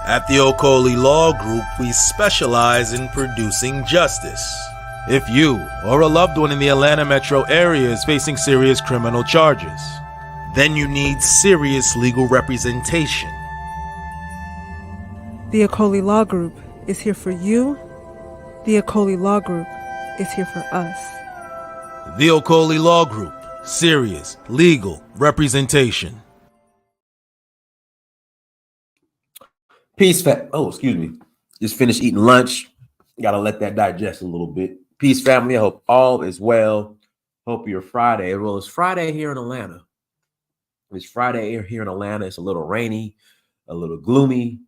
At the Okoli Law Group, we specialize in producing justice. If you or a loved one in the Atlanta metro area is facing serious criminal charges, then you need serious legal representation. The Okoli Law Group is here for you. The Okoli Law Group is here for us. The Okoli Law Group, serious legal representation. Peace, excuse me. Just finished eating lunch. Gotta let that digest a little bit. Peace, family. I hope all is well. Hope your Friday. Well, it's Friday here in Atlanta. It's Friday here in Atlanta. It's a little rainy, a little gloomy,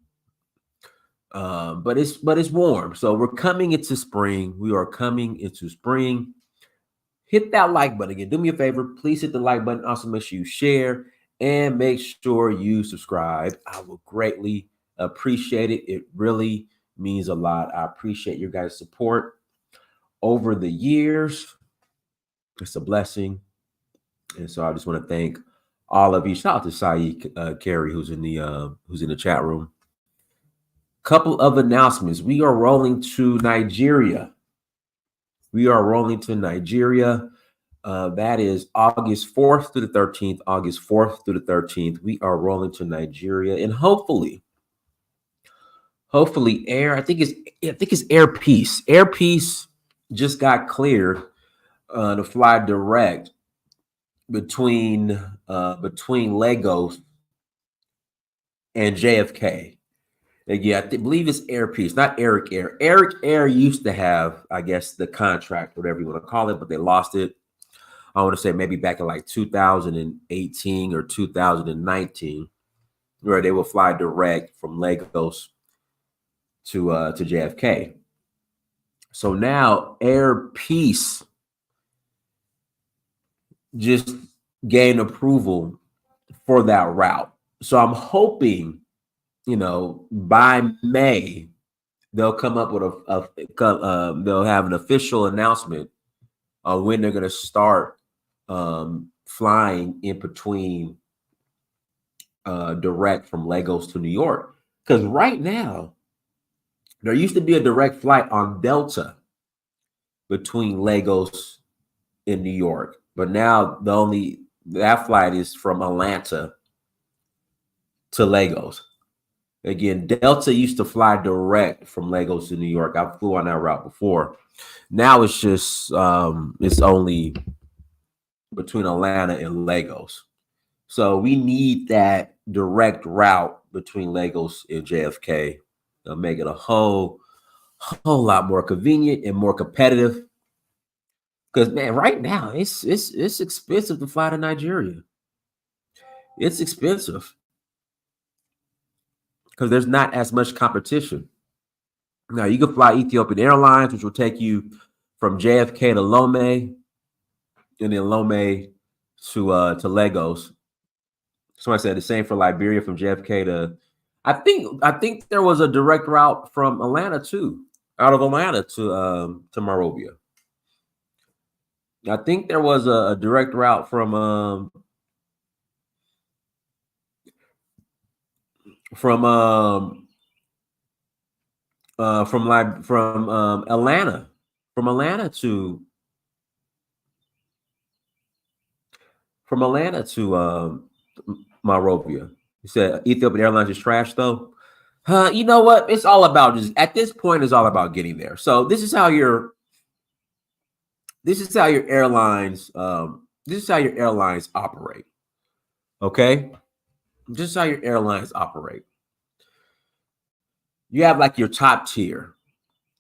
but it's warm. So we're coming into spring. We are coming into spring. Hit that like button again. Do me a favor. Please hit the like button. Also, make sure you share and make sure you subscribe. I will greatly appreciate it. It really means a lot. I appreciate your guys' support over the years. It's a blessing. And so I just want to thank all of you. Shout out to Saeed Carey, who's in the chat room. Couple of announcements. We are rolling to Nigeria. That is August 4th through the 13th. August 4th through the 13th. We are rolling to Nigeria, and hopefully Air. I think it's Air Peace. Air Peace just got cleared to fly direct between Lagos and JFK. Again, I believe it's Air Peace, not Eric Air. Eric Air used to have, I guess, the contract, whatever you want to call it, but they lost it. I want to say maybe back in like 2018 or 2019, where they will fly direct from Lagos to JFK. So now Air Peace just gained approval for that route. So I'm hoping, by May they'll come up with they'll have an official announcement on when they're going to start flying in between direct from Lagos to New York. Because right now, there used to be a direct flight on Delta between Lagos and New York, but now that flight is from Atlanta to Lagos. Again, Delta used to fly direct from Lagos to New York. I flew on that route before. Now it's just it's only between Atlanta and Lagos. So we need that direct route between Lagos and JFK. They'll make it a whole lot more convenient and more competitive. Because, man, right now it's expensive to fly to Nigeria. It's expensive because there's not as much competition. Now, you can fly Ethiopian Airlines, which will take you from JFK to Lomé, and then Lomé to Lagos. Somebody said the same for Liberia from JFK to. I think there was a direct route from Atlanta too, out of Atlanta to Monrovia. I think there was a direct route from Atlanta to Monrovia. You said Ethiopian Airlines is trash, though. You know what? It's all about at this point, it's all about getting there. So this is how your airlines operate. Okay, this is how your airlines operate. You have like your top tier,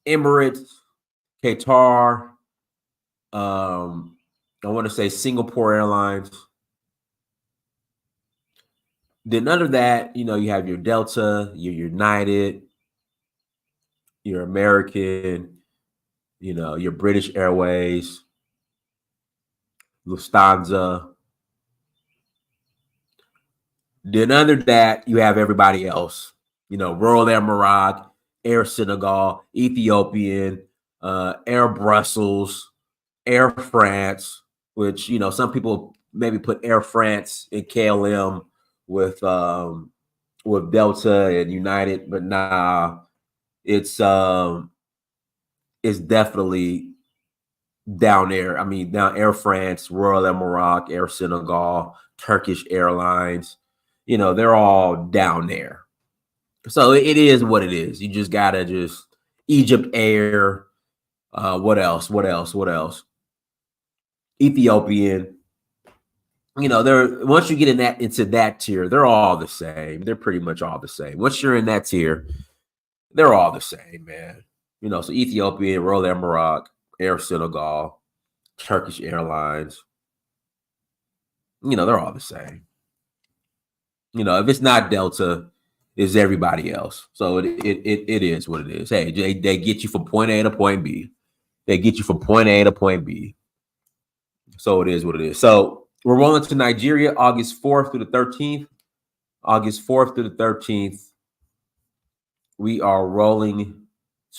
Emirates, Qatar. I want to say Singapore Airlines. Then under that, you have your Delta, your United, your American, your British Airways, Lufthansa. Then under that, you have everybody else, Royal Air Maroc, Air Senegal, Ethiopian, Air Brussels, Air France, which, some people maybe put Air France and KLM with with Delta and United, but nah, it's definitely down there. I mean, down Air France, Royal Emirates, Air Senegal, Turkish Airlines, they're all down there. So it is what it is. You just gotta just Egypt Air. What else? Ethiopian. They're once you get into that tier, they're all the same. They're pretty much all the same. Once you're in that tier, they're all the same, man. So Ethiopian, Royal Emirates, Air Senegal, Turkish Airlines. They're all the same. If it's not Delta, it's everybody else. So it is what it is. Hey, they get you from point A to point B. They get you from point A to point B. So it is what it is. So we're rolling to Nigeria, August 4th through the 13th. August 4th through the 13th. We are rolling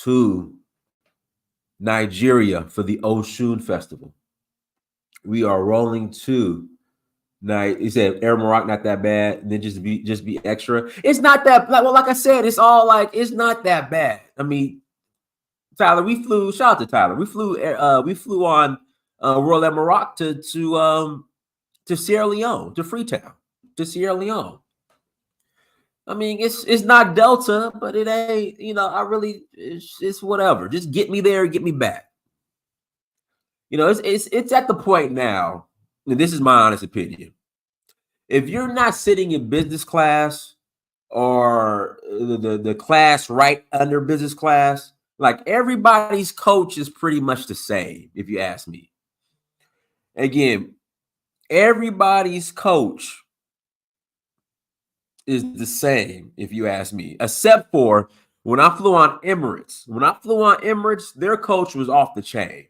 to Nigeria for the Oshun Festival. We are rolling to he said Air Morocco not that bad, and then just be extra. It's not that like I said, it's all like it's not that bad. I mean, Tyler, we flew. Shout out to Tyler. We flew on Royal Emirates to Sierra Leone, to Freetown, to Sierra Leone. I mean, it's not Delta, but it ain't. It's whatever. Just get me there, get me back. It's at the point now. And this is my honest opinion. If you're not sitting in business class or the class right under business class, like everybody's coach is pretty much the same, if you ask me. Again, everybody's coach is the same, if you ask me, except for when I flew on Emirates. When I flew on Emirates, their coach was off the chain.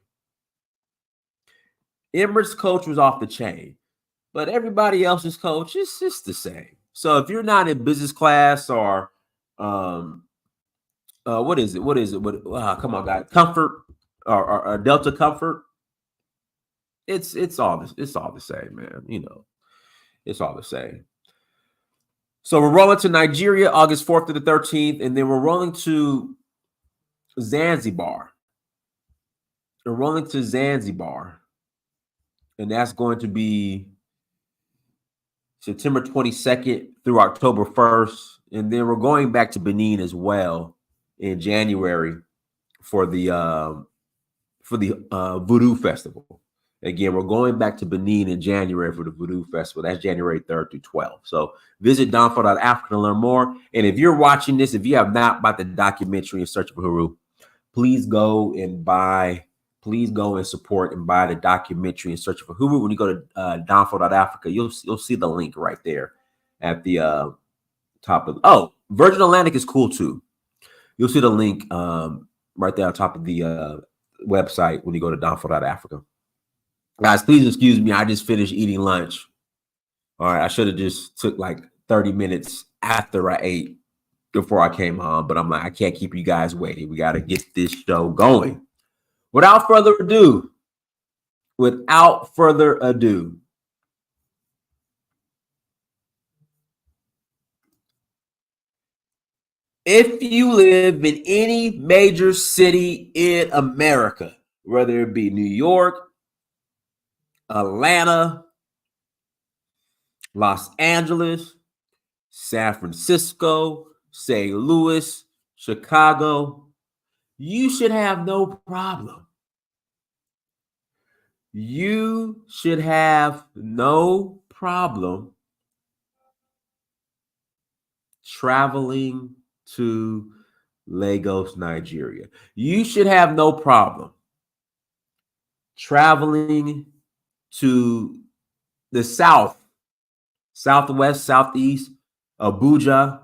Emirates coach was off the chain, but everybody else's coach is just the same. So if you're not in business class or what is it? Come on, guys, comfort or Delta Comfort, it's all the same, man. It's all the same. So we're rolling to Nigeria, August 4th to the 13th, and then we're rolling to Zanzibar. We're rolling to Zanzibar. And that's going to be September 22nd through October 1st. And then we're going back to Benin as well in January for the Voodoo Festival. Again, we're going back to Benin in January for the Voodoo Festival. That's January 3rd through 12th. So visit donfo.africa to learn more. And if you're watching this, if you have not bought the documentary In Search of Uhuru, please go and support and buy the documentary In Search of Uhuru. When you go to donfo.africa, you'll see the link right there at the top of. Virgin Atlantic is cool too. You'll see the link right there on top of the website when you go to donfo.africa. Guys, please excuse me. I just finished eating lunch. All right, I should have just took like 30 minutes after I ate before I came on, but I'm like, I can't keep you guys waiting. We got to get this show going. Without further ado, if you live in any major city in America, whether it be New York, Atlanta, Los Angeles, San Francisco, St. Louis, Chicago, you should have no problem. You should have no problem traveling to Lagos, Nigeria. You should have no problem traveling to the south, southwest, southeast, Abuja.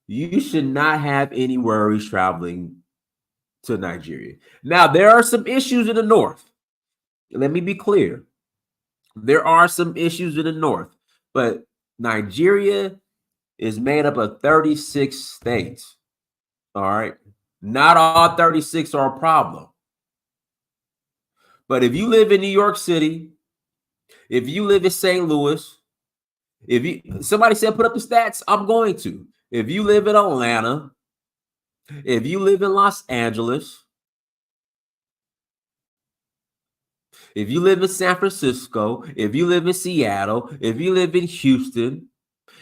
You should not have any worries traveling to Nigeria. Now, there are some issues in the north. Let me be clear. There are some issues in the north, but Nigeria is made up of 36 states. All right. Not all 36 are a problem. But if you live in New York City, if you live in St. Louis, If you somebody said put up the stats, I'm going to. If you live in Atlanta, if you live in Los Angeles, if you live in San Francisco, if you live in Seattle, if you live in Houston,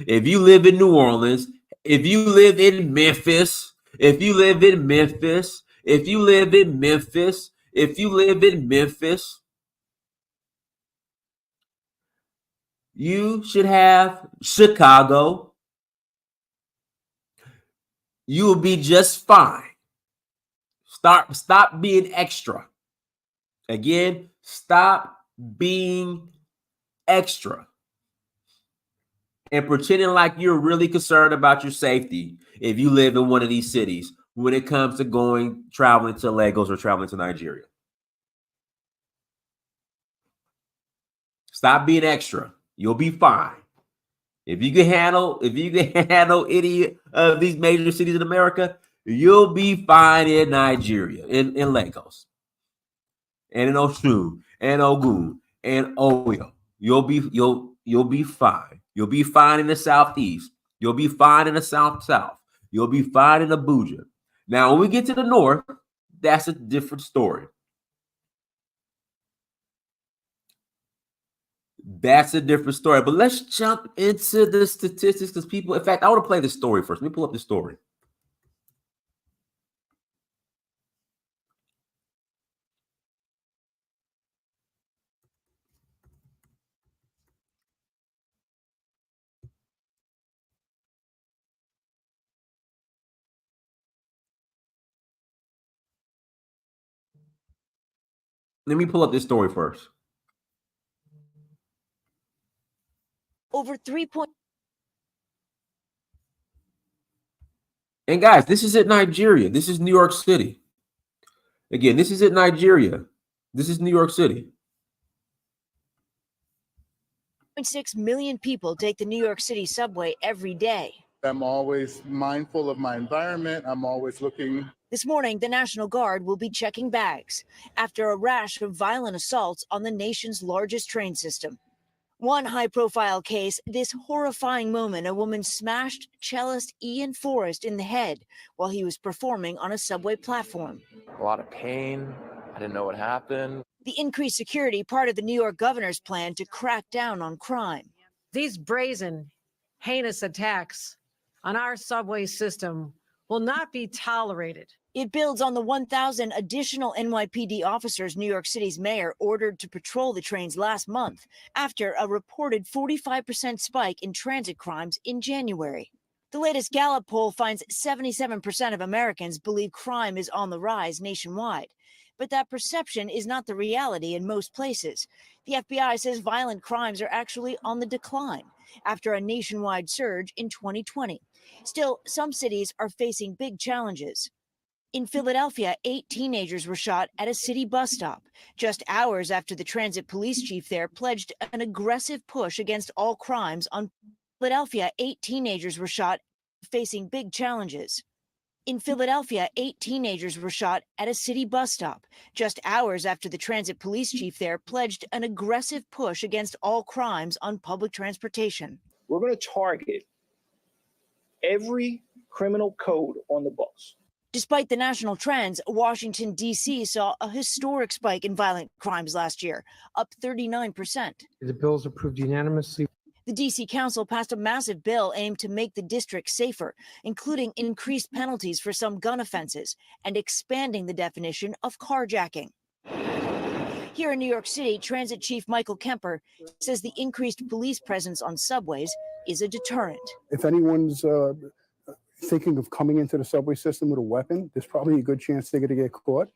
if you live in New Orleans, if you live in Memphis, if you live in Memphis, if you live in Memphis, if you live in Memphis, you should have Chicago. You will be just fine. Stop being extra. Again, stop being extra and pretending like you're really concerned about your safety if you live in one of these cities when it comes to traveling to Lagos or traveling to Nigeria. Stop being extra. You'll be fine. If you can handle any of these major cities in America, you'll be fine in Nigeria, in Lagos, and in Osun, and Ogun, and Oyo. You'll be fine. You'll be fine in the Southeast. You'll be fine in the South. You'll be fine in Abuja. Now, when we get to the North, that's a different story. That's a different story. But let's jump into the statistics because people, in fact, I want to play this story first. Let me pull up the story. Let me pull up this story first. Over 3 point. And guys, this is at Nigeria. This is New York City. Again, this is at Nigeria. This is New York City. 6 million people take the New York City subway every day. I'm always mindful of my environment. I'm always looking. This morning, the National Guard will be checking bags after a rash of violent assaults on the nation's largest train system. One high-profile case, this horrifying moment, a woman smashed cellist Ian Forrest in the head while he was performing on a subway platform. A lot of pain. I didn't know what happened. The increased security, part of the New York governor's plan to crack down on crime. These brazen, heinous attacks on our subway system will not be tolerated. It builds on the 1,000 additional NYPD officers New York City's mayor ordered to patrol the trains last month after a reported 45% spike in transit crimes in January. The latest Gallup poll finds 77% of Americans believe crime is on the rise nationwide. But that perception is not the reality in most places. The FBI says violent crimes are actually on the decline after a nationwide surge in 2020. Still, some cities are facing big challenges. In Philadelphia, 8 teenagers were shot at a city bus stop, just hours after the transit police chief there pledged an aggressive push against all crimes on Philadelphia. 8 teenagers were shot, facing big challenges. In Philadelphia, 8 teenagers were shot at a city bus stop, just hours after the transit police chief there pledged an aggressive push against all crimes on public transportation. We're going to target every criminal code on the books. Despite the national trends, Washington, D.C. saw a historic spike in violent crimes last year, up 39%. The bills approved unanimously. The D.C. Council passed a massive bill aimed to make the district safer, including increased penalties for some gun offenses and expanding the definition of carjacking. Here in New York City, Transit Chief Michael Kemper says the increased police presence on subways is a deterrent. If anyone's thinking of coming into the subway system with a weapon, there's probably a good chance they're going to get caught.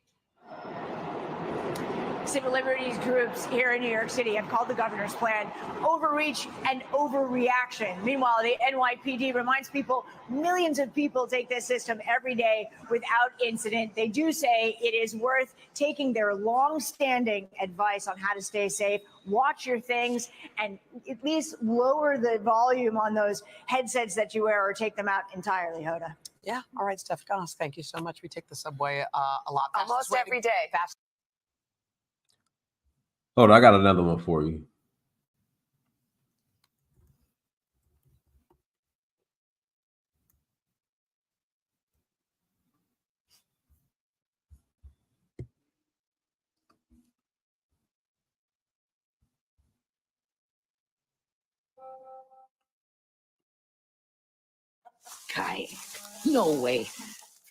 Civil liberties groups here in New York City have called the governor's plan overreach and overreaction. Meanwhile, the NYPD reminds people millions of people take this system every day without incident. They do say it is worth taking their long-standing advice on how to stay safe. Watch your things and at least lower the volume on those headsets that you wear or take them out entirely, Hoda. Yeah. All right, Stephanos, thank you so much. We take the subway a lot. Almost every day. Hold on, I got another one for you. kayak. No way.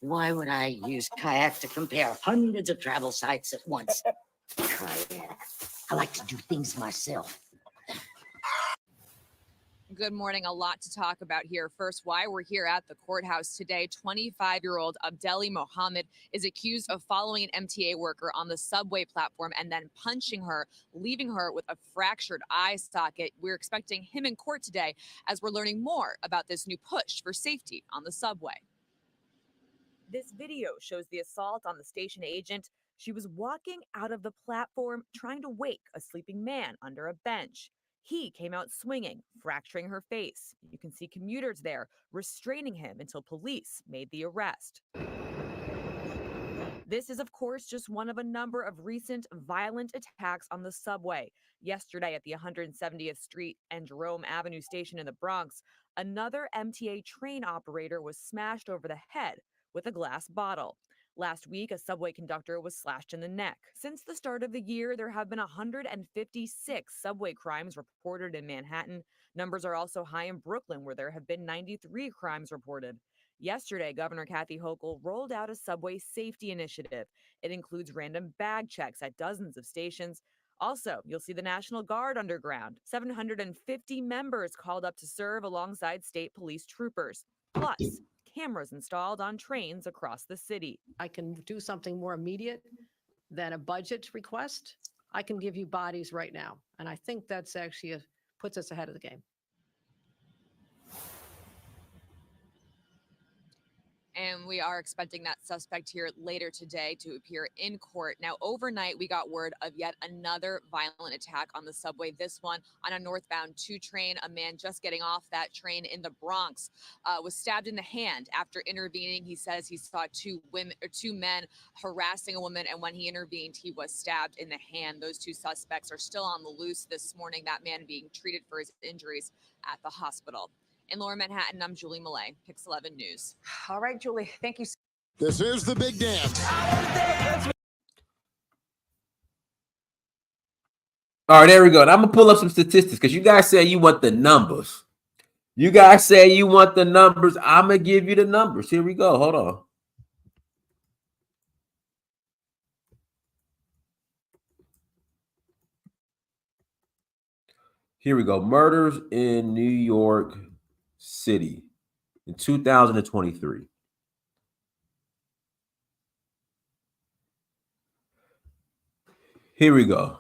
Why would I use kayak to compare hundreds of travel sites at once? Kayak. I like to do things myself. Good morning. A lot to talk about here. First, why we're here at the courthouse today. 25-year-old Abdeli Mohammed is accused of following an MTA worker on the subway platform and then punching her, leaving her with a fractured eye socket. We're expecting him in court today as we're learning more about this new push for safety on the subway. This video shows the assault on the station agent. She was walking out of the platform trying to wake a sleeping man under a bench. He came out swinging, fracturing her face. You can see commuters there restraining him until police made the arrest. This is, of course, just one of a number of recent violent attacks on the subway. Yesterday at the 170th Street and Jerome Avenue station in the Bronx, another MTA train operator was smashed over the head with a glass bottle. Last week, a subway conductor was slashed in the neck. Since the start of the year, there have been 156 subway crimes reported in Manhattan. Numbers are also high in Brooklyn, where there have been 93 crimes reported. Yesterday, Governor Kathy Hochul rolled out a subway safety initiative. It includes random bag checks at dozens of stations. Also, you'll see the National Guard underground. 750 members called up to serve alongside state police troopers. Plus, cameras installed on trains across the city. I can do something more immediate than a budget request. I can give you bodies right now. And I think that's actually puts us ahead of the game. And we are expecting that suspect here later today to appear in court. Now, overnight, we got word of yet another violent attack on the subway. This one on a northbound 2 train. A man just getting off that train in the Bronx was stabbed in the hand after intervening. He says he saw two men harassing a woman, and when he intervened, he was stabbed in the hand. Those 2 suspects are still on the loose this morning. That man being treated for his injuries at the hospital. In Lower Manhattan, I'm Julie Millay, Pix 11 News. All right, Julie, thank you. This is the big dance. All right, there we go. And I'm going to pull up some statistics because you guys say you want the numbers. You guys say you want the numbers. I'm going to give you the numbers. Here we go. Hold on. Here we go. Murders in New York City in 2023. Here we go.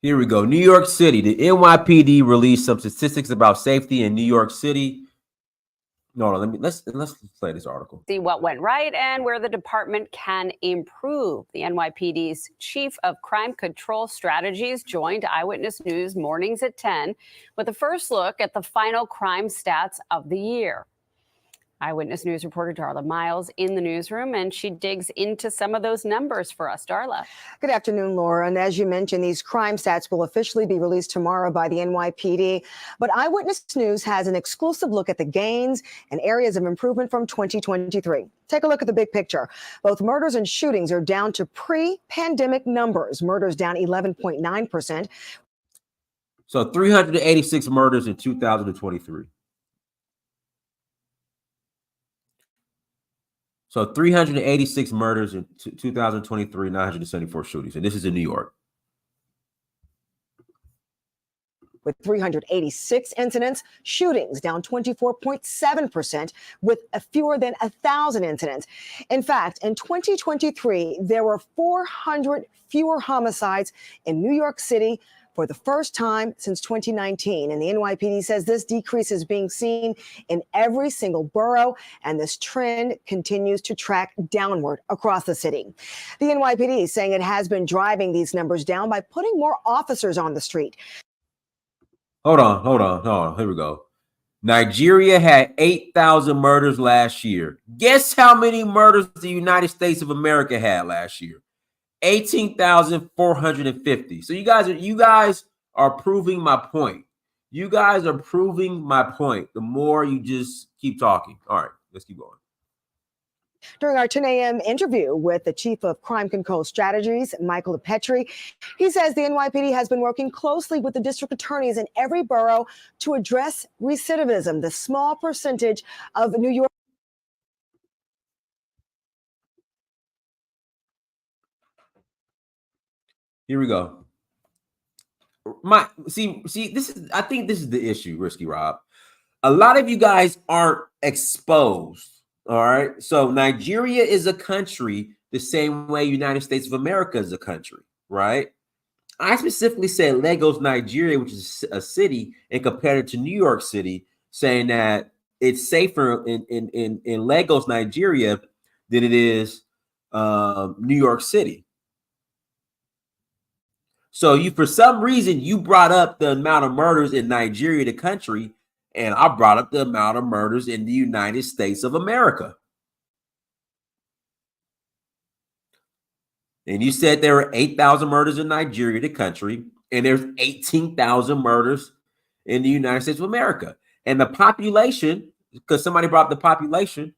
Here we go. New York City. The NYPD released some statistics about safety in New York City. No, let's play this article. See what went right and where the department can improve. The NYPD's Chief of Crime Control Strategies joined Eyewitness News mornings at 10 with a first look at the final crime stats of the year. Eyewitness News reporter Darla Miles in the newsroom, and she digs into some of those numbers for us. Darla. Good afternoon, Laura. And as you mentioned, these crime stats will officially be released tomorrow by the NYPD. But Eyewitness News has an exclusive look at the gains and areas of improvement from 2023. Take a look at the big picture. Both murders and shootings are down to pre-pandemic numbers. Murders down 11.9%. So 386 murders in 2023. So 386 murders in 2023, 974 shootings. And this is in New York. With 386 incidents, shootings down 24.7%, with fewer than 1,000 incidents. In fact, in 2023, there were 400 fewer homicides in New York City for the first time since 2019. And the NYPD says this decrease is being seen in every single borough, and this trend continues to track downward across the city. The NYPD is saying it has been driving these numbers down by putting more officers on the street. Hold on. Here we go. Nigeria had 8,000 murders last year. Guess how many murders the United States of America had last year? 18,450. So you guys are proving my point. You guys are proving my point. The more you just keep talking. All right, let's keep going. During our 10 a.m. interview with the Chief of Crime Control Strategies, Michael Petrie, he says the NYPD has been working closely with the district attorneys in every borough to address recidivism, the small percentage of New York. Here we go. This is, I think this is the issue, Risky Rob. A lot of you guys aren't exposed. All right. So Nigeria is a country the same way United States of America is a country, right? I specifically said Lagos, Nigeria, which is a city, and compared it to New York City, saying that it's safer in Lagos, Nigeria, than it is New York City. So you, for some reason, you brought up the amount of murders in Nigeria, the country, and I brought up the amount of murders in the United States of America. And you said there were 8,000 murders in Nigeria, the country, and there's 18,000 murders in the United States of America. And the population, because somebody brought up the population,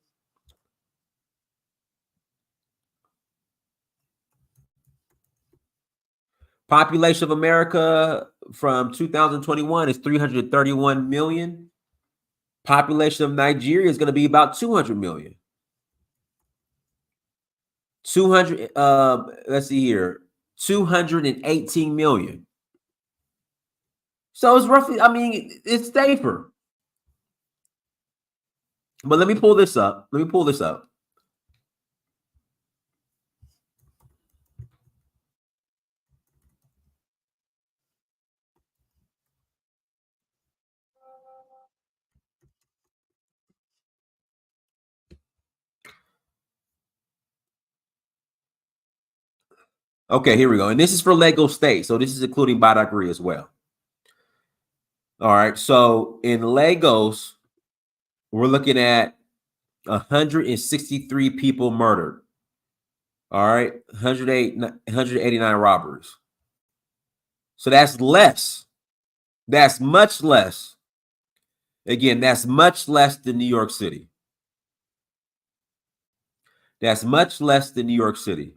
population of America from 2021 is 331 million. Population of Nigeria is going to be about 200 million. 200, let's see here, 218 million. So it's roughly, I mean, it's safer. But let me pull this up. Okay, here we go. And this is for Lagos State. So this is including Badagry as well. All right. So in Lagos, we're looking at 163 people murdered. All right. 189 robberies. So that's less. That's much less. Again, that's much less than New York City. That's much less than New York City.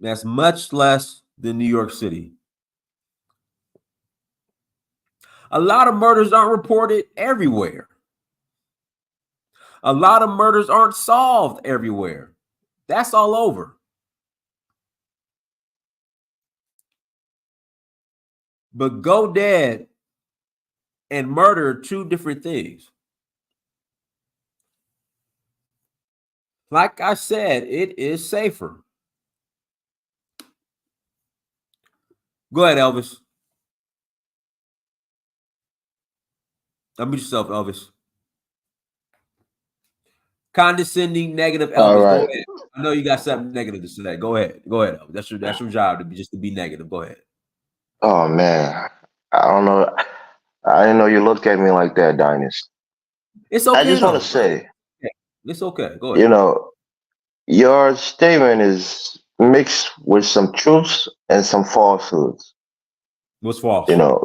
That's much less than New York City. A lot of murders aren't reported everywhere. A lot of murders aren't solved everywhere. That's all over. But go dead and murder are two different things. Like I said, it is safer. Go ahead, Elvis. Unmute yourself, Elvis. Condescending, negative, Elvis. All right. Go ahead. I know you got something negative to say. Go ahead. Go ahead, Elvis. That's your job, to be negative. Go ahead. Oh man, I don't know. I didn't know you looked at me like that, Dynast. It's okay. I just want to say, it's okay. Go ahead. you know, your statement is mixed with some truths and some falsehoods. What's false? You know,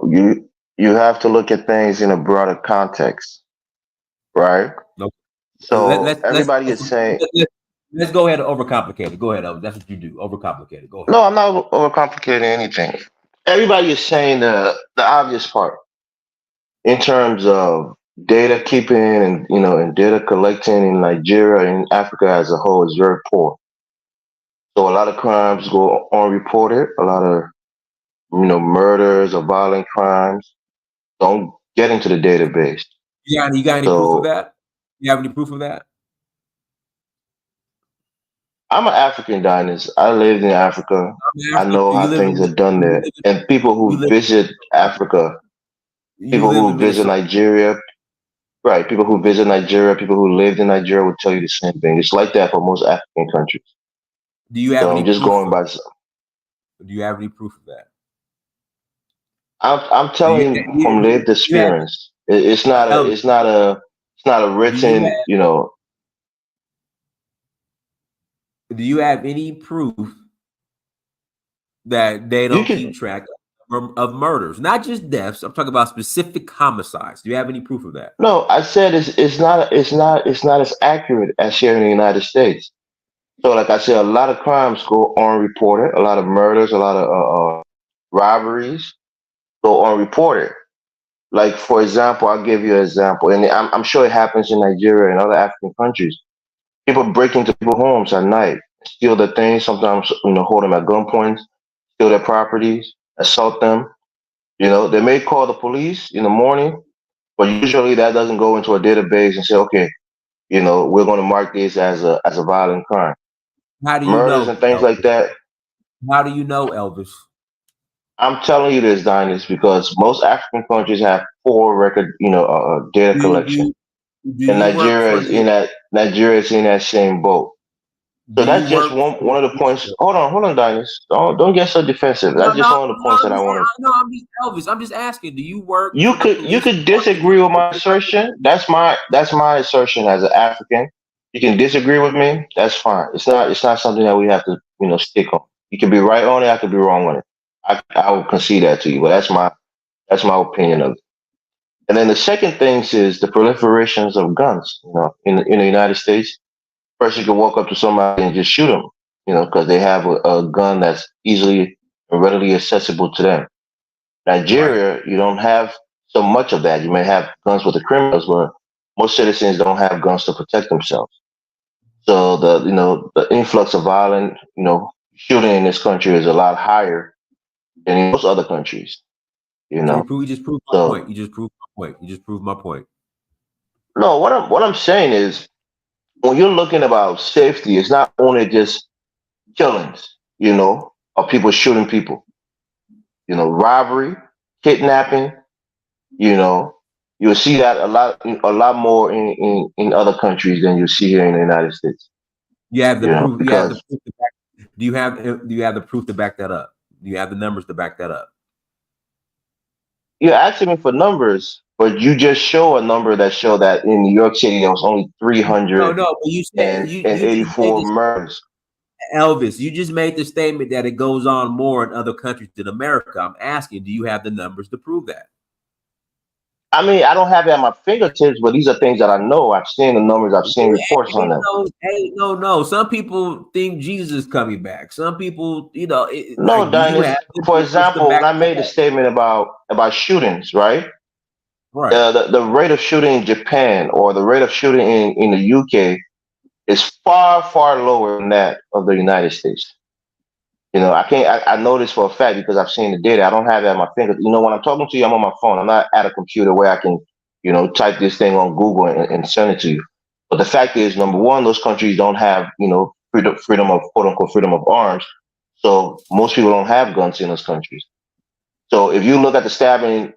you have to look at things in a broader context, right? Nope. So everybody is saying. Let's go ahead and overcomplicate it. Go ahead, Elvis. That's what you do. Overcomplicate it. Go ahead. No, I'm not overcomplicating anything. Everybody is saying the obvious part in terms of data keeping and and data collecting in Nigeria and Africa as a whole is very poor. So a lot of crimes go unreported. A lot of murders or violent crimes don't get into the database. You got any proof of that? You have any proof of that? I'm an African, Dynast. I lived in Africa. I know how things are done there. And people who visit Africa, people who visit Nigeria, right? People who visit Nigeria, people who lived in Nigeria would tell you the same thing. It's like that for most African countries. Do you have any I'm just proof going by. Do you have any proof of that? I'm telling you from lived experience. It's not a Elvis, it's not a it's not a do you written, have you know. do you have any proof that they You don't keep can track of murders, not just deaths? I'm talking about specific homicides. Do you have any proof of that? no. I said it's not as accurate as here in the United States. So, like I said, a lot of crimes go unreported. A lot of murders, a lot of robberies go unreported. Like for example, I'll give you an example, and I'm sure it happens in Nigeria and other African countries. People break into people's homes at night, steal their things. Sometimes hold them at gunpoint, steal their properties, assault them. They may call the police in the morning, but usually that doesn't go into a database and say, okay, we're going to mark this as a violent crime. How do you Murders know, and things like Elvis? that. How do you know, Elvis? I'm telling you this, Dynasty, because most African countries have poor record, data Do collection, you do and you work Nigeria for is the in that same boat. So do you that's just work one for of the points. Hold on, Dynasty. Don't get so defensive. no, That's no, just one of the no, points that I want to. I'm just Elvis. I'm just asking. Do you work You for the could you police could department? disagree with my assertion. That's my assertion as an African. You can disagree with me. That's fine. It's not something that we have to stick on. You can be right on it. I could be wrong on it. I will concede that to you, but that's my opinion of it. And then the second thing is the proliferations of guns. In the United States, person can walk up to somebody and just shoot them. Because they have a gun that's easily and readily accessible to them. Right. Nigeria, you don't have so much of that. You may have guns with the criminals, but most citizens don't have guns to protect themselves. So the influx of violent shooting in this country is a lot higher than in most other countries. So you just proved my So point. You just proved my point. You just proved my point. no, what I'm saying is when you're looking about safety, it's not only just killings, of people shooting people, robbery, kidnapping, you know, you'll see that a lot more in other countries than you see here in the United States. You have the proof. You have the Because proof to back. Do you have the proof to back that up? Do you have the numbers to back that up? you're asking me for numbers, but you just show a number that show that in New York City there was only No, no. But you said you just made 384 this, murders. Elvis. You just made the statement that it goes on more in other countries than America. I'm asking, do you have the numbers to prove that? I mean, I don't have it at my fingertips, but these are things that I know. I've seen the numbers. I've seen reports on them. No. Some people think Jesus is coming back. Some people, No, do you have Dennis. the For numbers to example, when back I that made the up? statement about shootings, right? Right. The rate of shooting in Japan or the rate of shooting in the UK is far, far lower than that of the United States. I can't. I know this for a fact because I've seen the data. I don't have it at my fingers. When I'm talking to you, I'm on my phone. I'm not at a computer where I can, type this thing on Google and send it to you. But the fact is, number one, those countries don't have, freedom of quote unquote freedom of arms. So most people don't have guns in those countries. So if you look at the stabbing,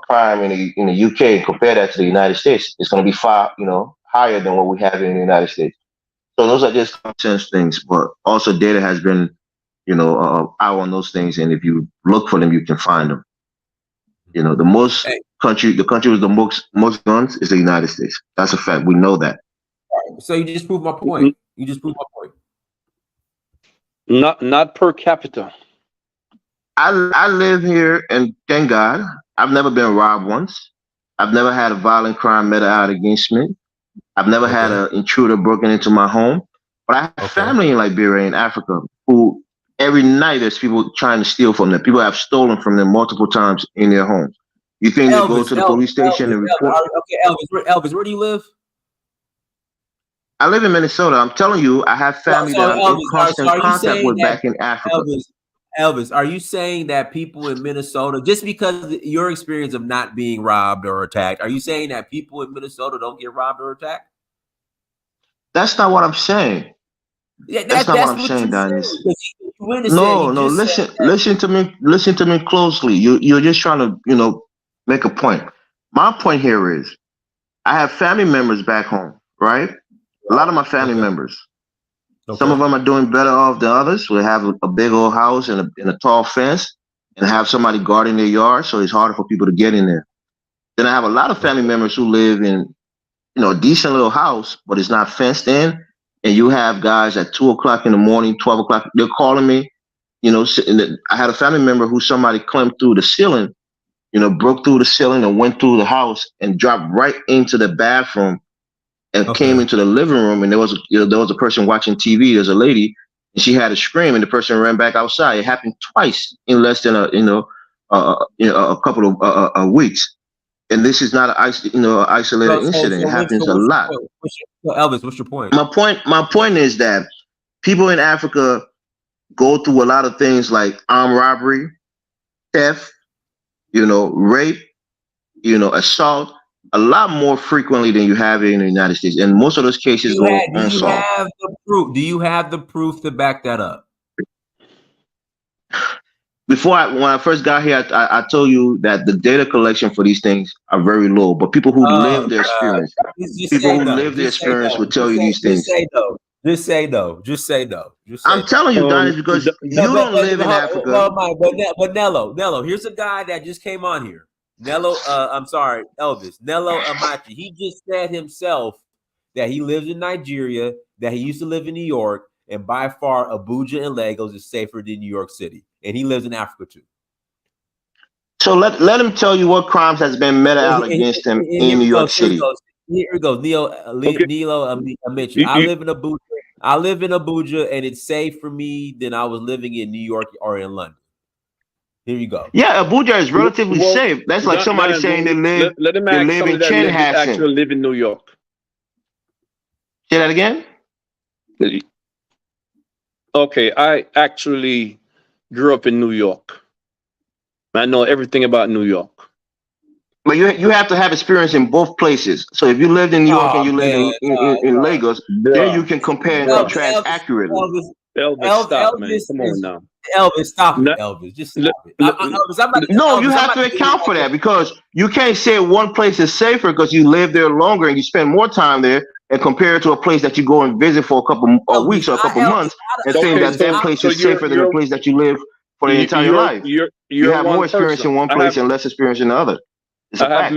crime in the UK and compare that to the United States, it's going to be far, higher than what we have in the United States. So those are just common sense things, but also data has been, out on those things, and if you look for them, you can find them. The country with the most guns is the United States. That's a fact. We know that. So you just proved my point. You just proved my point. Not per capita. I live here, and thank God, I've never been robbed once. I've never had a violent crime meted out against me. I've never had an intruder broken into my home. But I have family in Liberia and Africa who every night there's people trying to steal from them. People have stolen from them multiple times in their homes. You think they go to the police station and report? Elvis, where do you live? I live in Minnesota. I'm telling you, I have family that I'm in constant contact with back in Africa. Elvis, are you saying that people in Minnesota, just because of your experience of not being robbed or attacked, are you saying that people in Minnesota don't get robbed or attacked? That's not what I'm saying. Yeah, that's not what I'm saying, Dennis. No, listen to me closely. You're just trying to, make a point. My point here is I have family members back home, right? A lot of my family members. Some of them are doing better off than others. We have a big old house and a tall fence. and have somebody guarding their yard, so it's harder for people to get in there. Then I have a lot of family members who live in, a decent little house, but it's not fenced in. And you have guys at 2 o'clock in the morning, 12 o'clock, they're calling me. I had a family member who somebody climbed through the ceiling, broke through the ceiling and went through the house and dropped right into the bathroom and came into the living room. And there was a person watching TV. There's a lady, and she had a scream, and the person ran back outside. It happened twice in less than a couple of weeks. And this is not an isolated incident. It happens a lot. Elvis, what's your point? My point is that people in Africa go through a lot of things like armed robbery, theft, rape, assault, a lot more frequently than you have in the United States. And most of those cases go unsolved. Do you have the proof to back that up? When I first got here, I told you that the data collection for these things are very low. But people who live their experience, will tell you these things. Just say no. I'm telling you, Don, because you don't live in Africa. But Nello, here's a guy that just came on here. Elvis. Nello Amachi. He just said himself that he lives in Nigeria, that he used to live in New York, and by far Abuja and Lagos is safer than New York City. And he lives in Africa too. So let him tell you what crimes has been meted out against him in New York City. Here we go. Nilo Amichi. I live in Abuja, and it's safe for me than I was living in New York or in London. Here you go. Yeah, Abuja is relatively safe. That's like somebody saying they live in Chanhassen. Actually live in New York. Say that again? Okay, I actually grew up in New York. I know everything about New York. But you have to have experience in both places. So if you lived in New York and you live in Lagos, then you can compare and contrast accurately. Elvis, stop, man. Come on now. Elvis, stop it, Elvis. Just stop it. No, you have to account for that, because you can't say one place is safer because you live there longer and you spend more time there, and compare it to a place that you go and visit for a couple of weeks or a couple months, and saying that place is safer than the place that you live for the entire life. You have more experience in one place and less experience in the other. I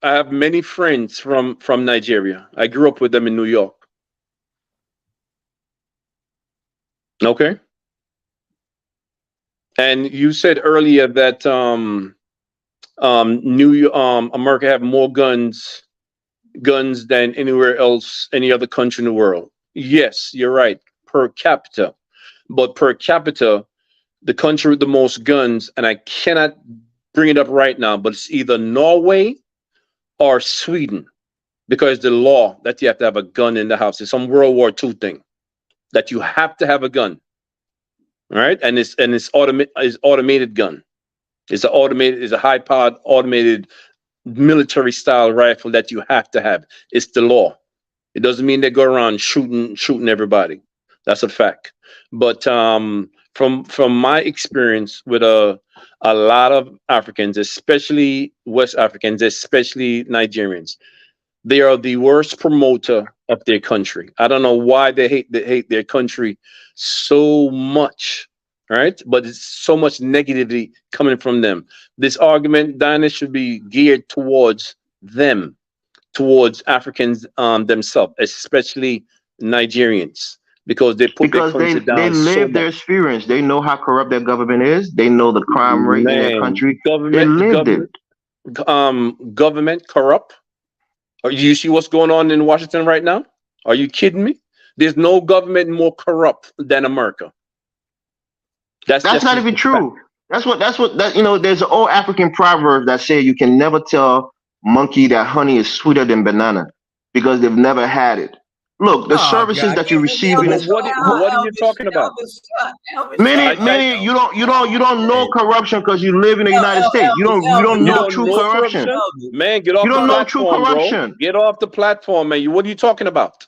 have many friends from Nigeria. I grew up with them in New York. Okay. And you said earlier that America have more guns than anywhere else, any other country in the world. Yes, you're right, per capita. But per capita, the country with the most guns, and I cannot bring it up right now, but it's either Norway or Sweden, because the law that you have to have a gun in the house. It's some World War II thing that you have to have a gun. All right, and it's automated gun. It's a high-powered automated military style rifle that you have to have. It's the law. It doesn't mean they go around shooting everybody. That's a fact. But from my experience with a lot of Africans, especially West Africans, especially Nigerians, they are the worst promoter of their country. I don't know why they hate their country so much, right? But it's so much negativity coming from them. This argument, Dinah, should be geared towards them, towards Africans themselves, especially Nigerians, because they put their country down. They live their experience. They know how corrupt their government is. They know the crime rate in their country. They lived it. Government corrupt. You see what's going on in Washington right now? Are you kidding me? There's no government more corrupt than America. That's not even true. That's what there's an old African proverb that says you can never tell monkey that honey is sweeter than banana, because they've never had it. Look, the services that you receive in what are you talking about? Many you don't know corruption because you live in the United States. You don't know true corruption. Man, get off the platform. You don't know true corruption. Get off the platform, man. What are you talking about?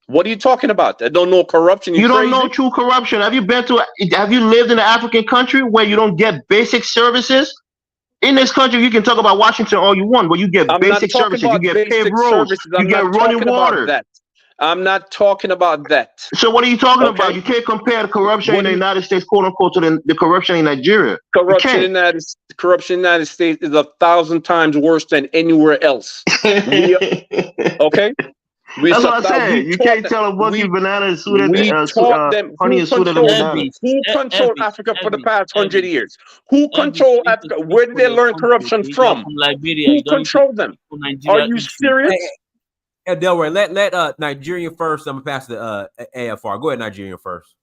What are you talking about? I don't know corruption. You don't know true corruption. Have you lived in an African country where you don't get basic services? In this country, you can talk about Washington all you want, but you get basic services. You get paved roads. You get running water. I'm not talking about that. So what are you talking Okay. about? You can't compare the corruption What in do the you- United States, quote unquote, to the corruption in Nigeria. Corruption in the United States is 1,000 times worse than anywhere else. Okay. That's what I said. You can't tell a monkey banana is sweeter than honey is sweeter than banana. Who controlled Africa for the past 100 years? Who controlled Africa? Where did they learn corruption from? Who controlled them? Are you serious? Hey, Delaware, let Nigerian first. I'm gonna pass the AFR. Go ahead, Nigerian first.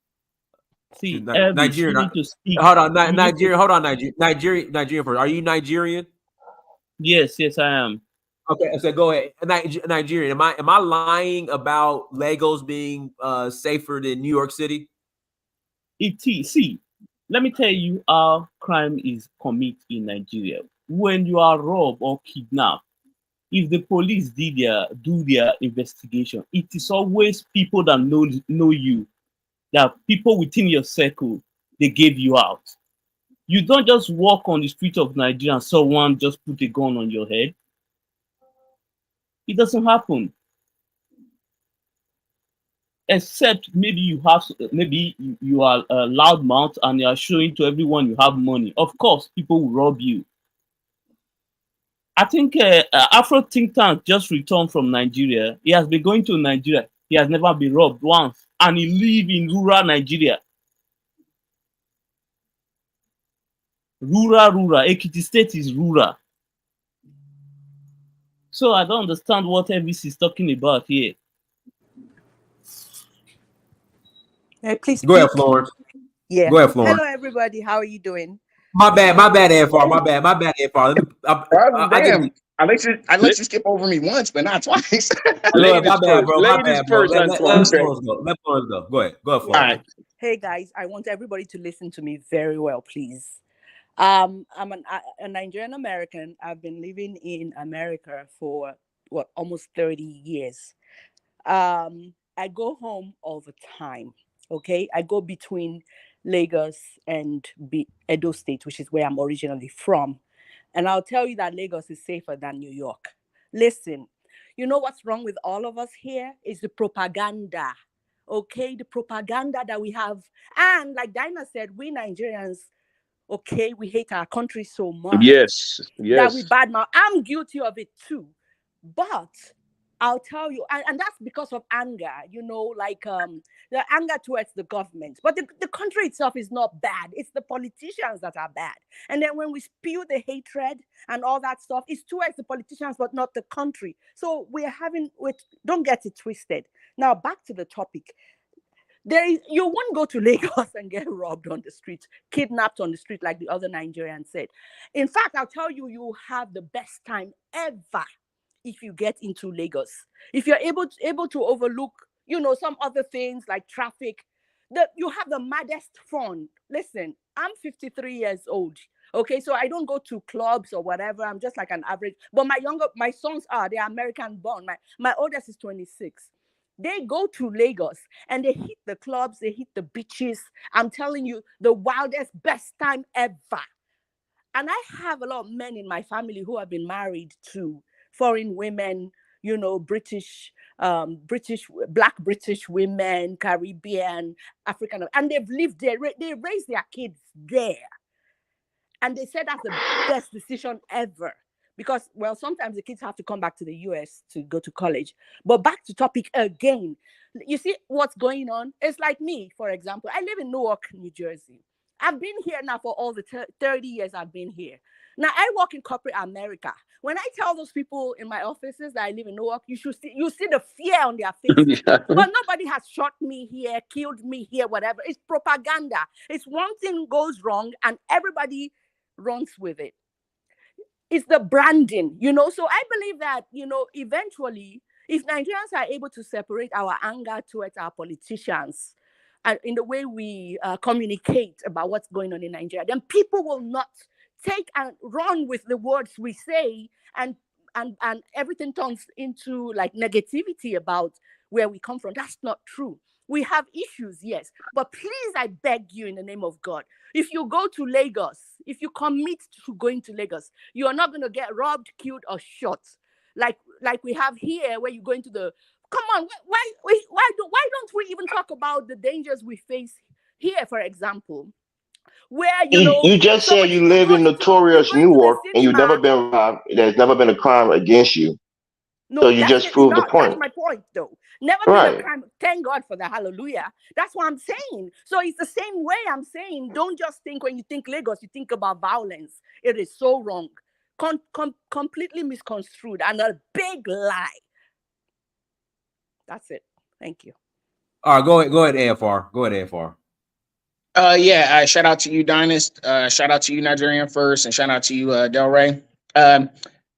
See, Nigerian. Hold on, Nigerian. Hold on, Nigerian first. Are you Nigerian? Yes, I am. Okay, so go ahead. Nigerian. Am I lying about Lagos being safer than New York City? It is. See, let me tell you how crime is committed in Nigeria. When you are robbed or kidnapped, if the police do their investigation, it is always people that know you, that people within your circle, they gave you out. You don't just walk on the street of Nigeria and someone just put a gun on your head. It doesn't happen. Except maybe you are a loudmouth and you are showing to everyone you have money. Of course, people will rob you. I think Afro think tank just returned from Nigeria. He has been going to Nigeria. He has never been robbed once, and he live in rural Nigeria. Rural. Ekiti State is rural. So I don't understand what MVC is talking about here. Please go ahead, Florence. Yeah. Go ahead, Florence. Hello, everybody. How are you doing? My bad, AFR. My bad, AFR. Damn. I let you skip over me once, but not twice. My bad, bro. Ladies first. Let Florence go. Let Florence go. Go ahead, Florence. All right. Hey guys, I want everybody to listen to me very well, please. I'm a Nigerian American. I've been living in America for almost 30 years. I go home all the time. Okay, I go between Lagos and Edo State, which is where I'm originally from. And I'll tell you that Lagos is safer than New York. Listen, you know what's wrong with all of us here is the propaganda. Okay, the propaganda that we have. And like Dinah said, we Nigerians, okay, we hate our country so much. Yes. That we badmouth. I'm guilty of it too. But I'll tell you, and that's because of anger, the anger towards the government. But the country itself is not bad. It's the politicians that are bad. And then when we spew the hatred and all that stuff, it's towards the politicians, but not the country. So don't get it twisted. Now, back to the topic. You won't go to Lagos and get robbed on the street, kidnapped on the street, like the other Nigerian said. In fact, I'll tell you, you have the best time ever if you get into Lagos. If you're able to overlook, some other things like traffic, you have the maddest fun. Listen, I'm 53 years old. Okay, so I don't go to clubs or whatever. I'm just like an average. But my sons they're American born. My oldest is 26. They go to Lagos and they hit the clubs, they hit the beaches. I'm telling you, the wildest, best time ever. And I have a lot of men in my family who have been married to foreign women, British, Black British women, Caribbean, African, and they've lived there. They raised their kids there. And they said that's the best decision ever. Because, sometimes the kids have to come back to the US to go to college. But back to topic again. You see what's going on? It's like me, for example. I live in Newark, New Jersey. I've been here now for all the 30 years I've been here. Now, I work in corporate America. When I tell those people in my offices that I live in Newark, you see the fear on their faces. Yeah. But nobody has shot me here, killed me here, whatever. It's propaganda. It's one thing goes wrong and everybody runs with it. It's the branding, So I believe that, eventually, if Nigerians are able to separate our anger towards our politicians and in the way we communicate about what's going on in Nigeria, then people will not take and run with the words we say, and everything turns into like negativity about where we come from. That's not true. We have issues, yes, but please, I beg you in the name of God, if you go to Lagos, if you commit to going to Lagos, you are not going to get robbed, killed, or shot like we have here, where you go into the Come on, why don't we even talk about the dangers we face here, for example, where You just said you live in notorious Newark and you've never been robbed. There's never been a crime against you. So No, you just proved the that's point. my point, though. Never been a Right. crime. Thank God for that. Hallelujah. That's what I'm saying. So it's the same way I'm saying. Don't just think when you think Lagos, you think about violence. It is so wrong, completely misconstrued, and a big lie. That's it. Thank you. All right, go ahead, AFR. Go ahead, AFR. Shout out to you, Dynast. Shout out to you, Nigerian First, and shout out to you, Del Rey.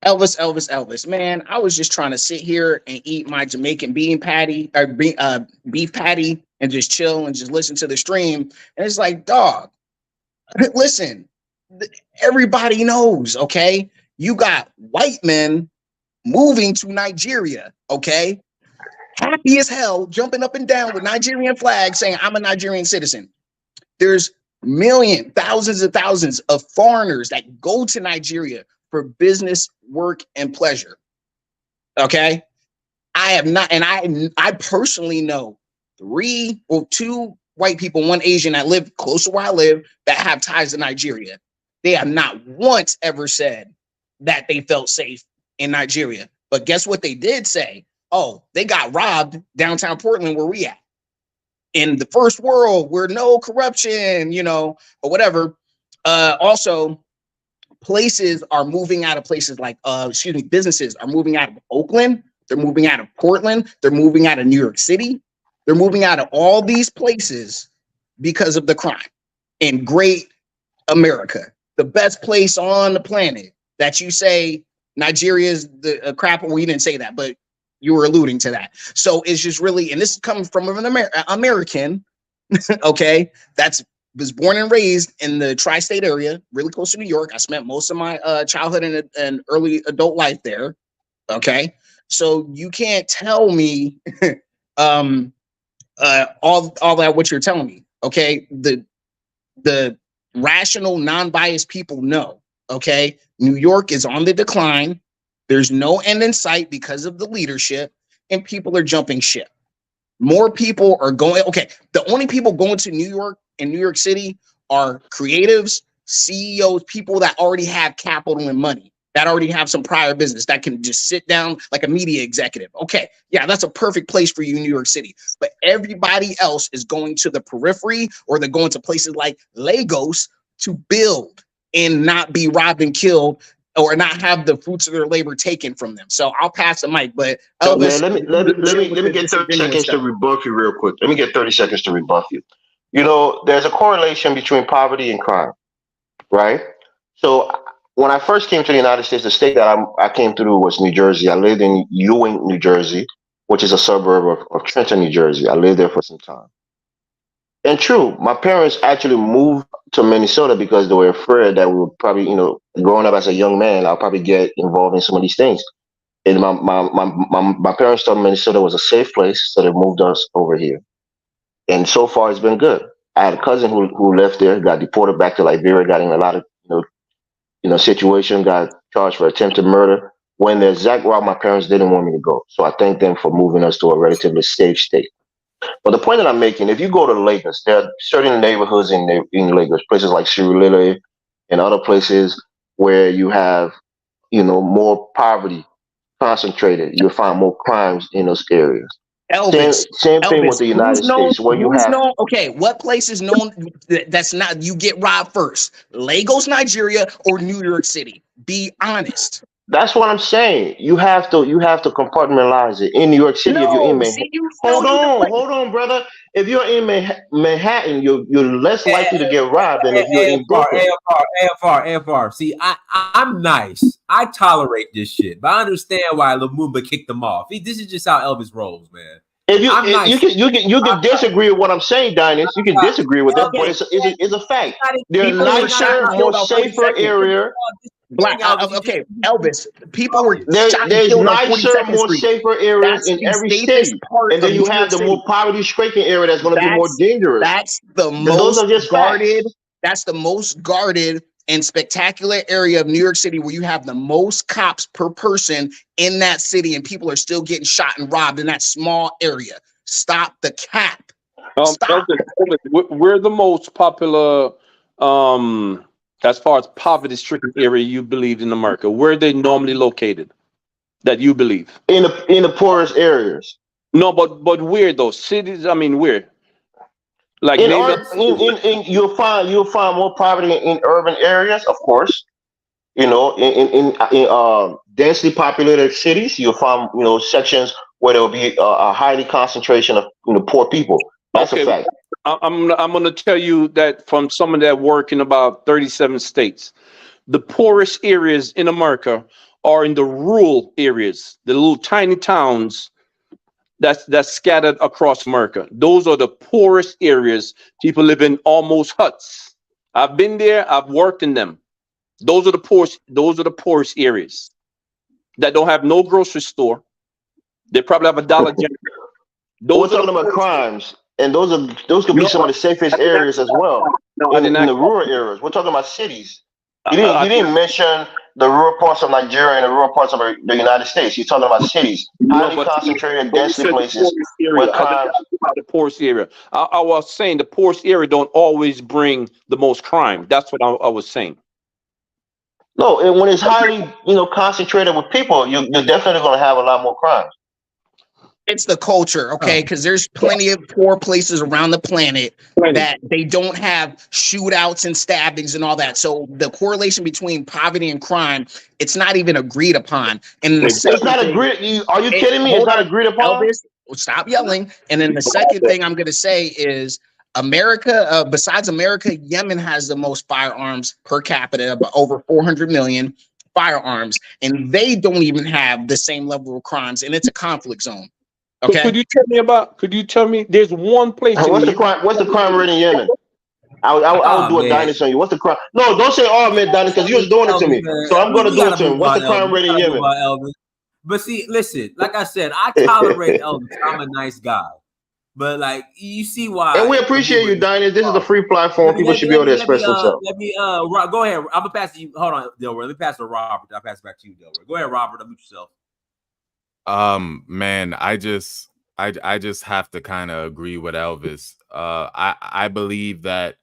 Elvis. Man, I was just trying to sit here and eat my Jamaican beef patty, and just chill and just listen to the stream. And it's like, dog, listen, everybody knows, okay? You got white men moving to Nigeria, okay? Happy as hell, jumping up and down with Nigerian flags saying, I'm a Nigerian citizen. There's thousands and thousands of foreigners that go to Nigeria for business, work, and pleasure. Okay? I have not, and I personally know two white people, one Asian that live close to where I live that have ties to Nigeria. They have not once ever said that they felt safe in Nigeria. But guess what they did say? Oh, they got robbed downtown Portland where we at. In the first world where no corruption, or whatever. Also, places are moving out of places like, businesses are moving out of Oakland. They're moving out of Portland. They're moving out of New York City. They're moving out of all these places because of the crime in great America, the best place on the planet. That you say Nigeria is the crap. Well, you didn't say that, but you were alluding to that. So it's just really, and this is coming from an American, okay, was born and raised in the tri-state area, really close to New York. I spent most of my childhood and early adult life there. Okay, so you can't tell me all that what you're telling me. Okay, the rational, non-biased people know. Okay, New York is on the decline. There's no end in sight because of the leadership, and people are jumping ship. More people are going. Okay, the only people going to New York and New York City are creatives, CEOs, people that already have capital and money, that already have some prior business, that can just sit down like a media executive. Okay, yeah, that's a perfect place for you in New York City. But everybody else is going to the periphery, or they're going to places like Lagos to build and not be robbed and killed, or not have the fruits of their labor taken from them. So I'll pass the mic, but Elvis, Man, let me get 30 seconds to rebuff you real quick. Let me get 30 seconds to rebuff you. There's a correlation between poverty and crime, right? So when I first came to the United States, the state that I came through was New Jersey. I lived in Ewing, New Jersey, which is a suburb of Trenton, New Jersey. I lived there for some time. And true, my parents actually moved to Minnesota because they were afraid that we would probably, growing up as a young man, I'll probably get involved in some of these things. And my parents thought Minnesota was a safe place, so they moved us over here. And so far, it's been good. I had a cousin who left there, got deported back to Liberia, got in a lot of situation, got charged for attempted murder. When the exact route my parents didn't want me to go, so I thank them for moving us to a relatively safe state. But the point that I'm making, if you go to Lagos, there are certain neighborhoods in Lagos, places like Surulere and other places where you have, more poverty concentrated. You'll find more crimes in those areas. Elvis, same thing with the United States, where you have. Okay, what place is known that's not you get robbed first? Lagos, Nigeria, or New York City? Be honest. That's what I'm saying. You have to compartmentalize it. In New York City, if you're in Manhattan, hold on, brother. If you're in Manhattan, you're less likely to get robbed than if you're in Brooklyn. AFR. See, I'm nice. I tolerate this shit, but I understand why Lumumba kicked them off. This is just how Elvis rolls, man. You can disagree with what I'm saying, Dynast. You can disagree with it, but it's a fact. They're nicer, more safer area. Okay, Elvis. People were there's nicer, more safer areas in every state, and then you have the more poverty-stricken area that's going to be more dangerous. That's the most guarded. That's the most guarded and spectacular area of New York City where you have the most cops per person in that city and people are still getting shot and robbed in that small area. Stop the cap. Stop. Elton, we're the most popular, as far as poverty-stricken area you believe in America. Where are they normally located? That you believe in the poorest areas. No, but where though? Cities? I mean, where? Like you'll find more poverty in urban areas, of course. You know, in densely populated cities, you'll find sections where there will be a highly concentration of poor people. That's a fact. I'm gonna tell you that from someone that work in about 37 states, the poorest areas in America are in the rural areas, the little tiny towns that's scattered across America. Those are the poorest areas. People live in almost huts. I've been there. I've worked in them. Those are the poorest. Those are the poorest areas that don't have no grocery store. They probably have a Dollar General. We're talking about crimes, and those could be some of the safest areas as well in the rural areas. We're talking about cities. You didn't mention the rural parts of Nigeria and the rural parts of the United States. You're talking about cities, highly concentrated, densely places where crimes. The poorest area. I was saying the poorest area don't always bring the most crime. That's what I was saying. No, and when it's highly, concentrated with people, you're definitely going to have a lot more crimes. It's the culture, okay? Because there's plenty of poor places around the planet that they don't have shootouts and stabbings and all that. So the correlation between poverty and crime, it's not even agreed upon. And it's not agreed. Are you kidding me? It's not agreed upon. Elvis, stop yelling. And then the second thing I'm going to say is America, besides America, Yemen has the most firearms per capita, over 400 million firearms, and they don't even have the same level of crimes, and it's a conflict zone. Okay. Could you tell me? There's one place. What's the crime rate in Yemen? I'll do a dynasty on you. What's the crime? No, don't say Ahmed dynasty because you're doing it to me. So I'm going to do it to him. What's the crime rate in Yemen? But see, listen, like I said, I tolerate Elvis. I'm a nice guy. But like you see why. And we appreciate you, Dynasty. This is a free platform. People should be able to express themselves. Go ahead. I'm gonna pass it to you. Hold on, Delroy. Let me pass it to Robert. I'll pass it back to you, Delroy. Go ahead, Robert. Unmute yourself. Man, I just have to kind of agree with Elvis. I believe that,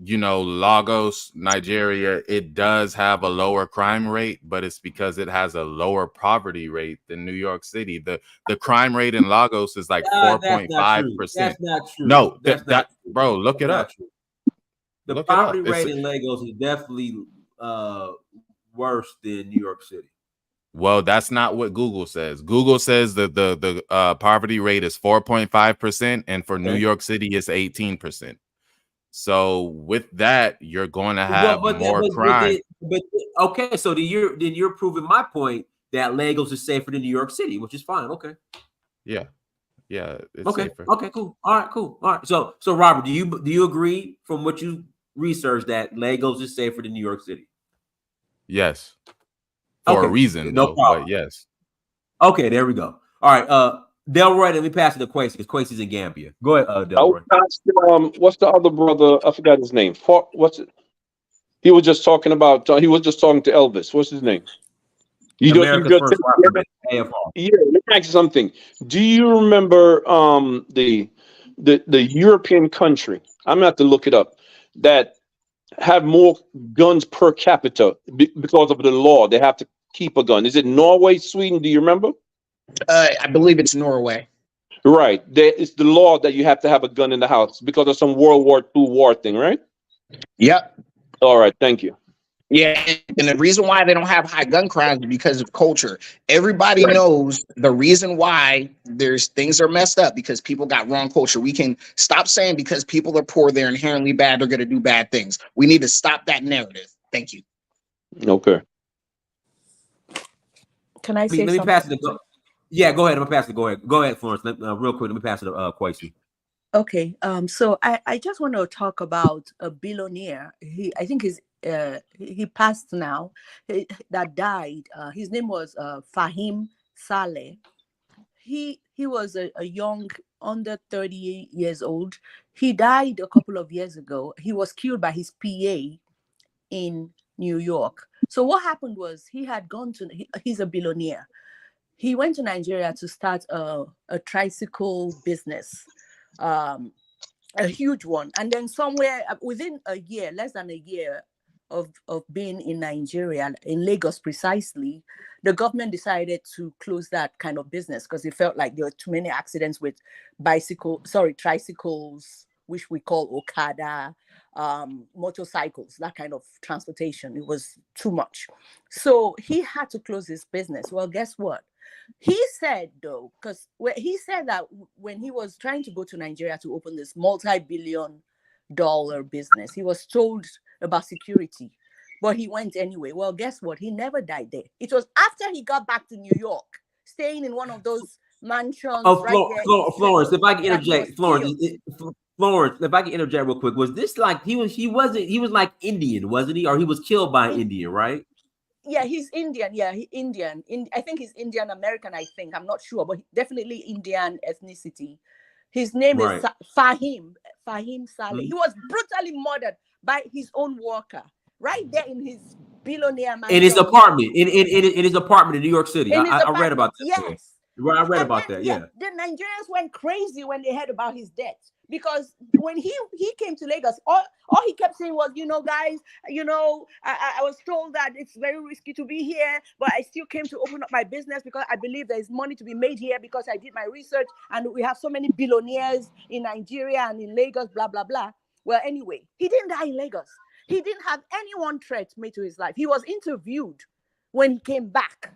Lagos, Nigeria, it does have a lower crime rate, but it's because it has a lower poverty rate than New York City. The crime rate in Lagos is like 4.5%. That's not true. No, bro, look it up. The poverty rate in Lagos is definitely worse than New York City. Well, that's not what Google says. Google says that the poverty rate is 4.5%, and for New York City, it's 18%. So with that, you're going to have more crime. Okay, so then you're proving my point that Lagos is safer than New York City, which is fine. Okay. Yeah. It's okay. safer. Okay. Cool. All right. Cool. All right. So Robert, do you agree from what you researched that Lagos is safer than New York City? Yes. For a reason, no problem. But yes. Okay, there we go. All right, Delroy, let me pass it to Quasi because Quasi's in Gambia. Go ahead, Delroy. What's the other brother? I forgot his name. What's it? He was just talking about. He was just talking to Elvis. What's his name? America's first rapper, AFR. Yeah, let me ask you something. Do you remember the European country? I'm gonna have to look it up. That have more guns per capita because of the law. They have to keep a gun. Is it Norway, Sweden? Do you remember? I believe it's Norway. Right. It's the law that you have to have a gun in the house because of some World War II war thing, right? Yep. All right. Thank you. Yeah, and the reason why they don't have high gun crimes is because of culture. Everybody knows the reason why there's things are messed up because people got wrong culture. We can stop saying because people are poor, they're inherently bad, they're going to do bad things. We need to stop that narrative. Thank you. Okay. Can I say let me something? pass it to Yeah, go ahead. I'm gonna pass it. Go ahead, Florence. Real quick, let me pass it to Quasi. Okay. So I just want to talk about a billionaire. I think he passed now. That died. His name was Fahim Saleh. He was a young, under 30 years old. He died a couple of years ago. He was killed by his PA. in New York. So what happened was he's a billionaire. He went to Nigeria to start a tricycle business, a huge one. And then somewhere within a year, less than a year of being in Nigeria, in Lagos precisely, the government decided to close that kind of business because it felt like there were too many accidents with tricycles, which we call Okada, motorcycles, that kind of transportation. It was too much. So he had to close his business. Well, guess what? He said, though, because he said that when he was trying to go to Nigeria to open this multi-billion-dollar business, he was told about security, but he went anyway. Well, guess what? He never died there. It was after he got back to New York, staying in one of those mansions. Florence, if I can interject, Florence, if I can interject real quick, was this like he was like Indian, wasn't he? Or he was killed by an Indian, right? Yeah, he's Indian. Yeah, Indian. I think he's Indian American. I think I'm not sure, but definitely Indian ethnicity. His name is Fahim Saleh. He was brutally murdered by his own worker right there in his billionaire mansion. In his apartment, in his apartment in New York City. I read about that. Yes. I read about that. Yeah. The Nigerians went crazy when they heard about his death, because when he came to Lagos, all he kept saying was, guys, I was told that it's very risky to be here, but I still came to open up my business because I believe there is money to be made here, because I did my research and we have so many billionaires in Nigeria and in Lagos, blah, blah, blah. Well, anyway, he didn't die in Lagos. He didn't have any one threat made to his life. He was interviewed when he came back.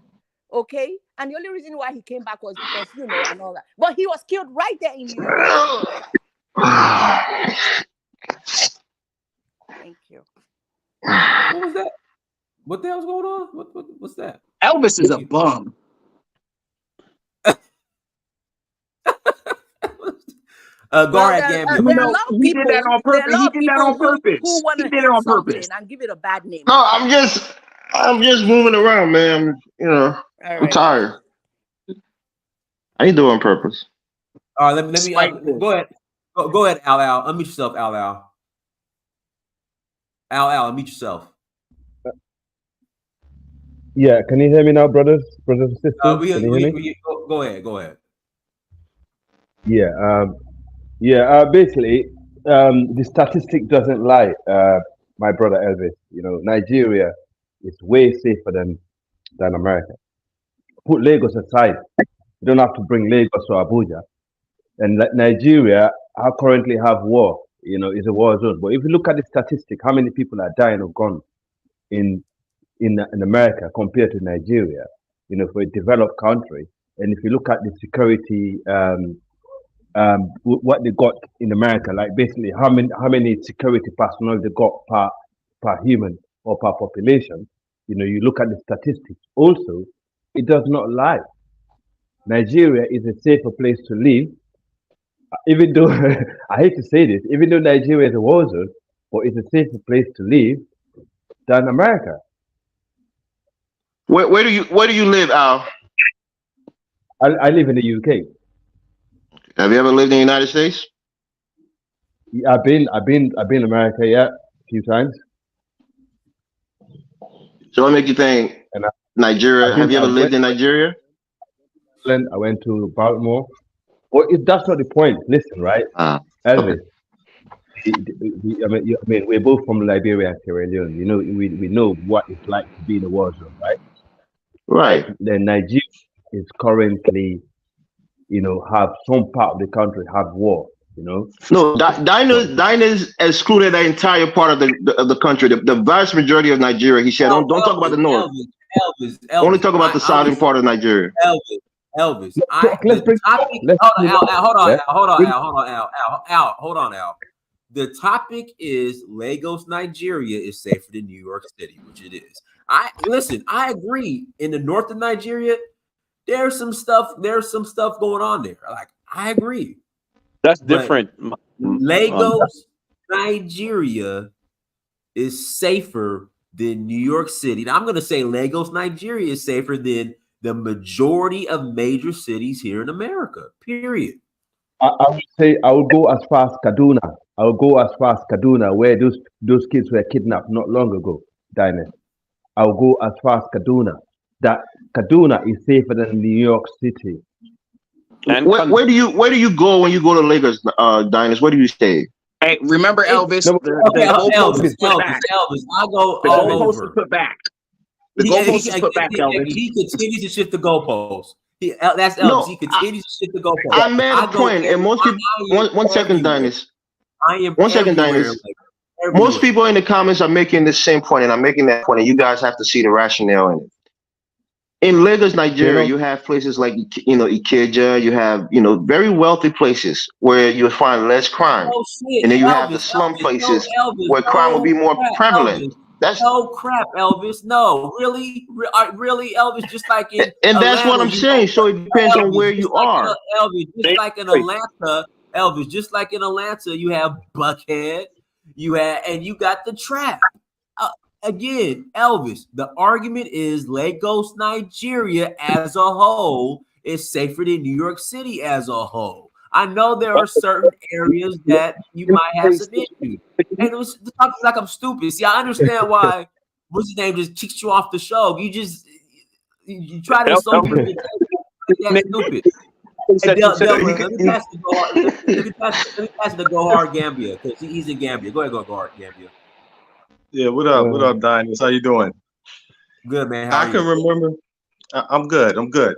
Okay, and the only reason why he came back was because and all that. But he was killed right there in New York. Thank you. What was that? What the hell's going on? What's that? Elvis is a bum. Go ahead, Gambia. He did that on purpose. He did that on purpose. Who want to did it on purpose and give it a bad name? No, I'm just moving around, man. I'm tired. I ain't doing on purpose. All right, let me go ahead. Go ahead, Al. Unmute yourself, Al. Al, unmute yourself. Yeah, can you hear me now, brothers and sisters? Can you hear me? Go ahead. Yeah. Basically, the statistic doesn't lie, my brother Elvis. Nigeria is way safer than America. Put Lagos aside. You don't have to bring Lagos or Abuja. And Nigeria, I currently have war. Is a war zone. But if you look at the statistic, how many people are dying of guns in America compared to Nigeria? For a developed country. And if you look at the security, what they got in America, like basically how many security personnel they got per human or per population. You look at the statistics. Also, it does not lie. Nigeria is a safer place to live, even though I hate to say this, even though Nigeria is a war zone, but it's a safer place to live than America. Where do you live, Al? I live in the UK. Have you ever lived in the United States? Yeah, I've been America, a few times. So what make you think Nigeria? Have you ever lived in Nigeria? I went to Baltimore. Well, that's not the point. Listen, right, Elvis. Okay. I mean, we're both from Liberia and Sierra Leone. We know what it's like to be in a war zone, right? Right. Then Nigeria is currently, have some part of the country have war. No, Diners excluded the entire part of the country. The vast majority of Nigeria. He said, don't talk about the north. Elvis, only talk about the southern part of Nigeria. Hold on, Al. The topic is Lagos, Nigeria is safer than New York City, which it is. I agree. In the north of Nigeria, there's some stuff going on there. Like, I agree. That's different. Lagos, Nigeria is safer than New York City. Now, I'm going to say Lagos, Nigeria is safer than the majority of major cities here in America, period. I would say I would go as far as Kaduna. I'll go as far as Kaduna, where those kids were kidnapped not long ago, Dynasty. I'll go as far as Kaduna. That Kaduna is safer than New York City. And Where do you go when you go to Lagos, Diners? Where do you stay? Hey, remember Elvis? No, The Okay, goalpost is put Elvis. back. I go The all goalpost is over. put back. The goalpost is put back, Elvis. He continues to shift the goalposts. That's Elvis. No, He continues to shift the goalposts. I made a point, and most people. One second, Diners. I am 1 second, everywhere. Diners. Most people in the comments are making the same point, and I'm making that point, and you guys have to see the rationale in it. In Lagos, Nigeria, you have places like Ikeja. You have very wealthy places where you find less crime, Oh shit, and then you have the Elvis, slum Elvis, places no, Elvis, where crime will be no more crap, prevalent. Elvis. That's No crap, Elvis. No, really, really, Elvis. Just like in and that's what Atlanta, I'm you saying. So it depends on Elvis, where just you like are. Elvis, just like in Atlanta, Elvis, just like in Atlanta, you have Buckhead, and you got the Trap. Again, Elvis, the argument is Lagos, Nigeria as a whole is safer than New York City as a whole. I know there are certain areas that you might have some issues. And it was talking like I'm stupid. See, I understand why what's his name just kicks you off the show. You try to insult people that's stupid. Hey, let me pass it to Go Hard Gambia, because he's in Gambia. Go ahead, Go Hard Gambia. Yeah, what up? What up, Diners? How you doing? Good, man. How I are can you? remember. I'm good. I'm good.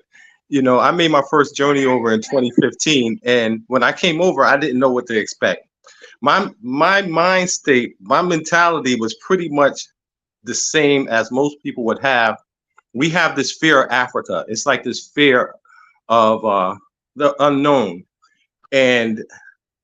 I made my first journey over in 2015, and when I came over, I didn't know what to expect. My mind state, my mentality was pretty much the same as most people would have. We have this fear of Africa. It's like this fear of the unknown, and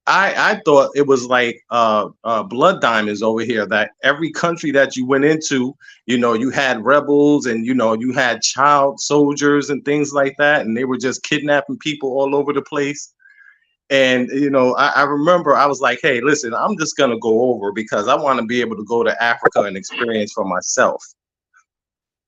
I thought it was like blood diamonds over here, that every country that you went into, you had rebels and you had child soldiers and things like that, and they were just kidnapping people all over the place. And I remember I was like, hey, listen, I'm just gonna go over because I want to be able to go to Africa and experience for myself.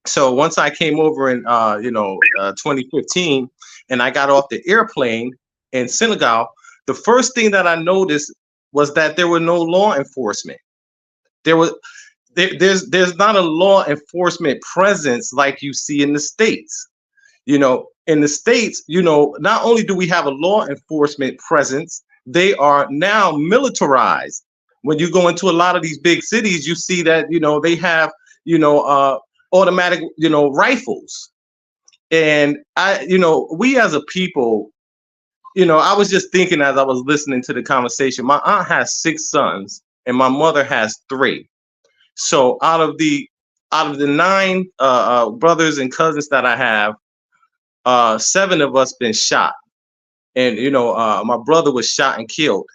So once I came over in 2015 and I got off the airplane in Senegal, the first thing that I noticed was that there were no law enforcement. There's not a law enforcement presence like you see in the States. In the States, not only do we have a law enforcement presence, they are now militarized. When you go into a lot of these big cities, you see that they have automatic rifles. And we as a people, I was just thinking as I was listening to the conversation, my aunt has 6 sons and my mother has 3. So out of the 9 brothers and cousins that I have, 7 of us been shot. And my brother was shot and killed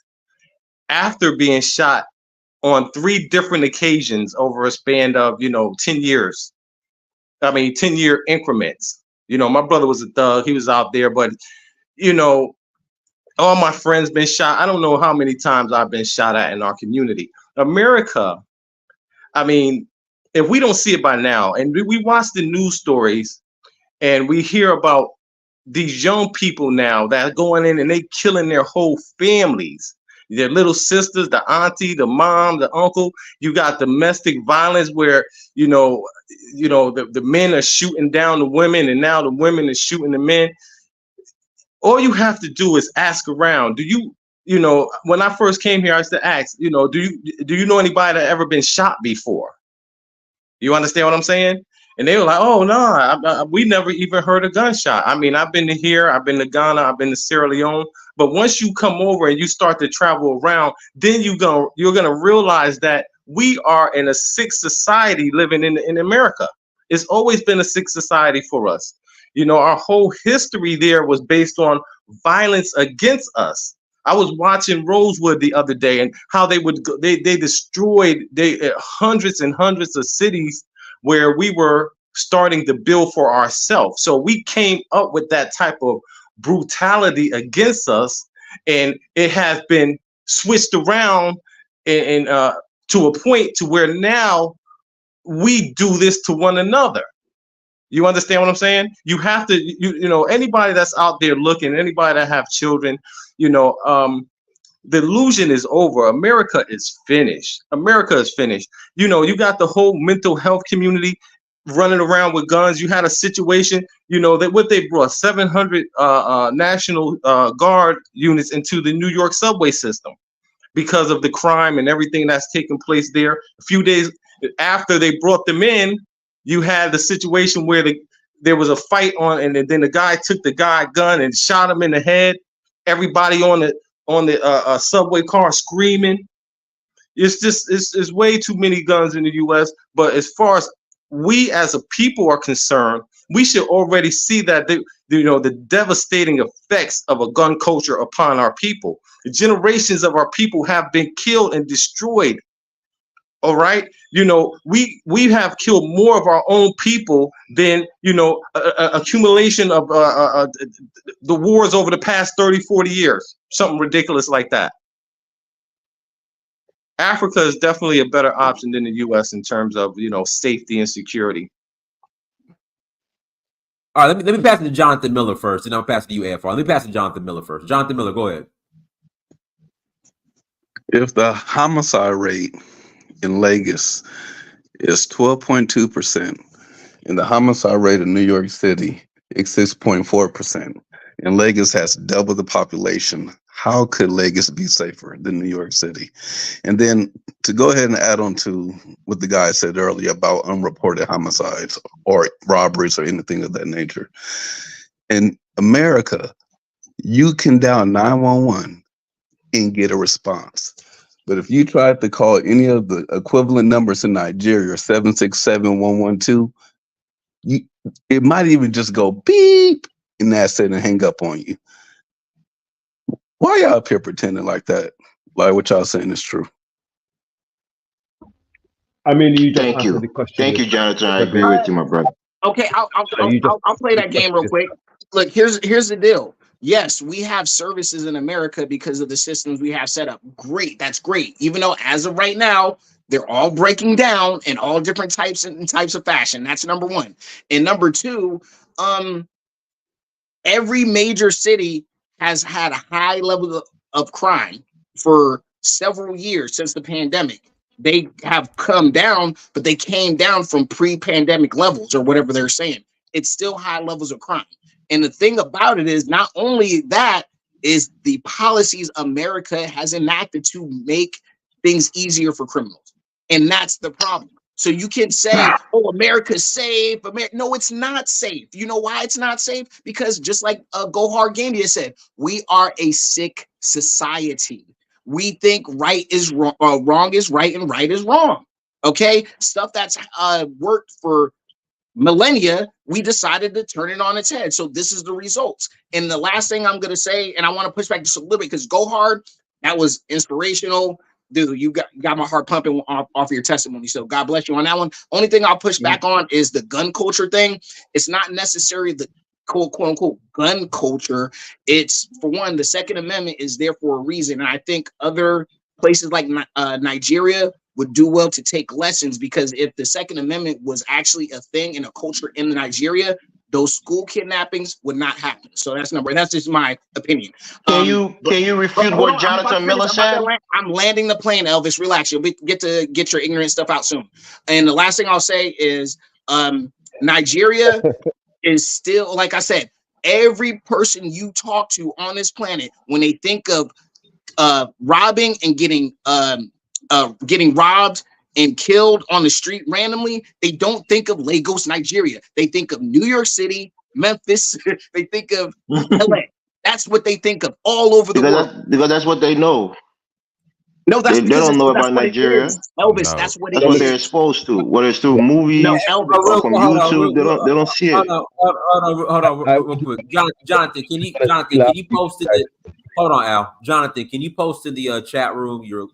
after being shot on 3 different occasions over a span of 10 years. 10-year increments. My brother was a thug. He was out there, but all my friends been shot. I don't know how many times I've been shot at in our community. America, if we don't see it by now, and we watch the news stories and we hear about these young people now that are going in and they killing their whole families, their little sisters, the auntie, the mom, the uncle. You got domestic violence where, the men are shooting down the women and now the women are shooting the men. All you have to do is ask around. When I first came here, I used to ask, do you know anybody that ever been shot before? You understand what I'm saying? And they were like, oh no, we never even heard a gunshot. I've been to here, I've been to Ghana, I've been to Sierra Leone. But once you come over and you start to travel around, then you're gonna realize that we are in a sick society living in America. It's always been a sick society for us. Our whole history there was based on violence against us. I was watching Rosewood the other day and how they destroyed hundreds and hundreds of cities where we were starting to build for ourselves. So we came up with that type of brutality against us, and it has been switched around and to a point to where now we do this to one another. You understand what I'm saying? You have to, anybody that's out there looking, anybody that have children, The illusion is over. America is finished. America is finished. You know, you got the whole mental health community running around with guns. You had a situation, you know, that what they brought 700 National Guard units into the New York subway system because of the crime and everything that's taking place there. A few days after they brought them in, you had the situation where there was a fight on, and then the guy took the guy gun and shot him in the head. Everybody on the subway car screaming. It's way too many guns in the U.S. But as far as we as a people are concerned, we should already see that the devastating effects of a gun culture upon our people. The generations of our people have been killed and destroyed. All right, you know, we have killed more of our own people than, you know, accumulation of the wars over the past 30, 40 years, something ridiculous like that. Africa is definitely a better option than the U.S. in terms of, you know, safety and security. All right, let me pass it to Jonathan Miller first, and I'll pass it to you, AFR. Let me pass it to Jonathan Miller first. Jonathan Miller, go ahead. If the homicide rate in Lagos is 12.2%, and the homicide rate in New York City is 6.4%, and Lagos has double the population, how could Lagos be safer than New York City? And then to go ahead and add on to what the guy said earlier about unreported homicides or robberies or anything of that nature. In America, you can dial 911 and get a response. But if you try to call any of the equivalent numbers in Nigeria, 767-112, it might even just go beep, and that's it, and hang up on you. Why y'all up here pretending like that? Like what y'all saying is true? I mean, you just Thank you. answered the question. Thank you, Jonathan. I agree with you, my brother. Okay, I'll play that game real quick. Look, here's the deal. Yes, we have services in America because of the systems we have set up. Great, that's great. Even though as of right now, they're all breaking down in all different types of fashion. That's number one. And number two, every major city has had a high level of crime for several years since the pandemic. They have come down, but they came down from pre-pandemic levels or whatever they're saying. It's still high levels of crime. And the thing about it is not only that is the policies America has enacted to make things easier for criminals. And that's the problem. So you can say, oh, America's safe. No, it's not safe. You know why it's not safe? Because just like Gohar Gandia said, we are a sick society. We think right is wrong, wrong is right, and right is wrong. Okay, stuff that's worked for millennia, we decided to turn it on its head. So this is the results. And the last thing I'm going to say, and I want to push back just a little bit because Gohard, that was inspirational. Dude, you got my heart pumping off of your testimony. So God bless you on that one. Only thing I'll push back on is the gun culture thing. It's not necessarily the quote unquote gun culture. It's, for one, the Second Amendment is there for a reason. And I think other places like Nigeria would do well to take lessons, because if the Second Amendment was actually a thing in a culture in Nigeria, those school kidnappings would not happen. So that's just my opinion. Can you refute what Jonathan Miller said? I'm landing the plane, Elvis. Relax. You'll get your ignorant stuff out soon. And the last thing I'll say is Nigeria is still, like I said, every person you talk to on this planet, when they think of robbing and getting robbed and killed on the street randomly, they don't think of Lagos, Nigeria. They think of New York City, Memphis. They think of LA. That's what they think of all over the world. Because that's what they know. No, they don't know about Nigeria. Elvis, that's what that's what they're exposed to. Whether it's through movies or from YouTube, they don't see it. Hold on, real quick. Jonathan, can you post it? Hold on, Al. Jonathan, can you post in the chat room your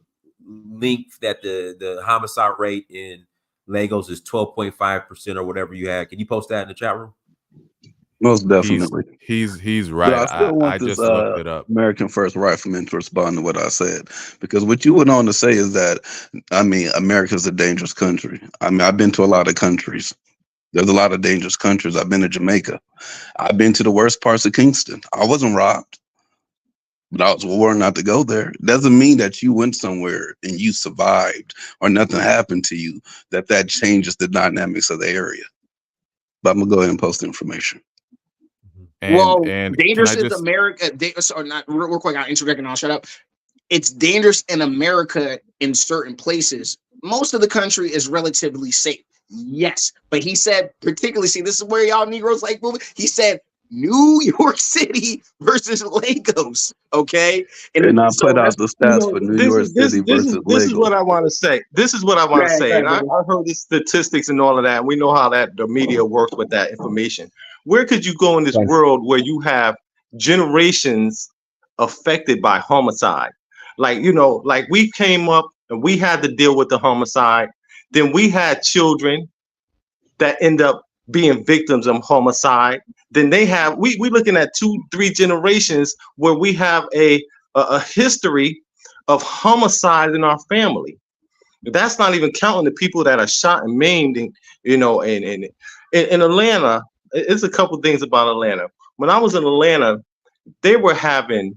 link that the homicide rate in Lagos is 12.5% or whatever you had? Can you post that in the chat room? Most definitely. He's right. I just looked it up. American First Rifleman to respond to what I said, because what you went on to say is that, I mean, America's a dangerous country. I mean, I've been to a lot of countries. There's a lot of dangerous countries. I've been to Jamaica. I've been to the worst parts of Kingston. I wasn't robbed, But I was warned not to go there. Doesn't mean that you went somewhere and you survived or nothing happened to you, that changes the dynamics of the area. But I'm gonna go ahead and post the information. And can dangerous I is just America. Or not real quick. I'll interject and I'll shut up. It's dangerous in America in certain places. Most of the country is relatively safe. Yes, but he said particularly. See, this is where y'all Negroes like moving. He said New York City versus Lagos. Okay, And I so put out that's the stats for New York City versus this is what Lagos. I want to say. This is what I want to say. And I heard the statistics and all of that. And we know how that the media works with that information. Where could you go in this world where you have generations affected by homicide? Like, you know, like we came up and we had to deal with the homicide. Then we had children that end up being victims of homicide. Then they have we looking at 2-3 generations where we have a history of homicide in our family. That's not even counting the people that are shot and maimed. And you know, in Atlanta, it's a couple things about Atlanta. When I was in Atlanta, they were having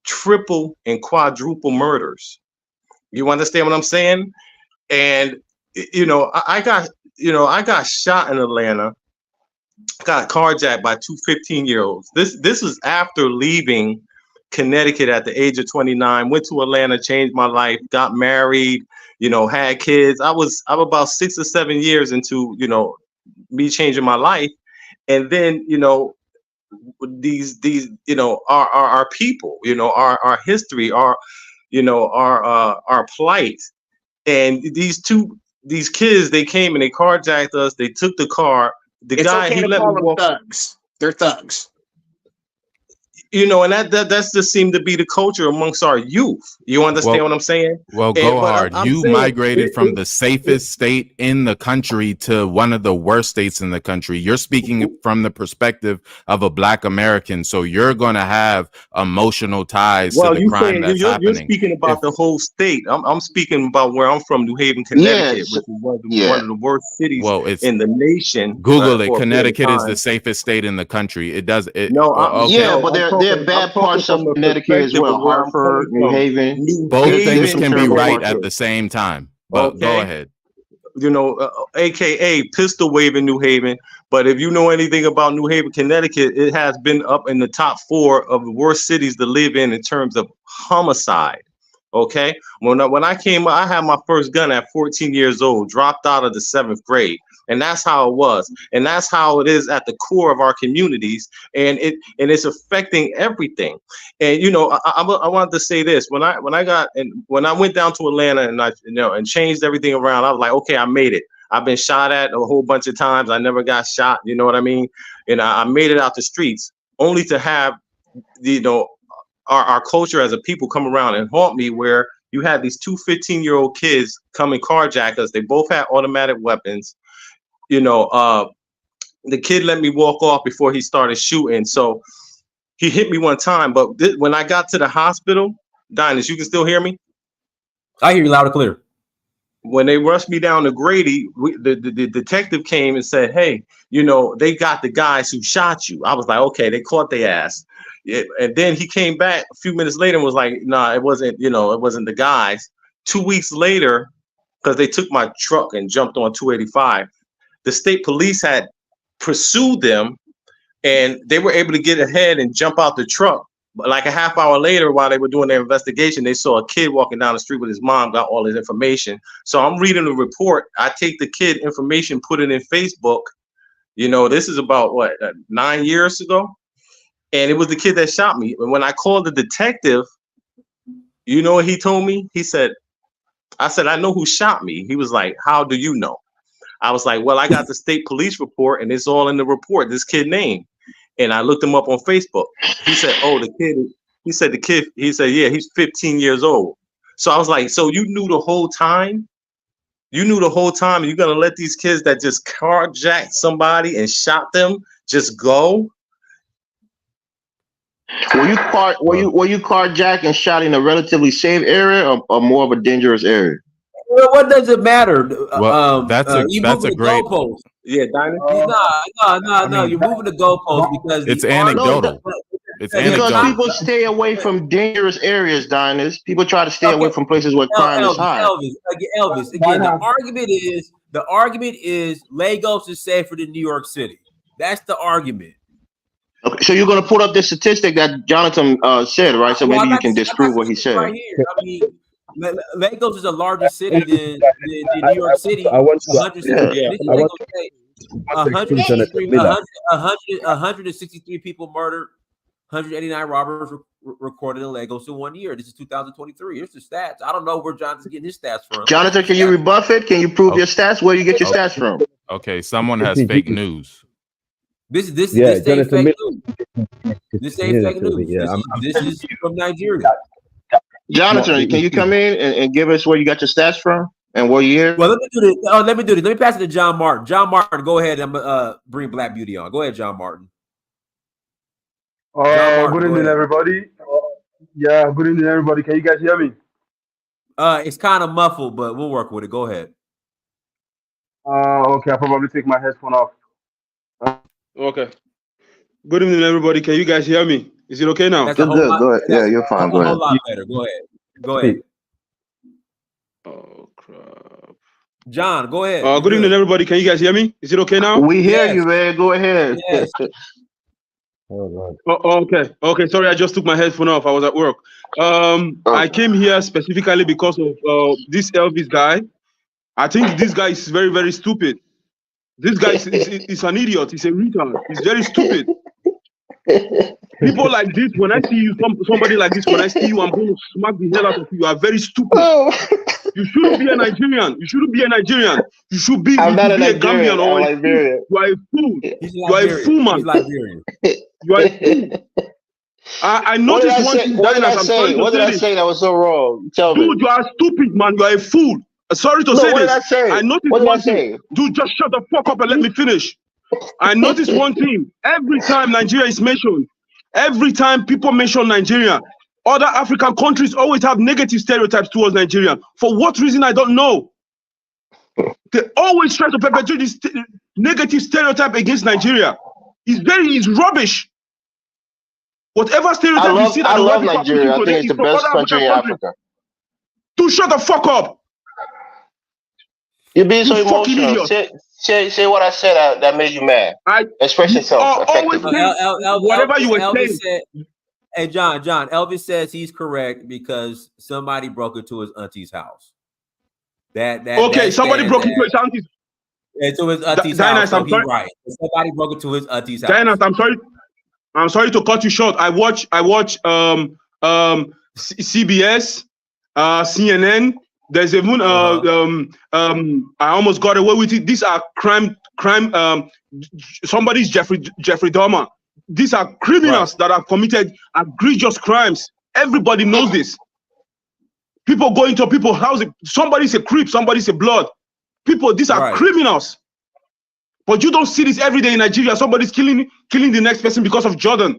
triple and quadruple murders. You understand what I'm saying? And you know, I got shot in Atlanta, got carjacked by 2 15-year-olds. This is after leaving Connecticut at the age of 29, went to Atlanta, changed my life, got married, you know, had kids. I'm about 6 or 7 years into, you know, me changing my life. And then, you know, these you know, our people, you know, our history, our you know, our plight. And these kids, they came and they carjacked us. They took the car. The it's guy, okay he to let call me them walk. thugs. They're thugs. You know, and that's just seemed to be the culture amongst our youth. You understand what I'm saying? Well, go hard. You migrated from the safest state in the country to one of the worst states in the country. You're speaking from the perspective of a Black American, so you're going to have emotional ties to the crime that's you're happening. speaking about the whole state. I'm speaking about where I'm from, New Haven, Connecticut, which is one of the worst cities in the nation. Google it. For a period of Connecticut is the time. safest state in the country. It does it. No, Yeah, but there are I'm bad talking parts of from the Connecticut as perspective well. of where I'm Hartford, coming New from. Haven. New Both There's things some can be terrible right parts at of the it. same time. But go ahead. You know, AKA pistol waving New Haven. But if you know anything about New Haven, Connecticut, it has been up in the top 4 of the worst cities to live in terms of homicide. Okay, when I came, I had my first gun at 14 years old, dropped out of the 7th grade, and that's how it was, and that's how it is at the core of our communities, and it's affecting everything. And you know, I wanted to say this: when I went down to Atlanta and and changed everything around, I was like, okay, I made it. I've been shot at a whole bunch of times. I never got shot. You know what I mean? And I made it out the streets, only to have, you know, our culture as a people come around and haunt me, where you had these 2 15-year-old kids come and carjack us. They both had automatic weapons. You know, the kid let me walk off before he started shooting. So he hit me one time. But when I got to the hospital, Dynas, you can still hear me? I hear you loud and clear. When they rushed me down to Grady, the detective came and said, hey, you know, they got the guys who shot you. I was like, okay, they caught their ass. And then he came back a few minutes later and was like, nah, it wasn't, you know, it wasn't the guys. 2 weeks later, because they took my truck and jumped on 285, the state police had pursued them, and they were able to get ahead and jump out the truck. But like a half hour later, while they were doing their investigation, they saw a kid walking down the street with his mom, got all his information. So I'm reading the report. I take the kid information, put it in Facebook. You know, this is about 9 years ago. And it was the kid that shot me. And when I called the detective, you know what he told me? He said, I said, I know who shot me. He was like, how do you know? I was like, well, I got the state police report and it's all in the report, this kid name. And I looked him up on Facebook. He said, oh, the kid, he said, yeah, he's 15 years old. So I was like, so you knew the whole time? You knew the whole time and you're going to let these kids that just carjacked somebody and shot them just go? Were you carjacked and shot in a relatively safe area or more of a dangerous area? Well, what does it matter? Well, that's a great. Yeah, No, you're moving the goalpost because it's anecdotal. It's Because anecdotal. people stay away from dangerous areas, Diners. People try to stay away from places where crime is high. Elvis. Again, the argument is Lagos is safer than New York City. That's the argument. Okay, so you're going to put up this statistic that Jonathan said, right? So Well, maybe you can disprove what he said. Right here. I mean, Lagos is a larger city than New York City. I want to. 163 people murdered, 189 robbers recorded in Lagos in 1 year. This is 2023. Here's the stats. I don't know where Jonathan's getting his stats from. Jonathan, can you rebuff it? Can you prove your stats? Where you get your stats from? Okay, someone has fake news. This ain't Jonathan fake news. This ain't fake news. This is from Nigeria. Jonathan, can you come in and give us where you got your stats from and what year? Well, let me do this. Let me pass it to John Martin. John Martin, go ahead. I'm gonna bring Black Beauty on. Go ahead, John Martin. Good evening, everybody. Good evening, everybody. Can you guys hear me? It's kind of muffled, but we'll work with it. Go ahead. Okay, I'll probably take my headphone off. Okay. Good evening, everybody. Can you guys hear me? Is it okay now? You're good. Go ahead. Yeah, you're fine. Go A ahead. whole lot better. Go ahead. Go ahead. Oh crap. John, go ahead. Good evening, everybody. Can you guys hear me? Is it okay now? We hear you, man. Go ahead. Yes. Okay. Sorry, I just took my headphone off. I was at work. I came here specifically because of this Elvis guy. I think this guy is very, very stupid. This guy is an idiot. He's a retard. He's very stupid. People like this, when I see you, somebody like this, when I see you, I'm going to smack the hell out of you. You are very stupid. You shouldn't be a Nigerian. You shouldn't be a Nigerian. You should be, a Gambian or Liberian. You are a fool. You are a fool, man. You are a fool. I noticed one thing. What did I say? What did I say that was so wrong? Tell me. Dude, you are stupid, man. You are a fool. Sorry to say this. I noticed one thing. Dude, just shut the fuck up and let me finish. I noticed one thing. Every time Nigeria is mentioned, every time people mention Nigeria, other African countries always have negative stereotypes towards Nigeria. For what reason, I don't know. They always try to perpetuate this negative stereotype against Nigeria. It's rubbish. Whatever stereotype you see, I love Nigeria. I think it's the best country in Africa. Dude, shut the fuck up. You're being so emotional. Say what I said that made you mad. Express yourself effectively. Whatever you were saying. Hey, John, Elvis says he's correct because somebody broke into his auntie's house. Somebody broke into his auntie's. Into his auntie's house. So he's right. Somebody broke into his auntie's house. Diana, I'm sorry to cut you short. I watch CBS, CNN. There's even I almost got away with it. These are crime. Somebody's Jeffrey Dahmer. These are criminals that have committed egregious crimes. Everybody knows this. People go into people's houses. Somebody's a creep. Somebody's a blood. These are criminals. But you don't see this every day in Nigeria. Somebody's killing the next person because of Jordan.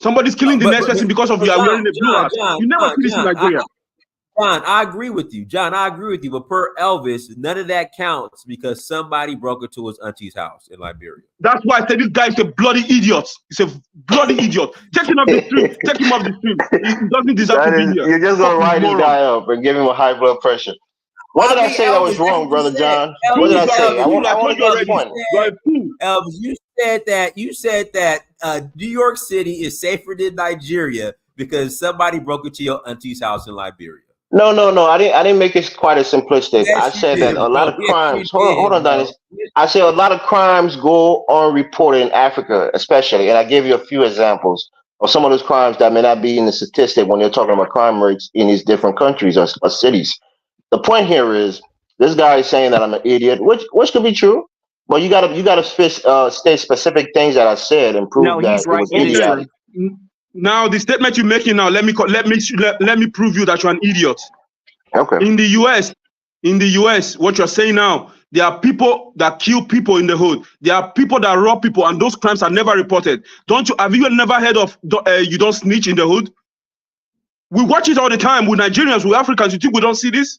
Somebody's killing the next person because of you are wearing a blue hat. You never see this in Nigeria. John, I agree with you. But per Elvis, none of that counts because somebody broke into his auntie's house in Liberia. That's why I said this guy is a bloody idiot. He's a bloody idiot. Take him off the street. Take him off the street. He doesn't deserve to be here. You're just going to write this guy up and give him a high blood pressure. What did I say that was wrong, Brother John? What did I say? I want to get the point. Elvis, you said that New York City is safer than Nigeria because somebody broke into your auntie's house in Liberia. No. I didn't make it quite as simplistic. I said that a lot of crimes. Hold on, Dennis. I said a lot of crimes go unreported in Africa, especially, and I gave you a few examples of some of those crimes that may not be in the statistic when you're talking about crime rates in these different countries or cities. The point here is this guy is saying that I'm an idiot, which could be true, but you gotta state specific things that I said and prove that it was idiotic. Now the statement you're making now, let me prove you that you're an idiot. Okay. In the US, what you're saying now, there are people that kill people in the hood. There are people that rob people, and those crimes are never reported. Have you never heard of you don't snitch in the hood? We watch it all the time with Nigerians, with Africans. You think we don't see this?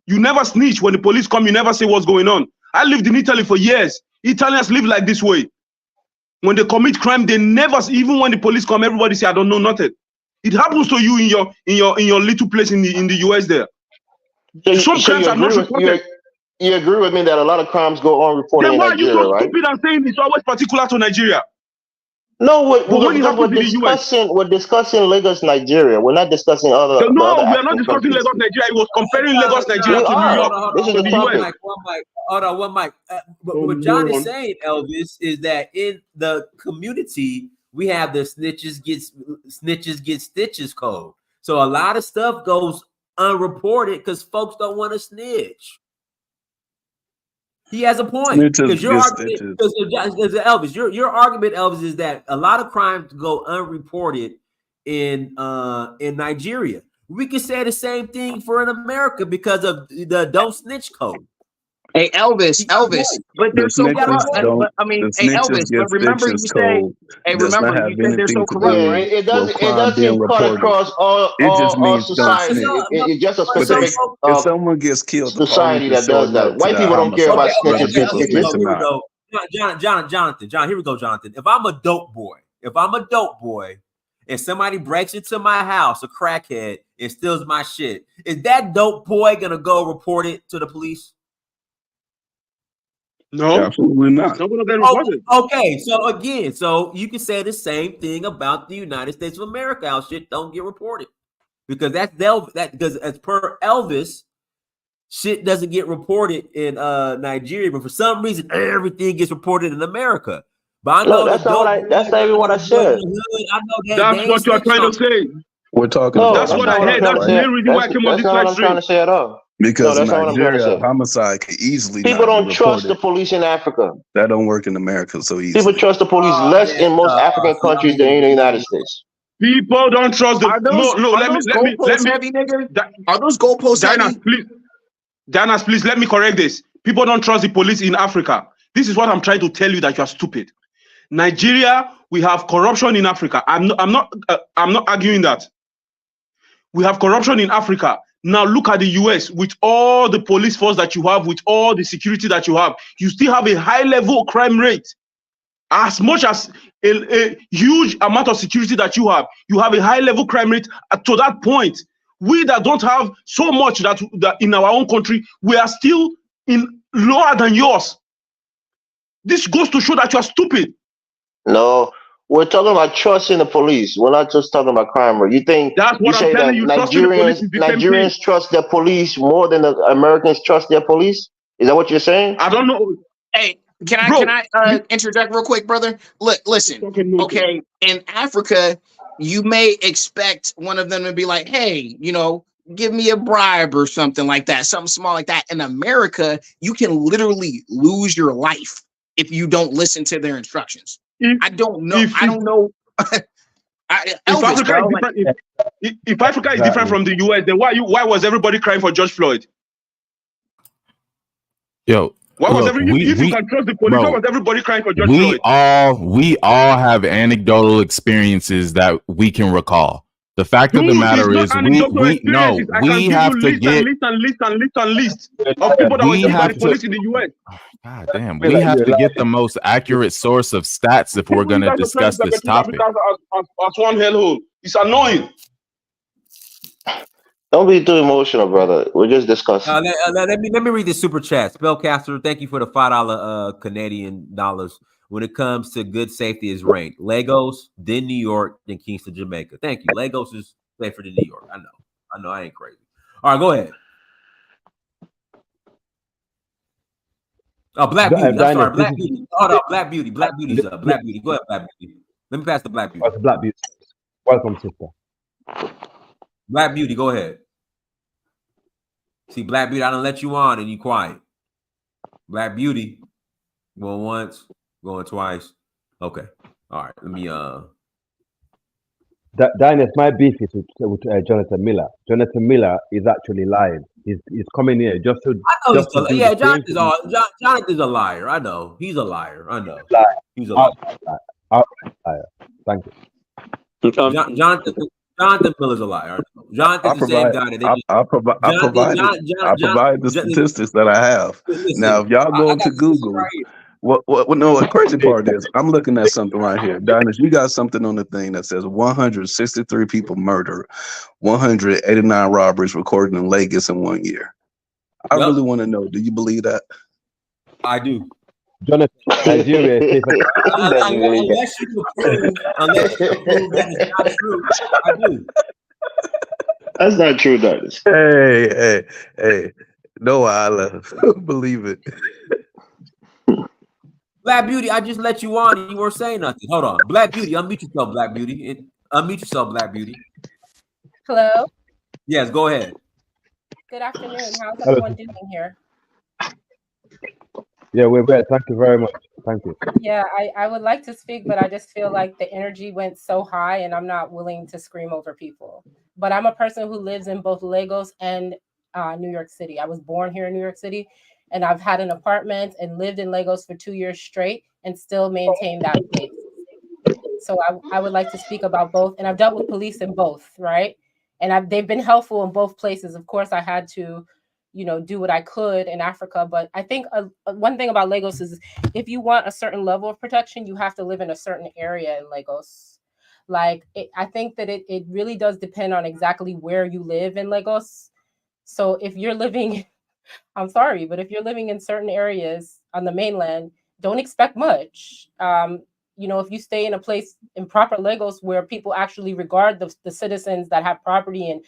You never snitch. When the police come, you never say what's going on. I lived in Italy for years. Italians live like this way. When they commit crime, they never, even when the police come, everybody say, I don't know nothing. It happens to you in your little place in the US there. Some crimes are not reported. You agree with me that a lot of crimes go unreported Then in why are you Nigeria, so right? stupid and saying it's always particular to Nigeria? No, because we're discussing Lagos, Nigeria. We're not discussing the other we are not African discussing countries. Lagos, Nigeria. It was comparing Lagos, Nigeria to New York. This is to the the topic. US. Hold on, one mic. But what John is saying, Elvis, is that in the community we have the snitches get stitches code. So a lot of stuff goes unreported because folks don't want to snitch. He has a point because your argument, Elvis, your argument, Elvis, is that a lot of crimes go unreported in Nigeria. We can say the same thing for in America because of the don't snitch code. Hey Elvis, but they're so corrupt. I mean, hey Elvis, but remember you say, remember you said they're so corrupt, right? It doesn't cut across all society. It's just a specific if someone gets killed, society that does that. White people don't care about snitches. John, here we go, Jonathan. If I'm a dope boy, and somebody breaks into my house, a crackhead, and steals my shit, is that dope boy gonna go report it to the police? No, absolutely not. Okay, so you can say the same thing about the United States of America. How shit don't get reported because because as per Elvis, shit doesn't get reported in Nigeria, but for some reason everything gets reported in America. But I know that's not even what I said. That's what you're trying to say. We're talking. That's what I heard. That's the main reason why I came on this live stream. That's not what I'm trying to say at all. Because in Nigeria, homicide could easily people not don't be trust the police in Africa. That don't work in America so easily. People trust the police less in most African countries than in the United States. People don't trust the. Are those goalposts heavy, nigga? Are those goalposts heavy? Dinas, please let me correct this. People don't trust the police in Africa. This is what I'm trying to tell you, that you are stupid. Nigeria, we have corruption in Africa. I'm not arguing that. We have corruption in Africa. Now look at the US with all the police force that you have, with all the security that you have. You still have a high level crime rate. As much as a huge amount of security that you have a high level crime rate to that point. We that don't have so much that in our own country, we are still in lower than yours. This goes to show that you are stupid. No, we're talking about trust in the police. We're not just talking about crime rate. You think that's what I'm telling you? Nigerians trust their police more than the Americans trust their police? Is that what you're saying? I don't know. Hey, can I interject real quick, brother? Listen, okay, in Africa, you may expect one of them to be like, hey, give me a bribe or something like that, something small like that. In America, you can literally lose your life if you don't listen to their instructions. I don't know. If Africa is different from the US, then why was everybody crying for George Floyd? Yo, why was if you can trust the police, why was everybody crying for George Floyd? We all have anecdotal experiences that we can recall. The fact of the matter is, we have to get list of people that were killed by the police in the US. God damn, we have to get the most accurate source of stats if we're going to discuss this topic. As one hellhole, it's annoying. Don't be too emotional, brother. We're just discussing. Let me read the super chat. Spellcaster, thank you for the $5 Canadian dollars. When it comes to good safety is ranked Lagos, then New York, then Kingston, Jamaica. Thank you. Lagos is safer than New York. I know. I ain't crazy. All right, go ahead. Oh, Black Beauty. I'm sorry, Black Beauty. Hold on, Black Beauty. Black Beauty's up. Black Beauty. Go ahead, Black Beauty. Let me pass the Black Beauty. Black Beauty. Welcome, sister. Black Beauty, go ahead. See, Black Beauty, I don't let you on and you quiet. Black Beauty, going once, going twice. Okay. All right. Let me Dynast, my beef is with Jonathan Miller. Jonathan Miller is actually lying. He's coming here just to. I know Jonathan's a liar. I know he's a liar. I know he's a liar. Liar. Thank you. Jonathan Miller's a liar. Jonathan's the same guy that I provide the statistics that I have. Now, if y'all go to Google, What crazy part is, I'm looking at something right here. Diners, you got something on the thing that says 163 people murdered, 189 robberies recorded in Lagos in 1 year. I really want to know, do you believe that? I do. Jonathan, Nigeria is safer. Unless you prove that it's not true, I do. That's not true, Douglas. Hey. No, I believe it. Black Beauty, I just let you on and you weren't saying nothing. Hold on. Black Beauty, unmute yourself, Black Beauty. Unmute yourself, Black Beauty. Hello. Yes, go ahead. Good afternoon. How's everyone doing here? Yeah, we're better. Thank you very much. Thank you. Yeah, I would like to speak, but I just feel like the energy went so high and I'm not willing to scream over people. But I'm a person who lives in both Lagos and New York City. I was born here in New York City and I've had an apartment and lived in Lagos for 2 years straight and still maintain that place. So I would like to speak about both. And I've dealt with police in both, right? And they've been helpful in both places. Of course, I had to, do what I could in Africa. But I think one thing about Lagos is if you want a certain level of protection, you have to live in a certain area in Lagos. Like, I think that it really does depend on exactly where you live in Lagos. So if you're living, I'm sorry, but if you're living in certain areas on the mainland, don't expect much. If you stay in a place in proper Lagos where people actually regard the citizens that have property and,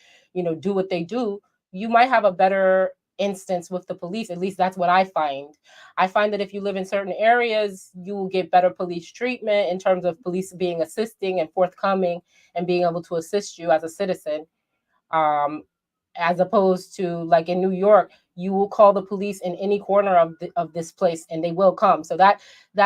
do what they do, you might have a better instance with the police. At least that's what I find. I find that if you live in certain areas, you will get better police treatment in terms of police being assisting and forthcoming and being able to assist you as a citizen. As opposed to like in New York, you will call the police in any corner of this place and they will come. So that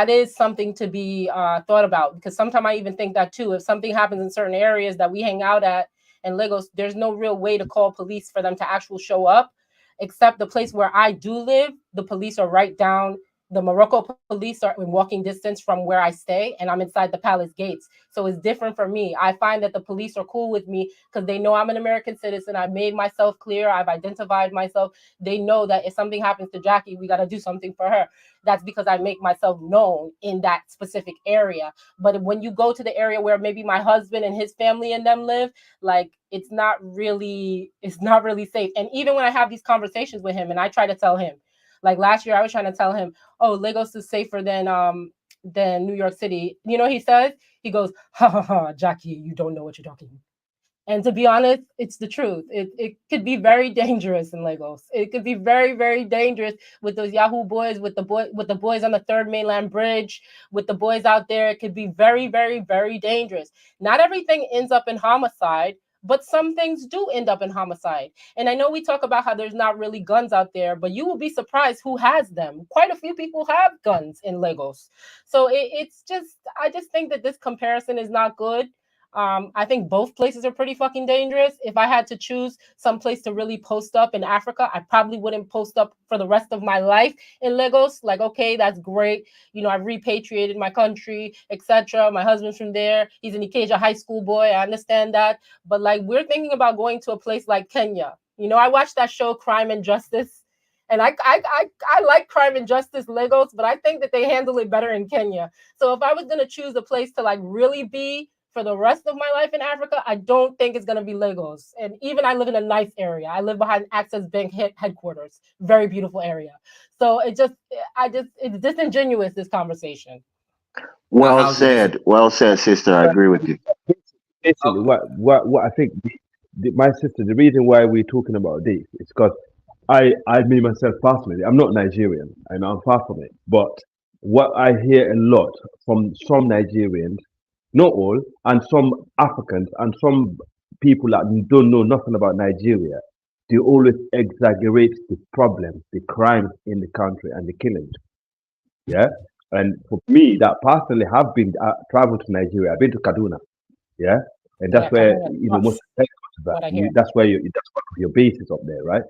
is something to be thought about, because sometimes I even think that too. If something happens in certain areas that we hang out at in Lagos, there's no real way to call police for them to actually show up, except the place where I do live, the police are right down. The Morocco police are in walking distance from where I stay, and I'm inside the palace gates. So it's different for me. I find that the police are cool with me because they know I'm an American citizen. I've made myself clear. I've identified myself. They know that if something happens to Jackie, we got to do something for her. That's because I make myself known in that specific area. But when you go to the area where maybe my husband and his family and them live, like it's not really safe. And even when I have these conversations with him and I try to tell him, like last year, I was trying to tell him, oh, Lagos is safer than New York City. You know, he says, he goes, ha ha ha, Jackie, you don't know what you're talking. And to be honest, it's the truth. It could be very dangerous in Lagos. It could be very, very dangerous with those Yahoo boys, with the boys on the Third Mainland Bridge, with the boys out there. It could be very, very, very dangerous. Not everything ends up in homicide, but some things do end up in homicide. And I know we talk about how there's not really guns out there, but you will be surprised who has them. Quite a few people have guns in Lagos. So I just think that this comparison is not good. I think both places are pretty fucking dangerous. If I had to choose some place to really post up in Africa, I probably wouldn't post up for the rest of my life in Lagos. Like, okay, that's great. I've repatriated my country, etc. My husband's from there. He's an Ikeja high school boy. I understand that. But like, we're thinking about going to a place like Kenya. I watched that show Crime and Justice. And I like Crime and Justice Lagos, but I think that they handle it better in Kenya. So if I was going to choose a place to like really be for the rest of my life in Africa, I don't think it's going to be Lagos. And even I live in a nice area. I live behind Access Bank headquarters. Very beautiful area. So it's disingenuous, this conversation. Well said, sister. I agree with you. Basically, what I think, my sister, the reason why we're talking about this is because I mean myself personally, I'm not Nigerian, and I'm far from it. But what I hear a lot from some Nigerians, not all, and some Africans and some people that don't know nothing about Nigeria, they always exaggerate the problems, the crimes in the country and the killings. Yeah, and for me, that personally have been traveled to Nigeria. I've been to Kaduna. Yeah, and that's where most of that. That's where that's one of your bases up there, right?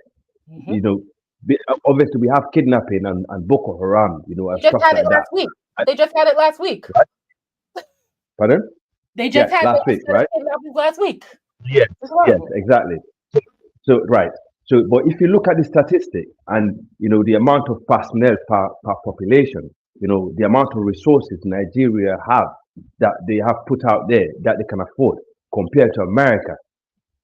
Obviously we have kidnapping and Boko Haram. And just stuff had like it last that. week. They just had it last week. Right? Pardon? They just had last week, right? Last week. Yes, exactly. So right. So, but if you look at the statistic and the amount of personnel per population, you know, the amount of resources Nigeria have that they have put out there that they can afford compared to America.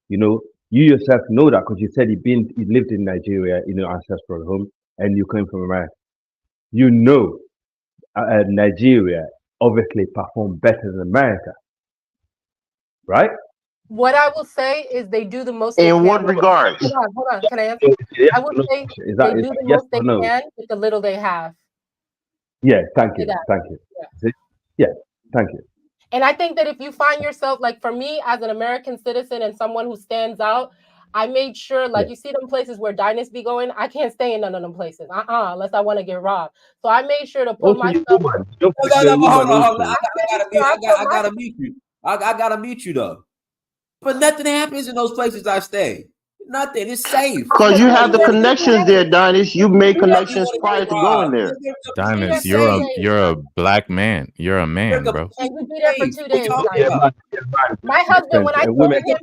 You know, you yourself know that because you said you lived in Nigeria in your ancestral home and you came from America. You know, Nigeria obviously performed better than America, right? What I will say is they do the most they In can. what regards? Hold on. Can I answer? Yes I would or no say question? Is they that do the yes most they or no? can with the little they have. Yeah, thank Say you, that. thank you. Yeah. See? Yeah, thank you. And I think that if you find yourself, like for me as an American citizen and someone who stands out, I made sure, like Yeah. you see them places where dynasty be going, I can't stay in none of them places. Unless I want to get robbed. So I made sure to put Also, myself. you're a woman. Don't No, forget no, you're a no, hold woman on, hold on. also. I gotta mute you. I gotta mute you though. But nothing happens in those places I stay. Nothing. It's safe. Because you have the connections there, Dynast. You made connections prior to going there. Diamonds, New York you're a black man. You're a man, bro. and you be there for 2 days. Yeah, man, My husband, when I told women. him,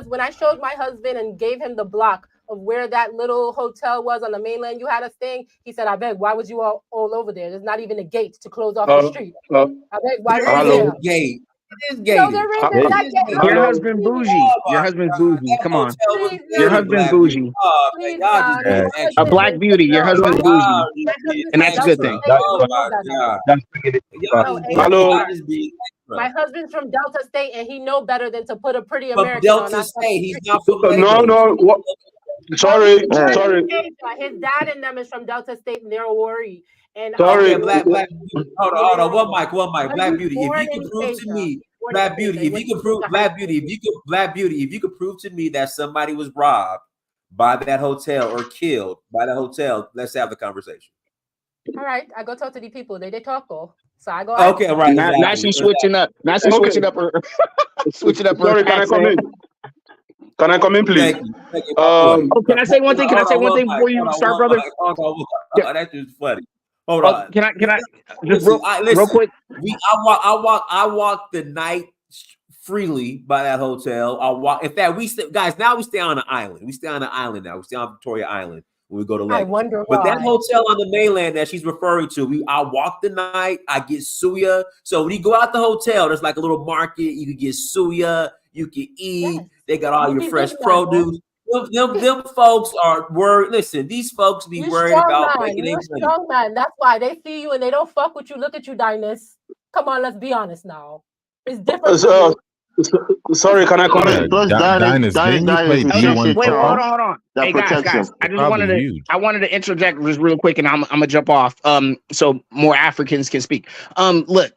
when I showed my husband and gave him the block of where that little hotel was on the mainland you had us staying, he said, I beg, why was you all over there? There's not even a gate to close off the street. I beg, why were you there? Gate. It is No, gated. there isn't. That gate. Your husband bougie. Your husband bougie. Come on. Your husband bougie. Oh, man, y'all just A black beauty. Your husband's bougie. And that's a good thing. Hello. My husband's from Delta State, and he know better than to put a pretty But American on. Delta State, he's not from No. What? Sorry. His dad and them is from Delta State, and they're worried. And Sorry. Black. Hold on. One mic. Black beauty. If you can prove to me, Black beauty. If you can prove, Black beauty. If you could prove to me that somebody was robbed by that hotel or killed by that hotel, let's have the conversation. All right, I go talk to the people. They talk all. So I go. Okay, right. Now she's switching up. Now she's switching up her. Switching up her. Sorry, can I come in? Can I come in, please? Can I say one thing? Can I say one thing before you start, brother? That's just funny. Hold on. Can I just real quick? I walk the night freely by that hotel. I walk. In fact, now we stay on an island. We stay on an island now. We stay on Victoria Island when we go to Lake. I wonder But why. that hotel on the mainland that she's referring to, I walk the night. I get suya. So when you go out the hotel, there's like a little market. You can get suya. You can eat. Yes. They got all your fresh produce. Them folks are worried. Listen, these folks be worried about making You're a strong man. That's why they see you and they don't fuck with you. Look at you, Dynast. Come on, let's be honest now. It's different. Sorry, can I come in? Wait, hold on. Hey guys, I wanted to interject just real quick, and I'm gonna jump off. So more Africans can speak. Look,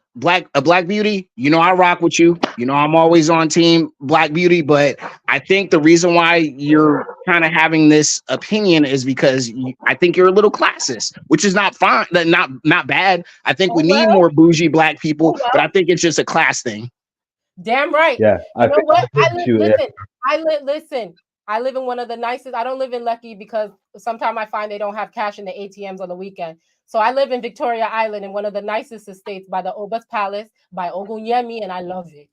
a black beauty. You know I rock with you. You know I'm always on team Black Beauty. But I think the reason why you're kind of having this opinion is because I think you're a little classist, which is not fine, not bad. I think we need more bougie black people, but I think it's just a class thing. Damn right. Yeah. You know what? Listen. I live in one of the nicest. I don't live in Lekki because sometimes I find they don't have cash in the ATMs on the weekend. So I live in Victoria Island in one of the nicest estates by the Obas Palace, by Ogunyemi, and I love it.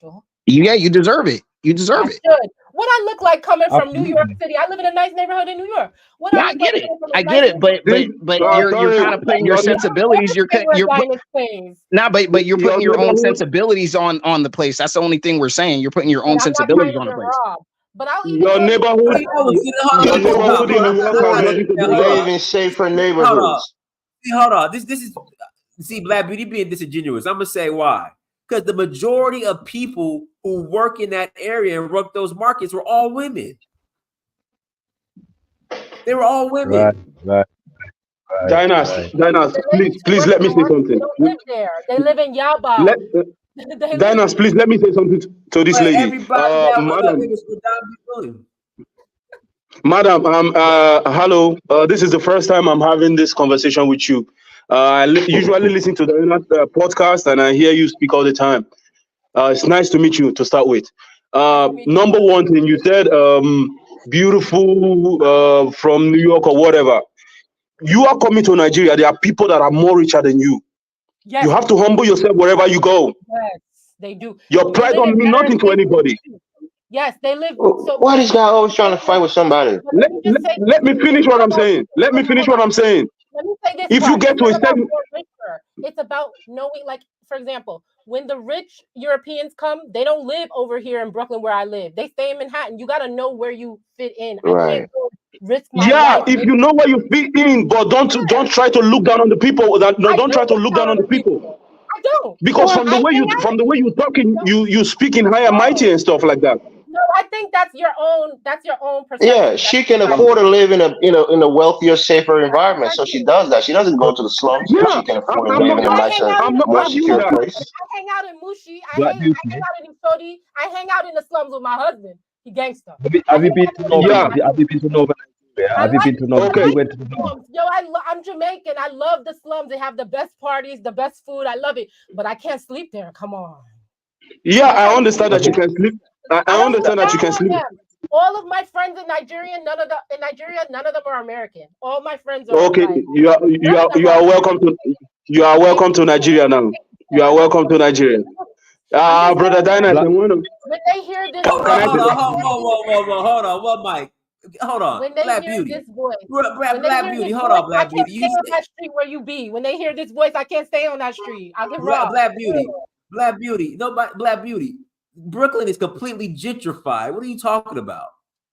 Yeah, you deserve it. You deserve it. Should. What I look like coming from New York City? I live in a nice neighborhood in New York. I get it. But you're kind of putting your sensibilities. You're putting your own sensibilities on the place. That's the only thing we're saying. You're putting your own sensibilities on the place. But I'll your neighborhood. Even safer neighborhoods. Hold on. This is Black Beauty being disingenuous. I'm gonna say why. Because the majority of people who work in that area and work those markets were all women. They were all women. Right. Dynast, please let me say something. They don't live there. They live in Yaba. Dynast, please let me say something to this lady. Madam, hello. This is the first time I'm having this conversation with you. I usually listen to the podcast and I hear you speak all the time. It's nice to meet you to start with. Number one thing you said, beautiful from New York or whatever. You are coming to Nigeria. There are people that are more richer than you. Yes. You have to humble yourself wherever you go. Yes, they do. Your pride don't mean nothing to anybody. Yes, they live. So why this guy always trying to fight with somebody? Let me finish what I'm saying. Let me finish what I'm saying. Let me say this. If you Part. get It's to a not about certain, more richer. It's about knowing, like, for example, when the rich Europeans come, they don't live over here in Brooklyn where I live. They stay in Manhattan. You got to know where you fit in. I Right. can't go risk my yeah, life. if you know where you fit in, but don't try to look down on the people. I Don't do try to look look down down on on the the people. people. I don't. Because from the I way hang out you talking, you speaking high and mighty and stuff like that. No, I think that's your own perception. Yeah, she can afford to live in a wealthier, safer environment, so she does that. She doesn't go to the slums, but Yeah, she can afford to I'm live in a not nicer, I'm not more arguing secure that. place. I hang out in Mushi. I Black hang Beauty. out in Usodi. I hang out in the slums with my husband. He gangster. Have you been to Nova? Yeah. Have you been to Nova? Nigeria? Have you been to Nova? Okay. You went to the Nova. Yo, I'm Jamaican. I love the slums. They have the best parties, the best food. I love it, but I can't sleep there. Come on. Yeah, I understand that you can sleep. I don't understand look that you can down on sleep. them. All of my friends in Nigeria, none of them are American. All my friends are Okay, like, you are welcome to Nigeria now. You are welcome to Nigeria. Brother Dynast, when they hear this Hold voice, on, one mic. Hold on, when they Black hear Beauty. this voice, Black Beauty, hold on, Black Beauty. I can't stay on that street where you be. When they hear this voice, I can't stay on that street. I'll get robbed. Black Beauty. Nobody. Black Beauty. Brooklyn is completely gentrified. What are you talking about?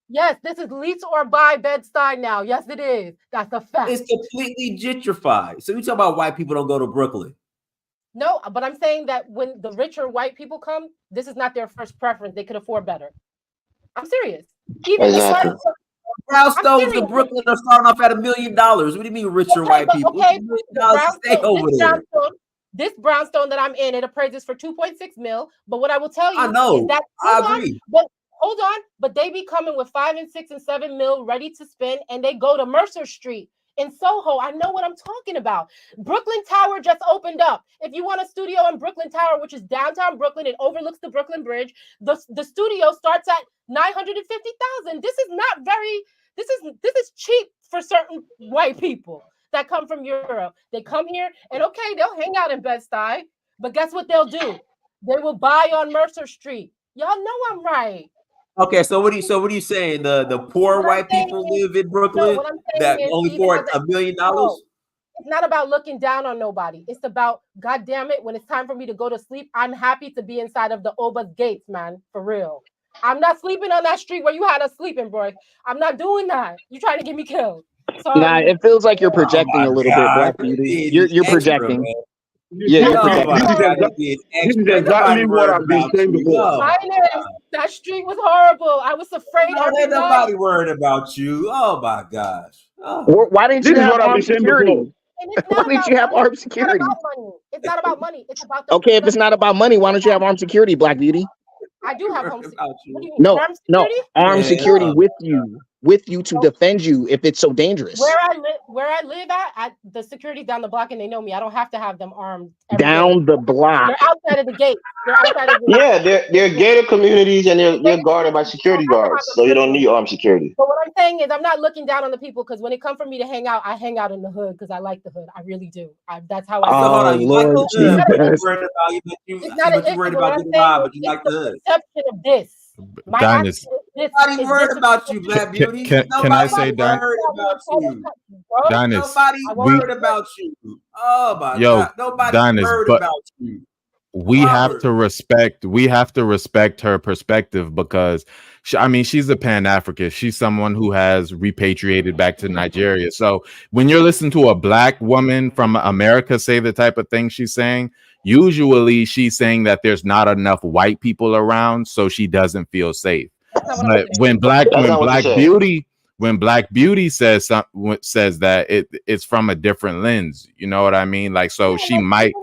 Yes, this is lease or buy Bed-Stuy now. Yes, it is. That's a fact. It's completely gentrified. So you talk about white people don't go to Brooklyn. No, but I'm saying that when the richer white people come, this is not their first preference. They could afford better. I'm serious. Even Exactly. Brownstones to Brooklyn are starting off at $1 million. What do you mean richer white people? Okay, Stay over there. This brownstone that I'm in, it appraises for 2.6 mil. But what I will tell you is that I agree. But they be coming with 5 and 6 and 7 mil ready to spend, and they go to Mercer Street in Soho. I know what I'm talking about. Brooklyn Tower just opened up. If you want a studio in Brooklyn Tower, which is downtown Brooklyn, it overlooks the Brooklyn Bridge. The studio starts at $950,000. This is cheap for certain white people that come from Europe. They come here and okay, they'll hang out in Bed-Stuy, but guess what they'll do? They will buy on Mercer Street. Y'all know I'm right. Okay, so what are you saying? The poor white people live in Brooklyn that only afford $1 million? It's not about looking down on nobody. It's about, God damn it, when it's time for me to go to sleep, I'm happy to be inside of the Oba's gates, man, for real. I'm not sleeping on that street where you had us sleeping, bro. I'm not doing that. You trying to get me killed. Sorry. Nah, it feels like you're projecting a little bit, Black Beauty. You're projecting. Man. Yeah, you're projecting. This is exactly what I've been saying before. That street was horrible. I was afraid every night. Nobody worried about you. Oh my gosh. Why didn't you have armed security? Why didn't you have armed security? It's not about money. It's about Okay, if it's not about money, why don't you have armed security, Black Beauty? I do have home security. What do you mean? No, armed security? Armed security with you to defend you if it's so dangerous. Where I live at the security down the block, and they know me. I don't have to have them armed. Down the block. They're outside of the gate. Yeah, they're gated communities and they're guarded by security guards, so you don't need armed security. But what I'm saying is, I'm not looking down on the people because when it comes for me to hang out, I hang out in the hood because I like the hood. I really do. That's how I. Oh Lord Jesus! It's not an issue. What I'm saying is, it's the perception of this. Dynast, Nobody worried about you, Black Beauty. Can I say, Nobody worried about you. Dynast, Nobody worried about you. Oh my God! Nobody Dynast, worried but about you. we have to respect her perspective because she's a Pan-African. She's someone who has repatriated back to Nigeria. So when you're listening to a black woman from America say the type of thing she's saying, usually she's saying that there's not enough white people around, so she doesn't feel safe. But when Black Beauty says that it's from a different lens, you know what I mean? Like, so she might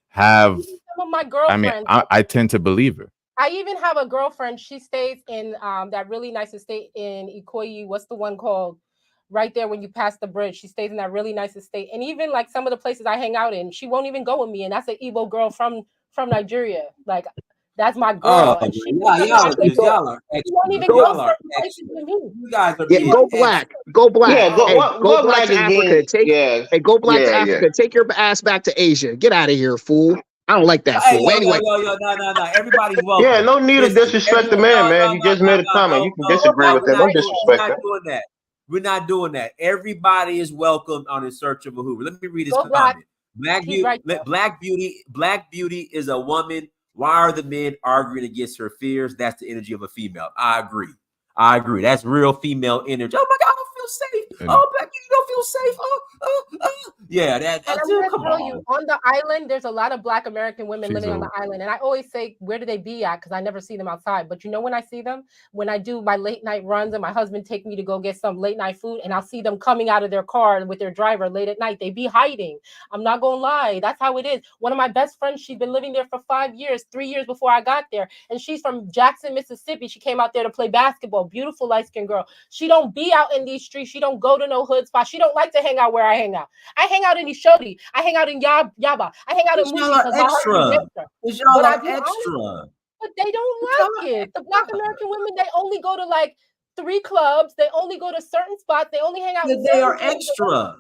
have. Some of my girlfriends. I tend to believe her. I even have a girlfriend. She stays in that really nice estate in Ikoyi. What's the one called? Right there when you pass the bridge. She stays in that really nice estate. And even like some of the places I hang out in, she won't even go with me. And that's an Igbo girl from Nigeria. Like, that's my girl. And she won't even go certain places with me. You guys are go black. Go black. Yeah, go black to Africa. Go black to Africa. Take your ass back to Asia. Get out of here, fool. I don't like that fool. Anyway. No. Everybody's welcome. Yeah, no need to disrespect the man. He just made a comment. You can disagree with him. Don't disrespect him. Doing that. We're not doing that. Everybody is welcome on In Search of a Hoover. Let me read this Go Black. comment. Black He's right there. Black Beauty is a woman. Why are the men arguing against her fears? That's the energy of a female. I agree. That's real female energy. Oh my God, I don't feel safe. Oh, Black Beauty, you don't feel safe. Yeah, And that's I'm it. gonna Come tell on. you, on the island, there's a lot of Black American women She's living on the island. And I always say, where do they be at? Because I never see them outside. But you know when I see them? When I do my late night runs and my husband take me to go get some late night food, and I'll see them coming out of their car with their driver late at night. They be hiding. I'm not gonna lie. That's how it is. One of my best friends, she's been living there for 5 years, 3 years before I got there. And she's from Jackson, Mississippi. She came out there to play basketball. Beautiful light-skinned girl. She don't be out in these streets. She don't go to no hood spot. She don't like to hang out where I hang out. I hang out in Ishodi. I hang out in Yaba. I hang out in Mushi because my husband lives there. But I be honest, but they don't like it. The Black American women, they only go to like 3 clubs. They only go to certain spots. They only hang out. They are extra.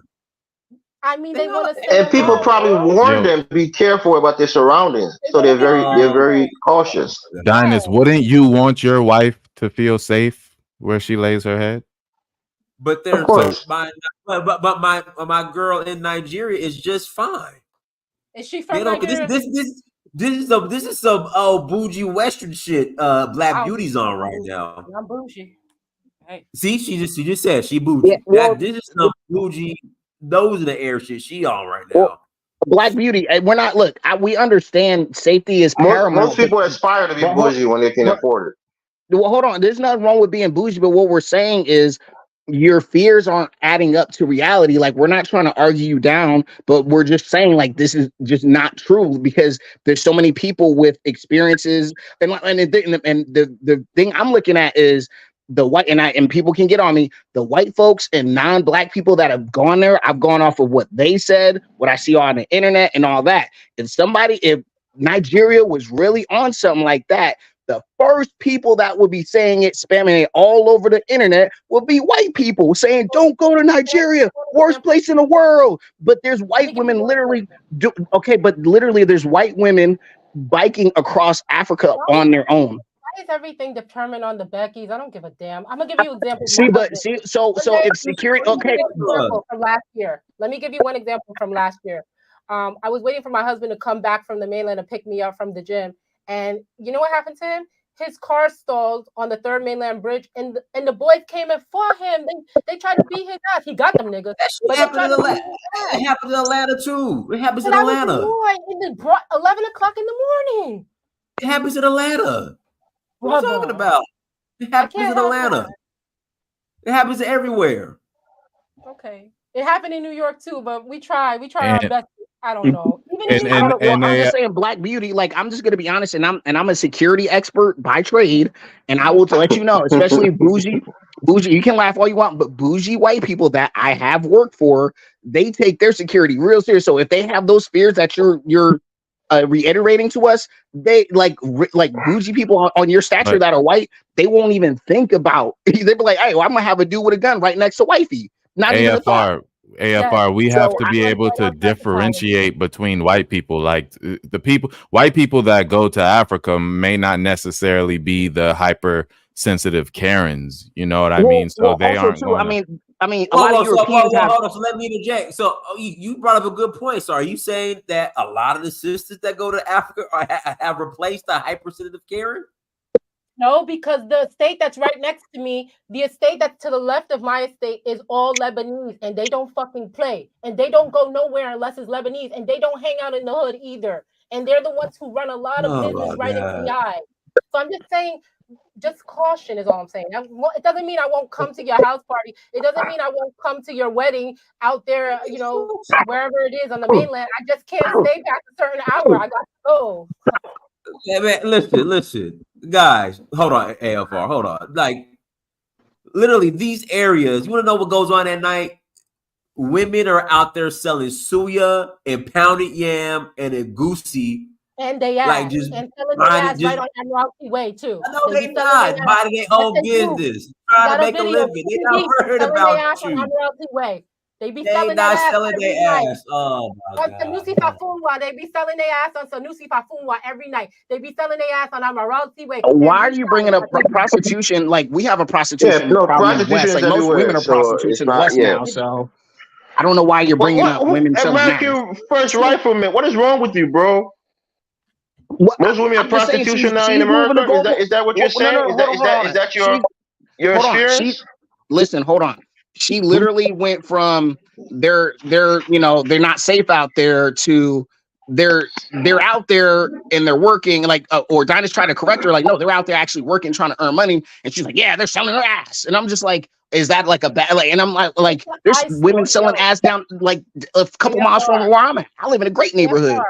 I mean, they want to. And people probably warn them, be careful about their surroundings. So they're very cautious. Dynast, wouldn't you want your wife to feel safe where she lays her head? But there's course. but my girl in Nigeria is just fine. Is she from Nigeria? This is some bougie Western shit. Black Beauty's on right now. I'm bougie. Hey. See, she just said she bougie. Yeah, well, this is some bougie. Those are the air shit she on right now. Well, Black Beauty, we're not. Look, we understand safety is paramount. Most people aspire to be bougie when they can afford it. Well, hold on. There's nothing wrong with being bougie, but what we're saying is your fears aren't adding up to reality. Like, we're not trying to argue you down, but we're just saying like this is just not true because there's so many people with experiences, and the thing I'm looking at is the white, and people can get on me, the white folks and non-Black people that have gone there. I've gone off of what they said, what I see on the internet and all that. If Nigeria was really on something like that, the first people that would be saying it, spamming it all over the internet, will be white people saying, don't go to Nigeria, worst place in the world. But there's white women literally there's white women biking across Africa on their own. Why is everything determined on the Beckys? I don't give a damn. I'm gonna give you examples. So if security, okay. From last year, let me give you one example from last year. I was waiting for my husband to come back from the mainland to pick me up from the gym, and you know what happened to him? His car stalled on the 3rd mainland bridge, and the boys came and fought him. They tried to beat his ass. He got them niggas. It happened in Atlanta too. It happens in Atlanta. It brought 11 o'clock in the morning. It happens in Atlanta. What are you talking about? It happens in Atlanta. It happens everywhere. Okay. It happened in New York too, but we try our best. I don't know. I'm just saying, Black Beauty. Like, I'm just gonna be honest, and I'm a security expert by trade, and I will let you know, especially bougie. You can laugh all you want, but bougie white people that I have worked for, they take their security real serious. So if they have those fears that you're reiterating to us, they like bougie people on your stature that are white, they won't even think about. They be like, "Hey, well, I'm gonna have a dude with a gun right next to wifey." Not even a thought. AFR, we have to be able to differentiate between white people. Like white people that go to Africa may not necessarily be the hypersensitive Karens. You know what I mean? So they aren't. I mean, a lot of Europeans have. So let me interject. So you brought up a good point. So are you saying that a lot of the sisters that go to Africa have replaced the hypersensitive Karen? No, because the estate that's right next to me, the estate that's to the left of my estate is all Lebanese, and they don't fucking play, and they don't go nowhere unless it's Lebanese, and they don't hang out in the hood either, and they're the ones who run a lot of business right into the eye. So I'm just saying, just caution is all I'm saying. It doesn't mean I won't come to your house party. It doesn't mean I won't come to your wedding out there, wherever it is on the mainland. I just can't stay past a certain hour. I got to go. Yeah, man, listen, guys, hold on, AFR, hold on. Like, literally, these areas, you want to know what goes on at night? Women are out there selling suya and pounded yam and a goosey. And they ask, and selling their ass right on Admiralty Way, too. No, they not. Minding their own business. Trying to make a living. They're not worried about you. On Admiralty Way. They be They selling their not ass selling every their night. ass. Oh my On God. Sanusi Fafunwa, they be selling their ass on Sanusi Fafunwa every night. They be selling their ass on Amaralty Way Why are every you bringing up night. prostitution? Like, we have a Yeah, prostitution no, problem in the prostitution West. is Like, most everywhere, women are so prostitutes it's in the not. West Yeah. now. So I don't know why you're bringing up women selling ass. American first rifleman? What is wrong with you, bro? What, Most women are I'm just saying prostitution now in she's moving the America. goalpost. Is that what you're No, saying? hold on, hold Is on. that your Hold on. experience? Listen, hold on. She literally went from they're not safe out there to they're out there and they're working, like or Dinah's trying to correct her, like, no, they're out there actually working, trying to earn money, and she's like, yeah, they're selling their ass. And I'm just like, is that like a bad, like, and I'm like there's women selling ass down like a couple miles from where I'm at. I live in a great neighborhood.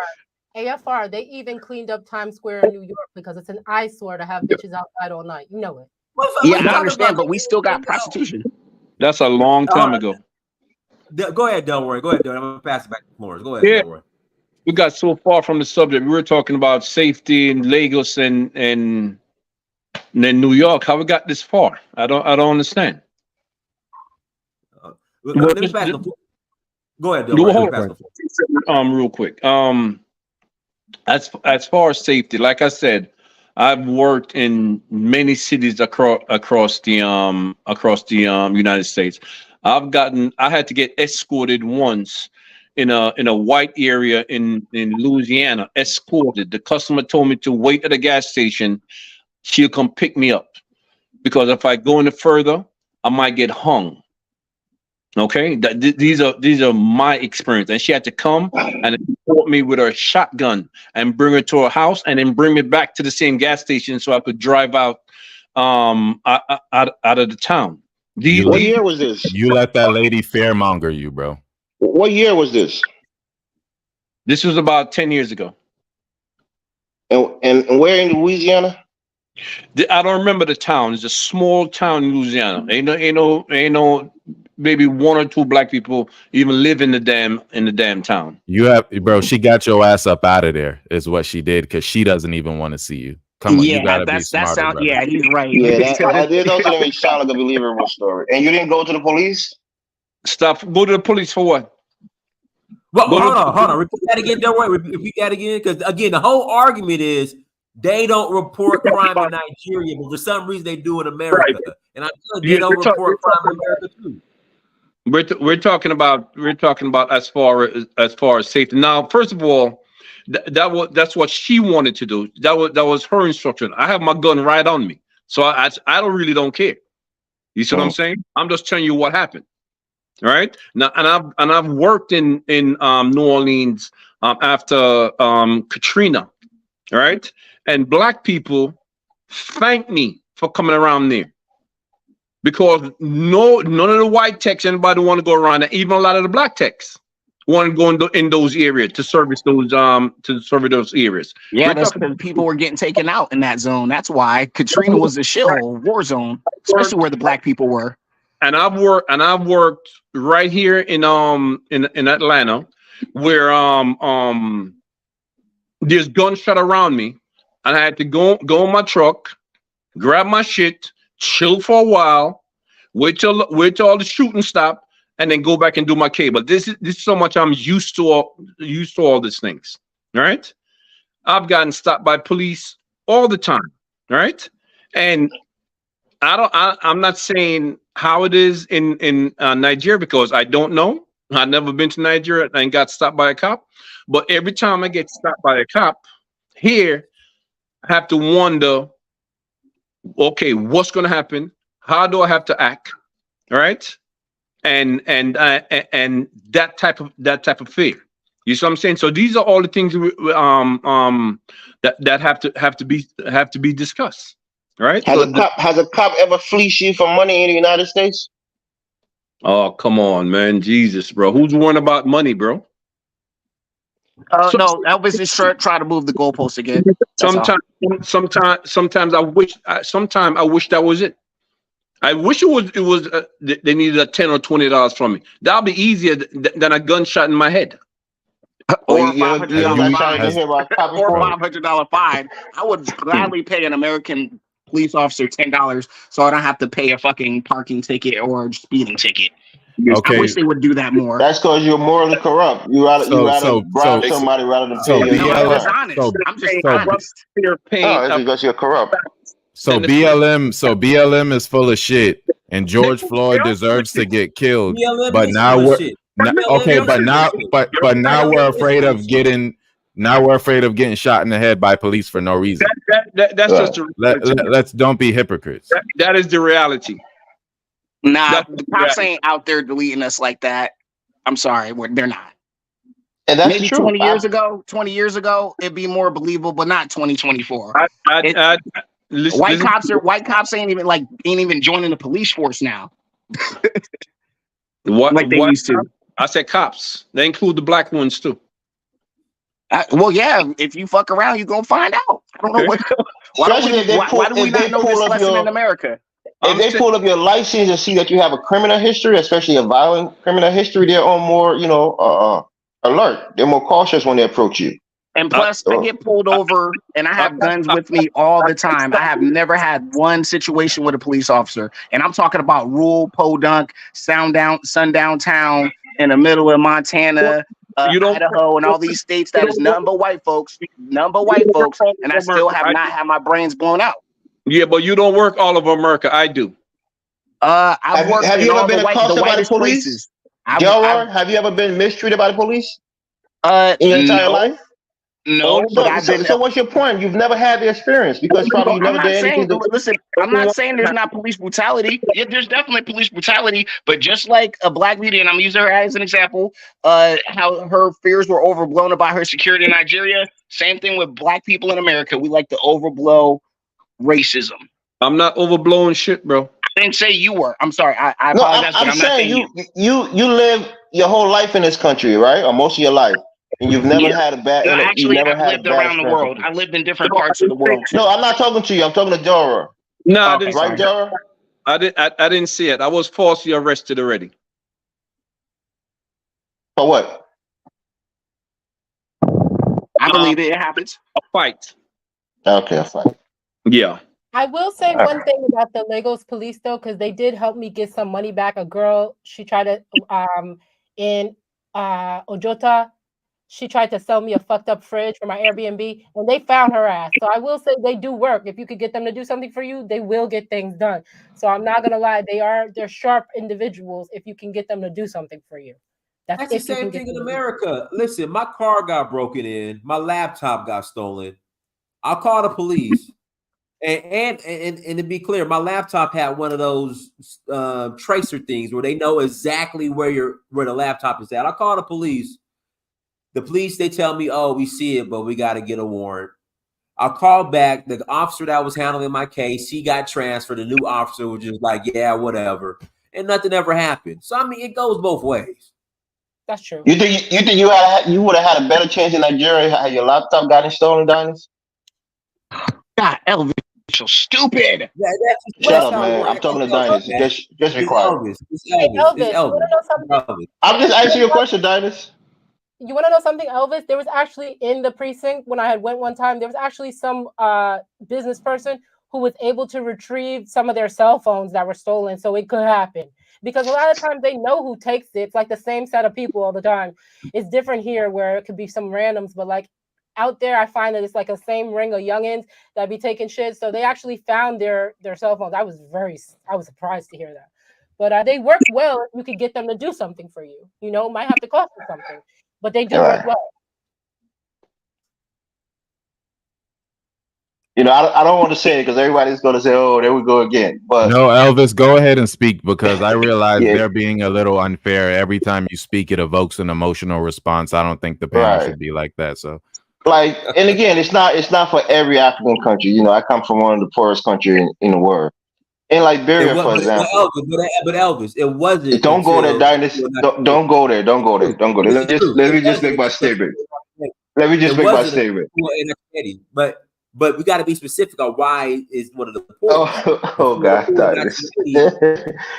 AFR, they even cleaned up Times Square in New York because it's an eyesore to have bitches outside all night. You know it. Yeah, I understand, but we still got prostitution. That's a long time ago. Go ahead, Delroy. Go ahead, Delroy. I'm gonna pass it back to Flores. Go ahead, Yeah. Delroy. We got so far from the subject. We were talking about safety in Lagos and then New York. How we got this far? I don't understand. Let me pass the floor. Go ahead, Delroy. Hold Pass the floor. on. Real quick. As far as safety, like I said, I've worked in many cities across the United States. I had to get escorted once in a white area in Louisiana, escorted. The customer told me to wait at a gas station. She'll come pick me up because if I go any further, I might get hung. Okay, these are my experience, and she had to come and escort me with her shotgun and bring her to her house, and then bring me back to the same gas station so I could drive out out of the town. What year was this? You let that lady fearmonger you, bro. What year was this? This was about 10 years ago. And where in Louisiana? I don't remember the town. It's a small town in Louisiana. Ain't no maybe one or two black people even live in the damn town. You have, bro. She got your ass up out of there. Is what she did because she doesn't even want to see you. Come on, you gotta be smarter, brother. Yeah, he's right. Yeah, that doesn't even sound like a believable story. And you didn't go to the police? Go to the police for what? Well, hold on. Repeat that again, Delroy. Repeat that again, because again, the whole argument is they don't report crime in Nigeria, but for some reason they do in America. Right. And I feel like they don't report crime in America too. We're talking about as far as safety. Now, first of all, that's what she wanted to do. That was her instruction. I have my gun right on me, so I don't care. You see what I'm saying? I'm just telling you what happened. All right. Now, and I've worked in New Orleans after Katrina. All right. And black people thank me for coming around there because none of the white techs, anybody want to go around there. Even a lot of the black techs want to go in those areas to service those areas. Yeah, that's because people were getting taken out in that zone. That's why Katrina was a shithole war zone, especially where the black people were. And I've worked right here in Atlanta, where there's gunshot around me, and I had to go in my truck, grab my shit, chill for a while, wait till all the shooting stop, and then go back and do my cable. This is so much I'm used to all these things. All right, I've gotten stopped by police all the time. All right, and I'm not saying how it is in Nigeria because I don't know. I've never been to Nigeria and got stopped by a cop. But every time I get stopped by a cop here, I have to wonder, okay, what's going to happen? How do I have to act? All right, and that type of fear. You see what I'm saying? So these are all the things that have to be discussed. Right? Has a cop ever fleeced you for money in the United States? Oh, come on, man. Jesus, bro. Who's worrying about money, bro? No, Elvis is trying to move the goalpost again. Sometimes I wish that was it. I wish it was they needed a $10 or $20 from me. That'll be easier than a gunshot in my head. Or $500 fine. I would gladly pay an American police officer $10 so I don't have to pay a fucking parking ticket or speeding ticket. Okay. I wish they would do that more. That's because you're morally corrupt. You rather bribe somebody rather than pay your No, I'm just crime. honest. I'm just honest. No, it's because you're corrupt. So BLM is full of shit, and George Floyd deserves to get killed. BLM But is now full of we're shit. but now we're afraid of getting shot in the head by police for no reason. That's just the reality. Let's don't be hypocrites. That is the reality. Nah, the cops ain't out there deleting us like that. I'm sorry, they're not. And that's maybe true. 20 years ago, it'd be more believable, but not 2024. Listen, White cops ain't even joining the police force now. Like they used to. I said cops. They include the black ones too. Well, yeah. If you fuck around, you're gonna find out. I don't know what. Why do we not know this lesson in America? If they pull up your license and see that you have a criminal history, especially a violent criminal history, they're on more, alert. They're more cautious when they approach you. And plus, I get pulled over and I have guns with me all the time. I have never had one situation with a police officer. And I'm talking about rural Podunk, sundown town in the middle of Montana, Idaho, and all these states that is nothing but white folks. And I still have not had my brains blown out. Yeah, but you don't work all over America. I do. I've worked have in you all ever been the accosted by the whitest police? places. Delroy, have you ever been mistreated by the police in your entire life? No, but I've been. So what's your point? You've never had the experience because probably you never did anything. Listen, I'm not saying there's not police brutality. Yeah, there's definitely police brutality, but just like a black lady, and I'm using her as an example, how her fears were overblown about her security in Nigeria. Same thing with black people in America. We like to overblow racism. I'm not overblowing shit, bro. I didn't say you were. I'm sorry. I apologize, but I'm not saying you live your whole life in this country, right? Or most of your life. And you've never had a bad. No, actually, I've lived around the world. I lived in different parts of the world. No, I'm not talking to you. I'm talking to Dora. No, I didn't. Right, Dora? I didn't see it. I was falsely arrested already. For what? I believe it happens. A fight. Okay, a fight. Yeah. I will say one thing about the Lagos police though, because they did help me get some money back. A girl, she tried to in Ojota, she tried to sell me a fucked up fridge for my Airbnb, and they found her ass. So I will say they do work. If you could get them to do something for you, they will get things done. So I'm not gonna lie, they're sharp individuals if you can get them to do something for you. That's the same thing in America. Listen, my car got broken in, my laptop got stolen. I'll call the police. And to be clear, my laptop had one of those tracer things where they know exactly where the laptop is at. I call the police. The police, they tell me, oh, we see it, but we got to get a warrant. I'll call back. The officer that was handling my case, he got transferred. The new officer was just like, yeah, whatever. And nothing ever happened. So, I mean, it goes both ways. That's true. You think you would have had a better chance in Nigeria had your laptop gotten stolen, Dynast? God, Elvis, so stupid. Shut up, man. I'm talking to Dynast. Just be quiet. I'm just asking you a question, Dynast. You want to know something, Elvis? There was actually in the precinct when I had went one time, there was actually some business person who was able to retrieve some of their cell phones that were stolen. So it could happen because a lot of times they know who takes it. It's like the same set of people all the time. It's different here where it could be some randoms, but like out there, I find that it's like a same ring of youngins that be taking shit. So they actually found their cell phones. I was surprised to hear that. But they work well if you could get them to do something for you. You know, it might have to cost you something. But they do work well. You know, I don't want to say it because everybody's going to say, "Oh, there we go again." But no, Elvis, go ahead and speak because I realize they're being a little unfair. Every time you speak, it evokes an emotional response. I don't think the panel should be like that. So, like, and again, it's not for every African country. You know, I come from one of the poorest countries in the world. In Liberia, for example. But Elvis, it wasn't. Don't go there, Dynast. Don't go there. Don't go there. Don't go there. Let me just make my statement. Let me just make my statement. But we got to be specific on why is one of the poor. Oh God, Dynast.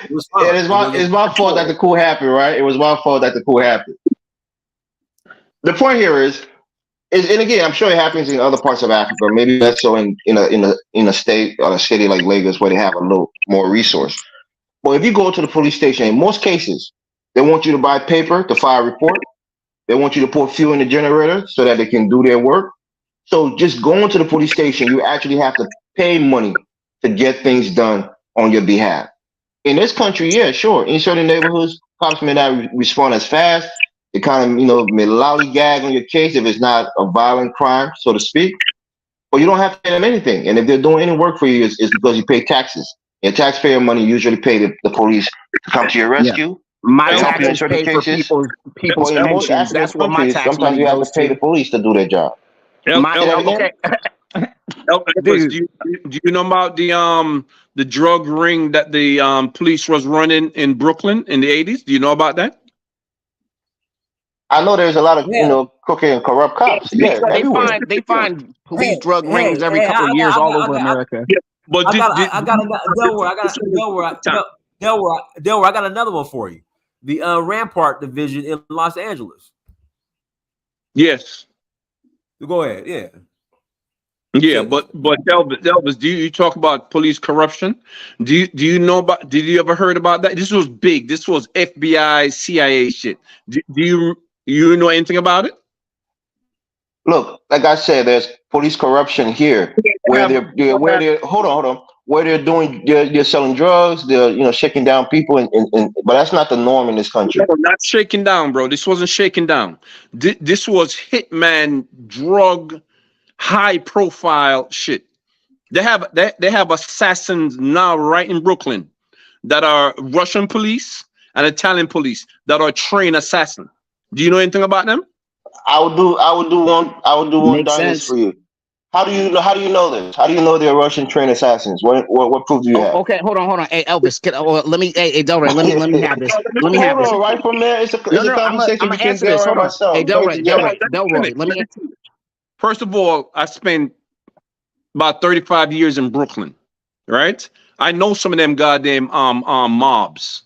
It's my fault that the coup happened, right? It was my fault that the coup happened. The point here is, and again, I'm sure it happens in other parts of Africa. Maybe less so in a state or a city like Lagos where they have a little more resource. But if you go to the police station, in most cases, They want you to buy paper to file a report. They want you to put fuel in the generator so that they can do their work. So just going to the police station, you actually have to pay money to get things done on your behalf. In this country, yeah, sure. In certain neighborhoods, cops may not respond as fast. They kind of, may lollygag on your case if it's not a violent crime, so to speak. But you don't have to pay them anything. And if they're doing any work for you, it's because you pay taxes. And taxpayer money usually pay the police to come to your rescue. My They help you in taxes certain pay for cases. people's But in most pensions. African That's what my countries, tax sometimes money you have to goes pay to. the police to do their job. My Say that again? okay. Elvis, do you know about the drug ring that the police was running in Brooklyn in the 80s? Do you know about that? I know there's a lot of Yeah. crooked and corrupt cops. They Yeah, everywhere. find police drug rings every couple of years all over America. But Delaware, I got another one for you. The Rampart Division in Los Angeles. Yes. Go ahead. Yeah. Yeah, but Elvis, do you talk about police corruption? Do you know about? Did you ever heard about that? This was big. This was FBI, CIA shit. Do you know anything about it? Look, like I said, there's police corruption here where they're selling drugs, they're shaking down people, but that's not the norm in this country. No, not shaking down, bro. This wasn't shaking down. This was hitman drug, high profile shit. They have assassins now right in Brooklyn that are Russian police and Italian police that are trained assassins. Do you know anything about them? I would do one Makes dynast sense. for you. How do you know this? How do you know they're Russian trained assassins? What proof do you have? Okay, hold on. Hey, Elvis, let me. Hey, Delroy, let me have this. Let me have this. Right from there, it's a conversation I'm between answer this. Delroy Hold and on. myself. Hey, Delroy, let me. First of all, I spent about 35 years in Brooklyn, right? I know some of them goddamn mobs.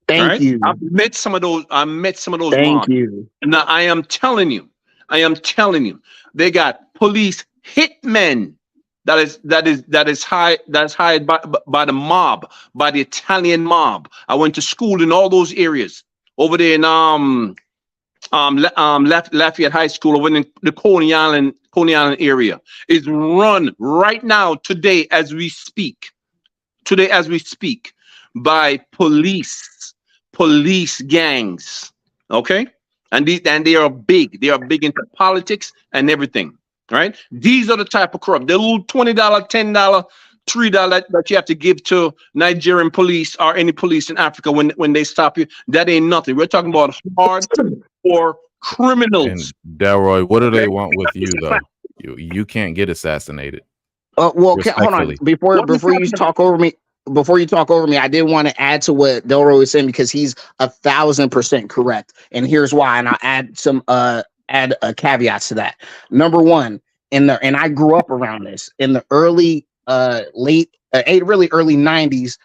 Thank you. I've met some of those. Mobs. Thank you. Now I am telling you, they got police hitmen that's hired by the mob, by the Italian mob. I went to school in all those areas over there in Lafayette High School over in the Coney Island area. Is run right now today as we speak by police gangs. Okay, and they are big into politics and everything, right? These are the type of corrupt. The little $20, $10, $3 that you have to give to Nigerian police or any police in Africa when they stop you, that ain't nothing. We're talking about hardcore criminals. And Delroy, what do they want with you though? You can't get assassinated. Well, hold on. Before you talk over me. Before you talk over me, I did want to add to what Delroy was saying because he's 1000% correct, and here's why. And I'll add some caveats to that. Number one, and I grew up around this in the early early 90s.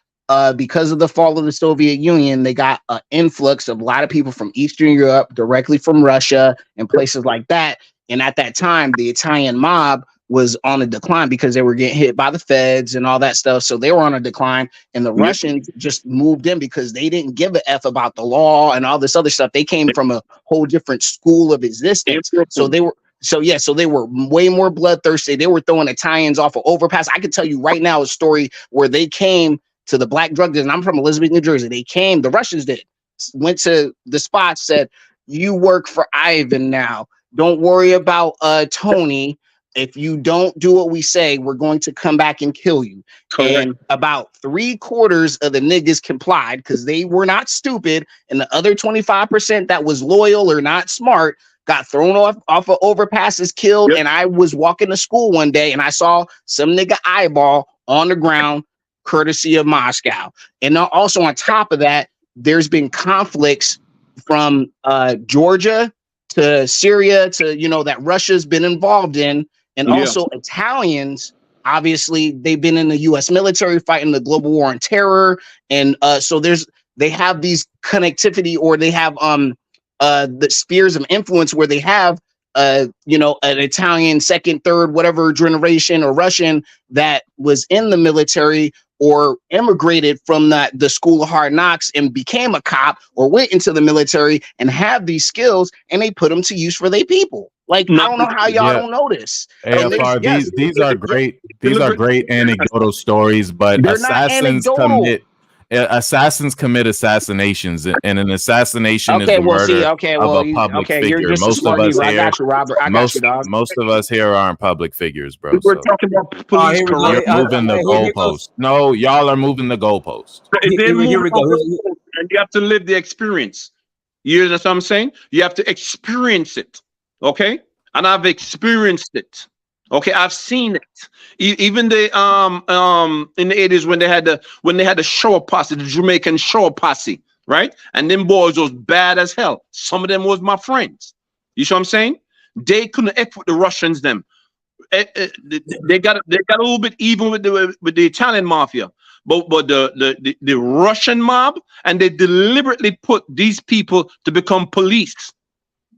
Because of the fall of the Soviet Union, they got an influx of a lot of people from Eastern Europe, directly from Russia and places like that. And at that time, the Italian mob was on a decline because they were getting hit by the feds and all that stuff. So they were on a decline, and the Russians just moved in because they didn't give a F about the law and all this other stuff. They came from a whole different school of existence. So they were way more bloodthirsty. They were throwing Italians off of overpass. I could tell you right now a story where they came to the black drug dealers, and I'm from Elizabeth, New Jersey. The Russians went to the spot, said, "You work for Ivan now. Don't worry about Tony. If you don't do what we say, we're going to come back and kill you." Correct. And about 3/4 of the niggas complied because they were not stupid. And the other 25% that was loyal or not smart got thrown off of overpasses, killed. Yep. And I was walking to school one day and I saw some nigga eyeball on the ground, courtesy of Moscow. And also on top of that, there's been conflicts from Georgia to Syria to, that Russia's been involved in. And also Italians, obviously, they've been in the U.S. military fighting the global war on terror. And so they have these connectivity, or they have the spheres of influence where they have, an Italian second, third, whatever generation or Russian that was in the military or immigrated from the school of hard knocks and became a cop or went into the military and have these skills, and they put them to use for their people. Like, I don't know how y'all Yeah. don't know this. AFR, these are great. These are great anecdotal stories, but They're not anecdotal. assassins commit assassinations, and an assassination is Okay, the well, murder see, okay, of well, a public you're figure. just a Most of smart us Negro. I here, got you, Robert. I got you, dog. most of us here aren't public figures, bro. We're So talking about police you're corruption. moving the goalpost. No, y'all are moving the goalpost. Here we go. And you have to live the experience. You understand what I'm saying? You have to experience it. Okay? And I've experienced it. Okay, I've seen it. Even the in the 80s when they had the shower posse, the Jamaican shower posse, right? And them boys was bad as hell. Some of them was my friends. You see what I'm saying? They couldn't act with the Russians. They got a little bit even with the Italian mafia. But the Russian mob, and they deliberately put these people to become police.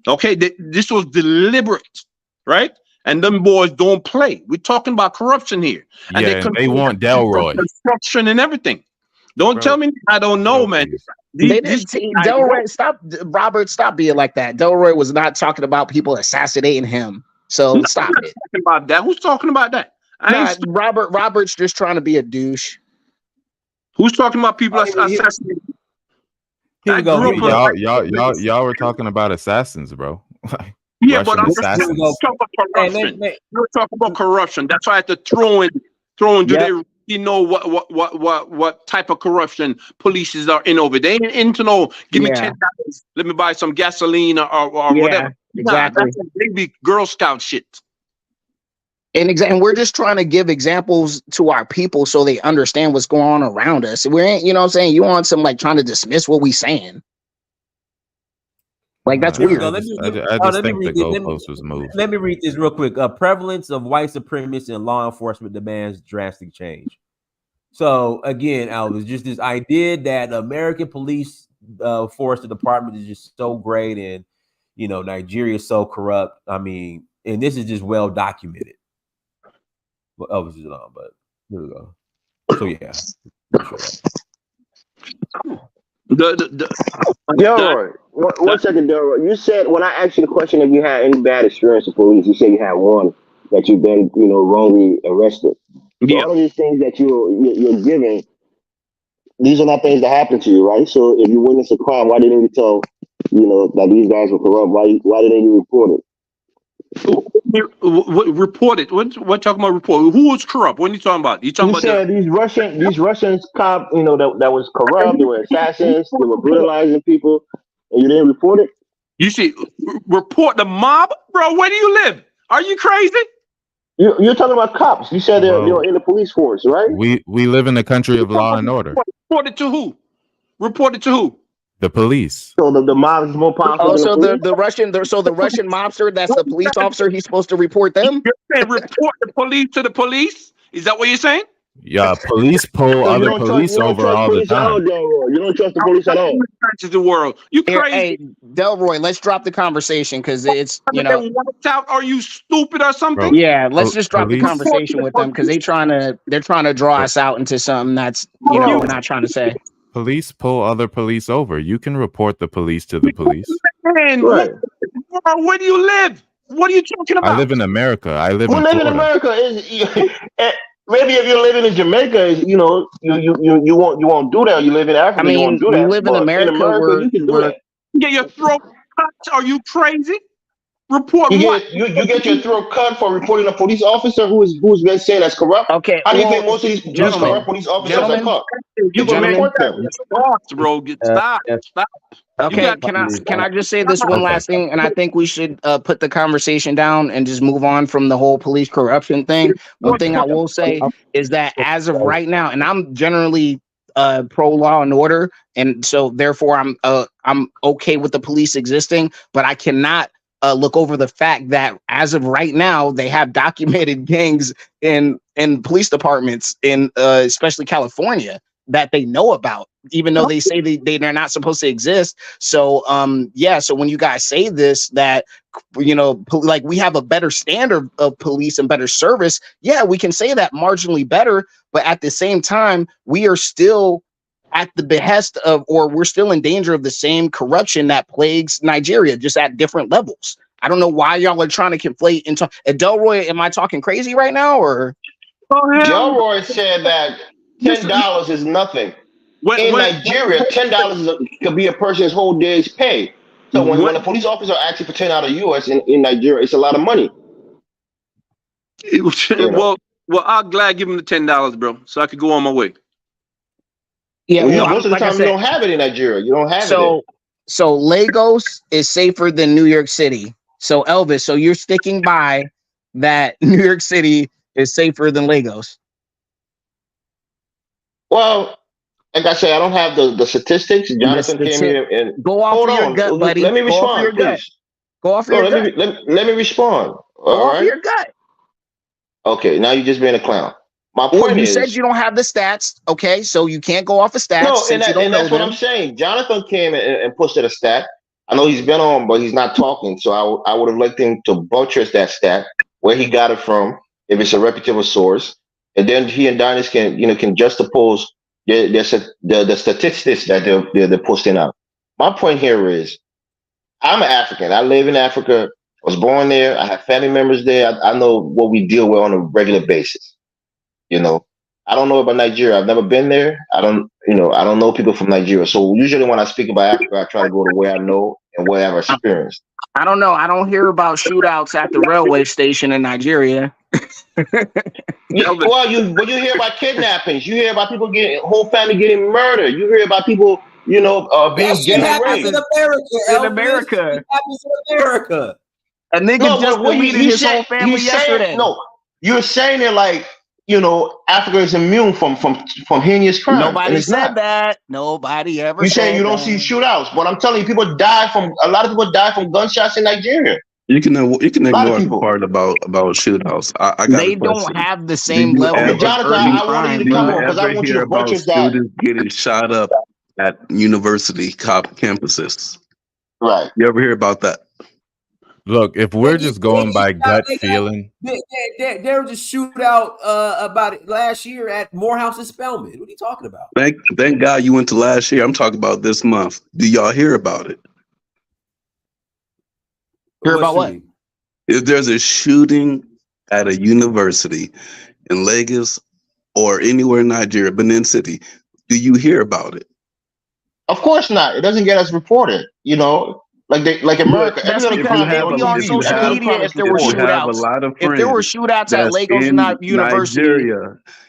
Okay, this was deliberate, right? And them boys don't play. We're talking about corruption here. And Yeah, and they want Delroy. Construction and everything. Don't tell me I don't know, man. They didn't Delroy, stop, Robert, stop being like that. Delroy was not talking about people assassinating him. So stop it. Talking about that. Who's talking about that? Robert's just trying to be a douche. Who's talking about people assassinating? Here we go. Y'all were talking about assassins, bro. Yeah, but I'm assassins. talking about corruption. You're talking about corruption. That's why I had to throw in. Do they really know what type of corruption police are in over? They ain't into no. Give me $10. Let me buy some gasoline or whatever. Exactly. Nah, that's maybe Girl Scout shit. And we're just trying to give examples to our people so they understand what's going on around us. We ain't, you know what I'm saying? You want some like trying to dismiss what we saying. Like, that's weird. I just think the goalpost was moved. Let me read this real quick. Prevalence of white supremacists in law enforcement demands drastic change. So again, Alvis, just this idea that American police force, the department is just so great, and Nigeria is so corrupt. I mean, and this is just well documented. Well, Elvis is on, but here we go. So yeah. Delroy, one second, Delroy. You said when I asked you the question if you had any bad experience with police, you said you had one that you've been, wrongly arrested. So all of these things that you're giving, these are not things that happen to you, right? So if you witness a crime, why didn't you tell, that these guys were corrupt? Why didn't you report it? Report it. What talking about report? Who was corrupt? What are you talking about? You said these Russians cop, that was corrupt. They were assassins. They were brutalizing people, and you didn't report it. You see, report the mob, bro. Where do you live? Are you crazy? You're talking about cops. You said they're in the police force, right? We live in a country of law and order. Report it to who? Report it to who? The police. So the mob is more powerful. Oh, so the Russian mobster, that's the police officer. He's supposed to report them. You're saying report the police to the police. Is that what you're saying? Yeah, police pull other police over all the time. You don't trust the police at all. The world. You crazy? Hey, Delroy, let's drop the conversation because it's Are you stupid or something? Bro, yeah, let's just drop the conversation with them because they're trying to draw us out into something that's we're not trying to say. Police pull other police over. You can report the police to the police. Man, where do you live? What are you talking about? I live in America. I live in Florida. In America maybe if you're living in Jamaica, you won't do that. You live in Africa, you won't do that. You live in America, you can do that. Get your throat cut. Are you crazy? Report what? You get your throat cut for reporting a police officer who's been saying that's corrupt. Okay. How do you think most of these corrupt police officers are caught? You can report them. Stop. Okay, can I just say this one last thing? And I think we should put the conversation down and just move on from the whole police corruption thing. One thing I will say is that as of right now, and I'm generally pro law and order, and so therefore I'm okay with the police existing, but I cannot look over the fact that as of right now, they have documented gangs in police departments in especially California. that they know about, even though they say they're not supposed to exist. So yeah, so when you guys say this, that like we have a better standard of police and better service, yeah, we can say that marginally better, but at the same time, we are still at the behest of, or we're still in danger of the same corruption that plagues Nigeria, just at different levels. I don't know why y'all are trying to conflate and talk. Delroy, am I talking crazy right now, or? Delroy said that $10 is nothing. In Nigeria, $10 could be a person's whole day's pay. So when a police officer asks you for $10 US in Nigeria, it's a lot of money. Well, I'll glad give him the $10, bro, so I could go on my way. Yeah, well, most of the time you don't have it in Nigeria. You don't have it. So Lagos is safer than New York City. So Elvis, so you're sticking by that New York City is safer than Lagos? Well, like I say, I don't have the statistics. Jonathan came here and go off of your gut, buddy. Let me respond, go off your please. Go off your gut. Let me respond. Go off your gut. Okay, now you're just being a clown. My Well, point you is, said you don't have the stats. Okay, so you can't go off of stats. no, since and, you don't that's know what them. I'm saying. Jonathan came and posted a stat. I know he's been on, but he's not talking. So I would have liked him to buttress that stat, where he got it from, if it's a reputable source, and then he and Dynast can juxtapose the statistics that they're posting out. My point here is, I'm an African. I live in Africa. I was born there. I have family members there. I know what we deal with on a regular basis. I don't know about Nigeria. I've never been there. I don't know people from Nigeria. So usually when I speak about Africa, I try to go to where I know and where I've experienced. I don't know. I don't hear about shootouts at the railway station in Nigeria. Well, you hear about kidnappings. You hear about people whole family getting murdered. You hear about people, being gang raped. In America. It happens in America. A nigga just deleted his whole family yesterday. You're saying it like, Africa is immune from heinous crimes. Nobody said that. Nobody ever. You saying you don't see shootouts, but I'm telling you, a lot of people die from gunshots in Nigeria. You can ignore the part about shootouts. I got they a question. don't have the same level of Jonathan, I wanted you to come on because I want you to buttress that. Students getting shot up at university campuses. Right. You ever hear about that? Look, if we're just going by gut feeling, there was a shootout about it last year at Morehouse and Spelman. What are you talking about? Thank God you went to last year. I'm talking about this month. Do y'all hear about it? Hear about what? If there's a shooting at a university in Lagos or anywhere in Nigeria, Benin City, do you hear about it? Of course not. It doesn't get us reported. Like America. That's because it'd be on social media if there were shootouts. If there were shootouts at Lagos University,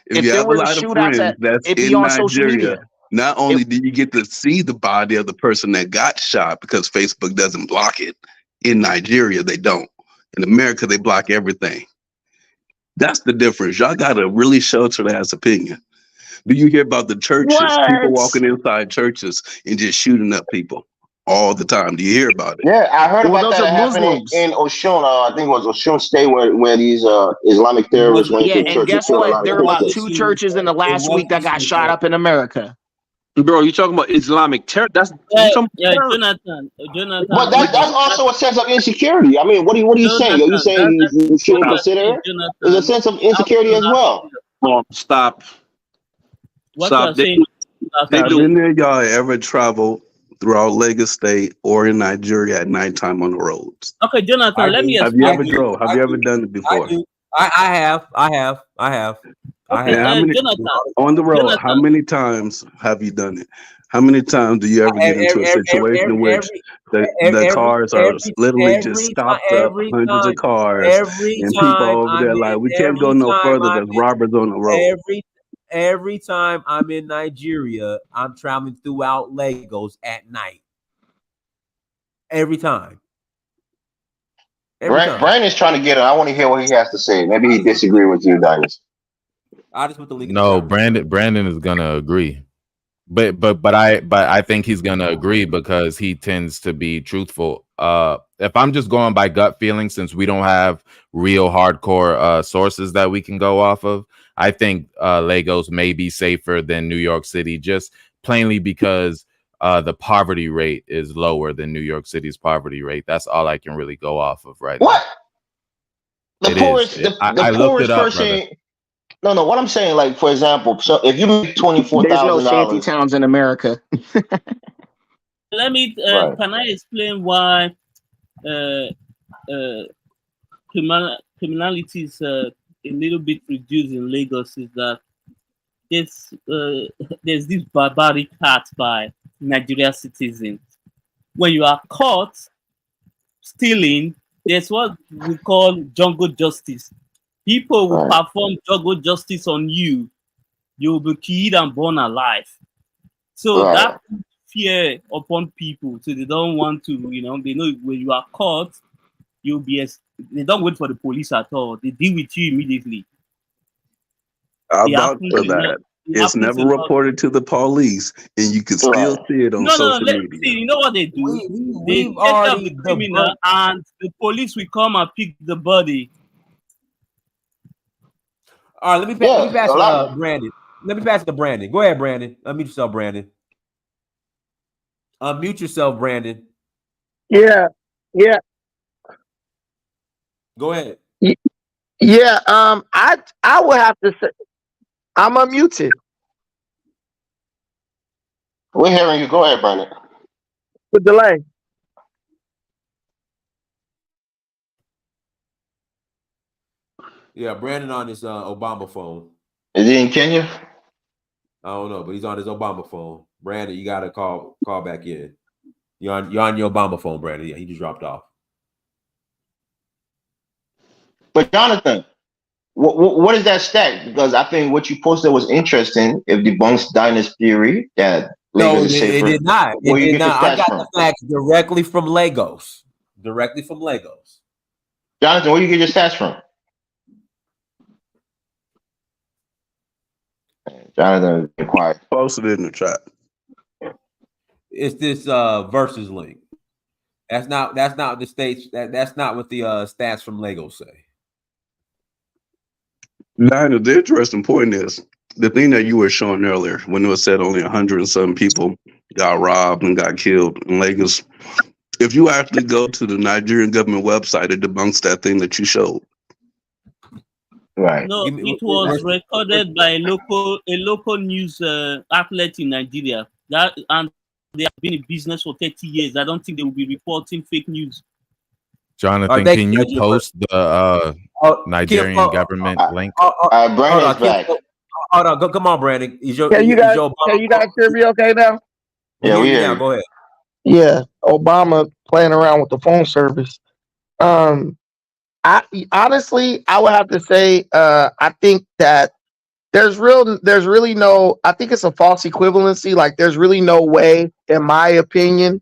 if you have a lot of friends that's in Nigeria, not only do you get to see the body of the person that got shot because Facebook doesn't block it, in Nigeria they don't. In America they block everything. That's the difference. Y'all gotta really shelter ass opinion. Do you hear about the churches? People walking inside churches and just shooting up people all the time. Do you hear about it? Yeah, I heard about that happening in Oshun. I think it was Oshun State where these Islamic terrorists went to church. And guess what? There are about 2 churches in the last week that got shot up in America. Bro, you talking about Islamic terror? Jonathan. But that's also a sense of insecurity. I mean, what are you saying? Are you saying you shouldn't consider it? There's a sense of insecurity as well. Stop. Stop. Have any of y'all ever traveled throughout Lagos State or in Nigeria at nighttime on the roads? Okay, Jonathan, let me Have you ever drove? Have you ever done it before? I have. Jonathan, on the road, Jonathan. how many times have you done it? How many times do you ever get into a situation in which the cars are literally just stopped up, hundreds of cars, and people over there like, we can't go no further, there's robbers on the road. Every time I'm in Nigeria, I'm traveling throughout Lagos at night. Every time. Brian is trying to get it. I want to hear what he has to say. Maybe he disagree with you, Dynast. I just put the link. No, Brandon is gonna agree, but I think he's gonna agree because he tends to be truthful. if I'm just going by gut feeling, since we don't have real hardcore sources that we can go off of, I think Lagos may be safer than New York City, just plainly because the poverty rate is lower than New York City's poverty rate. That's all I can really go off of right What? now. The poorest, I the looked poorest it up, person. brother. No. What I'm saying, like for example, so if you make There's no shanty $24,000, towns in America. Let me. right? Can I explain why criminality is a little bit reduced in Lagos? Is that there's this barbaric act by Nigerian citizens. When you are caught stealing, there's what we call jungle justice. People will perform jungle justice on you. You will be killed and burned alive. So that puts fear upon people. So they don't want to, they know when you are caught, you'll be. They don't wait for the police at all. They deal with you immediately. I vouch for that. It's never reported to the police, and you can still see it on social media. See, you know what they do? They take up the criminal, and the police will come and pick the body. All right, let me pass Brandon. Let me pass it to Brandon. Go ahead, Brandon. Unmute yourself, Brandon. Unmute yourself, Brandon. Yeah. Go ahead. Yeah. I would have to say I'm unmuted. We're hearing you. Go ahead, Brandon. With delay. Yeah, Brandon on his Obama phone. Is he in Kenya? I don't know, but he's on his Obama phone. Brandon, you gotta call back in. You're on your Obama phone, Brandon. Yeah, he just dropped off. But Jonathan, what is that stat? Because I think what you posted was interesting. It debunks Dinah's theory that Lagos is safer. It did not. Where you get the I stats got from? the facts directly from Lagos. Jonathan, where you get your stats from? Jonathan, be quiet. Posted it in the chat. It's this versus link. That's not the states. That's not what the stats from Lagos say. Now, the interesting point is the thing that you were showing earlier when it was said only 100 and some people got robbed and got killed in Lagos. If you actually go to the Nigerian government website, it debunks that thing that you showed. Right. No, it was recorded by a local news outlet in Nigeria. And they have been in business for 30 years. I don't think they will be reporting fake news. Jonathan, can you post the Nigerian government link? Brandon's back. Hold on, come on, Brandon. Can you guys hear me okay now? Yeah, we hear you. Go ahead. Yeah, Obama playing around with the phone service. I honestly, I would have to say, I think that there's really no. I think it's a false equivalency. Like, there's really no way, in my opinion,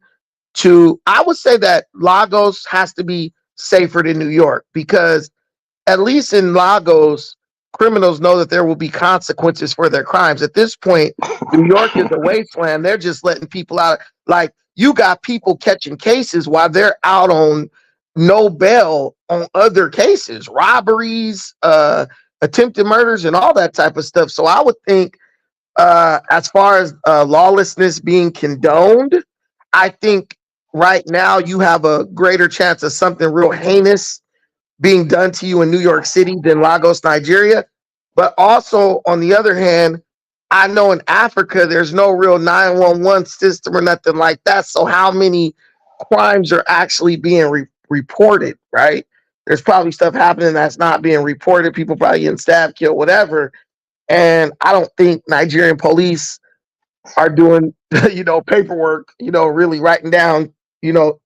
I would say that Lagos has to be safer than New York, because at least in Lagos, criminals know that there will be consequences for their crimes. At this point, New York is a wasteland. They're just letting people out. Like, you got people catching cases while they're out on no bail on other cases, robberies, attempted murders, and all that type of stuff. So I would think, as far as lawlessness being condoned, I think right now you have a greater chance of something real heinous being done to you in New York City than Lagos, Nigeria. But also, on the other hand, I know in Africa, there's no real 911 system or nothing like that. So how many crimes are actually being reported, right? There's probably stuff happening that's not being reported. People probably getting stabbed, killed, whatever. And I don't think Nigerian police are doing, paperwork, really writing down,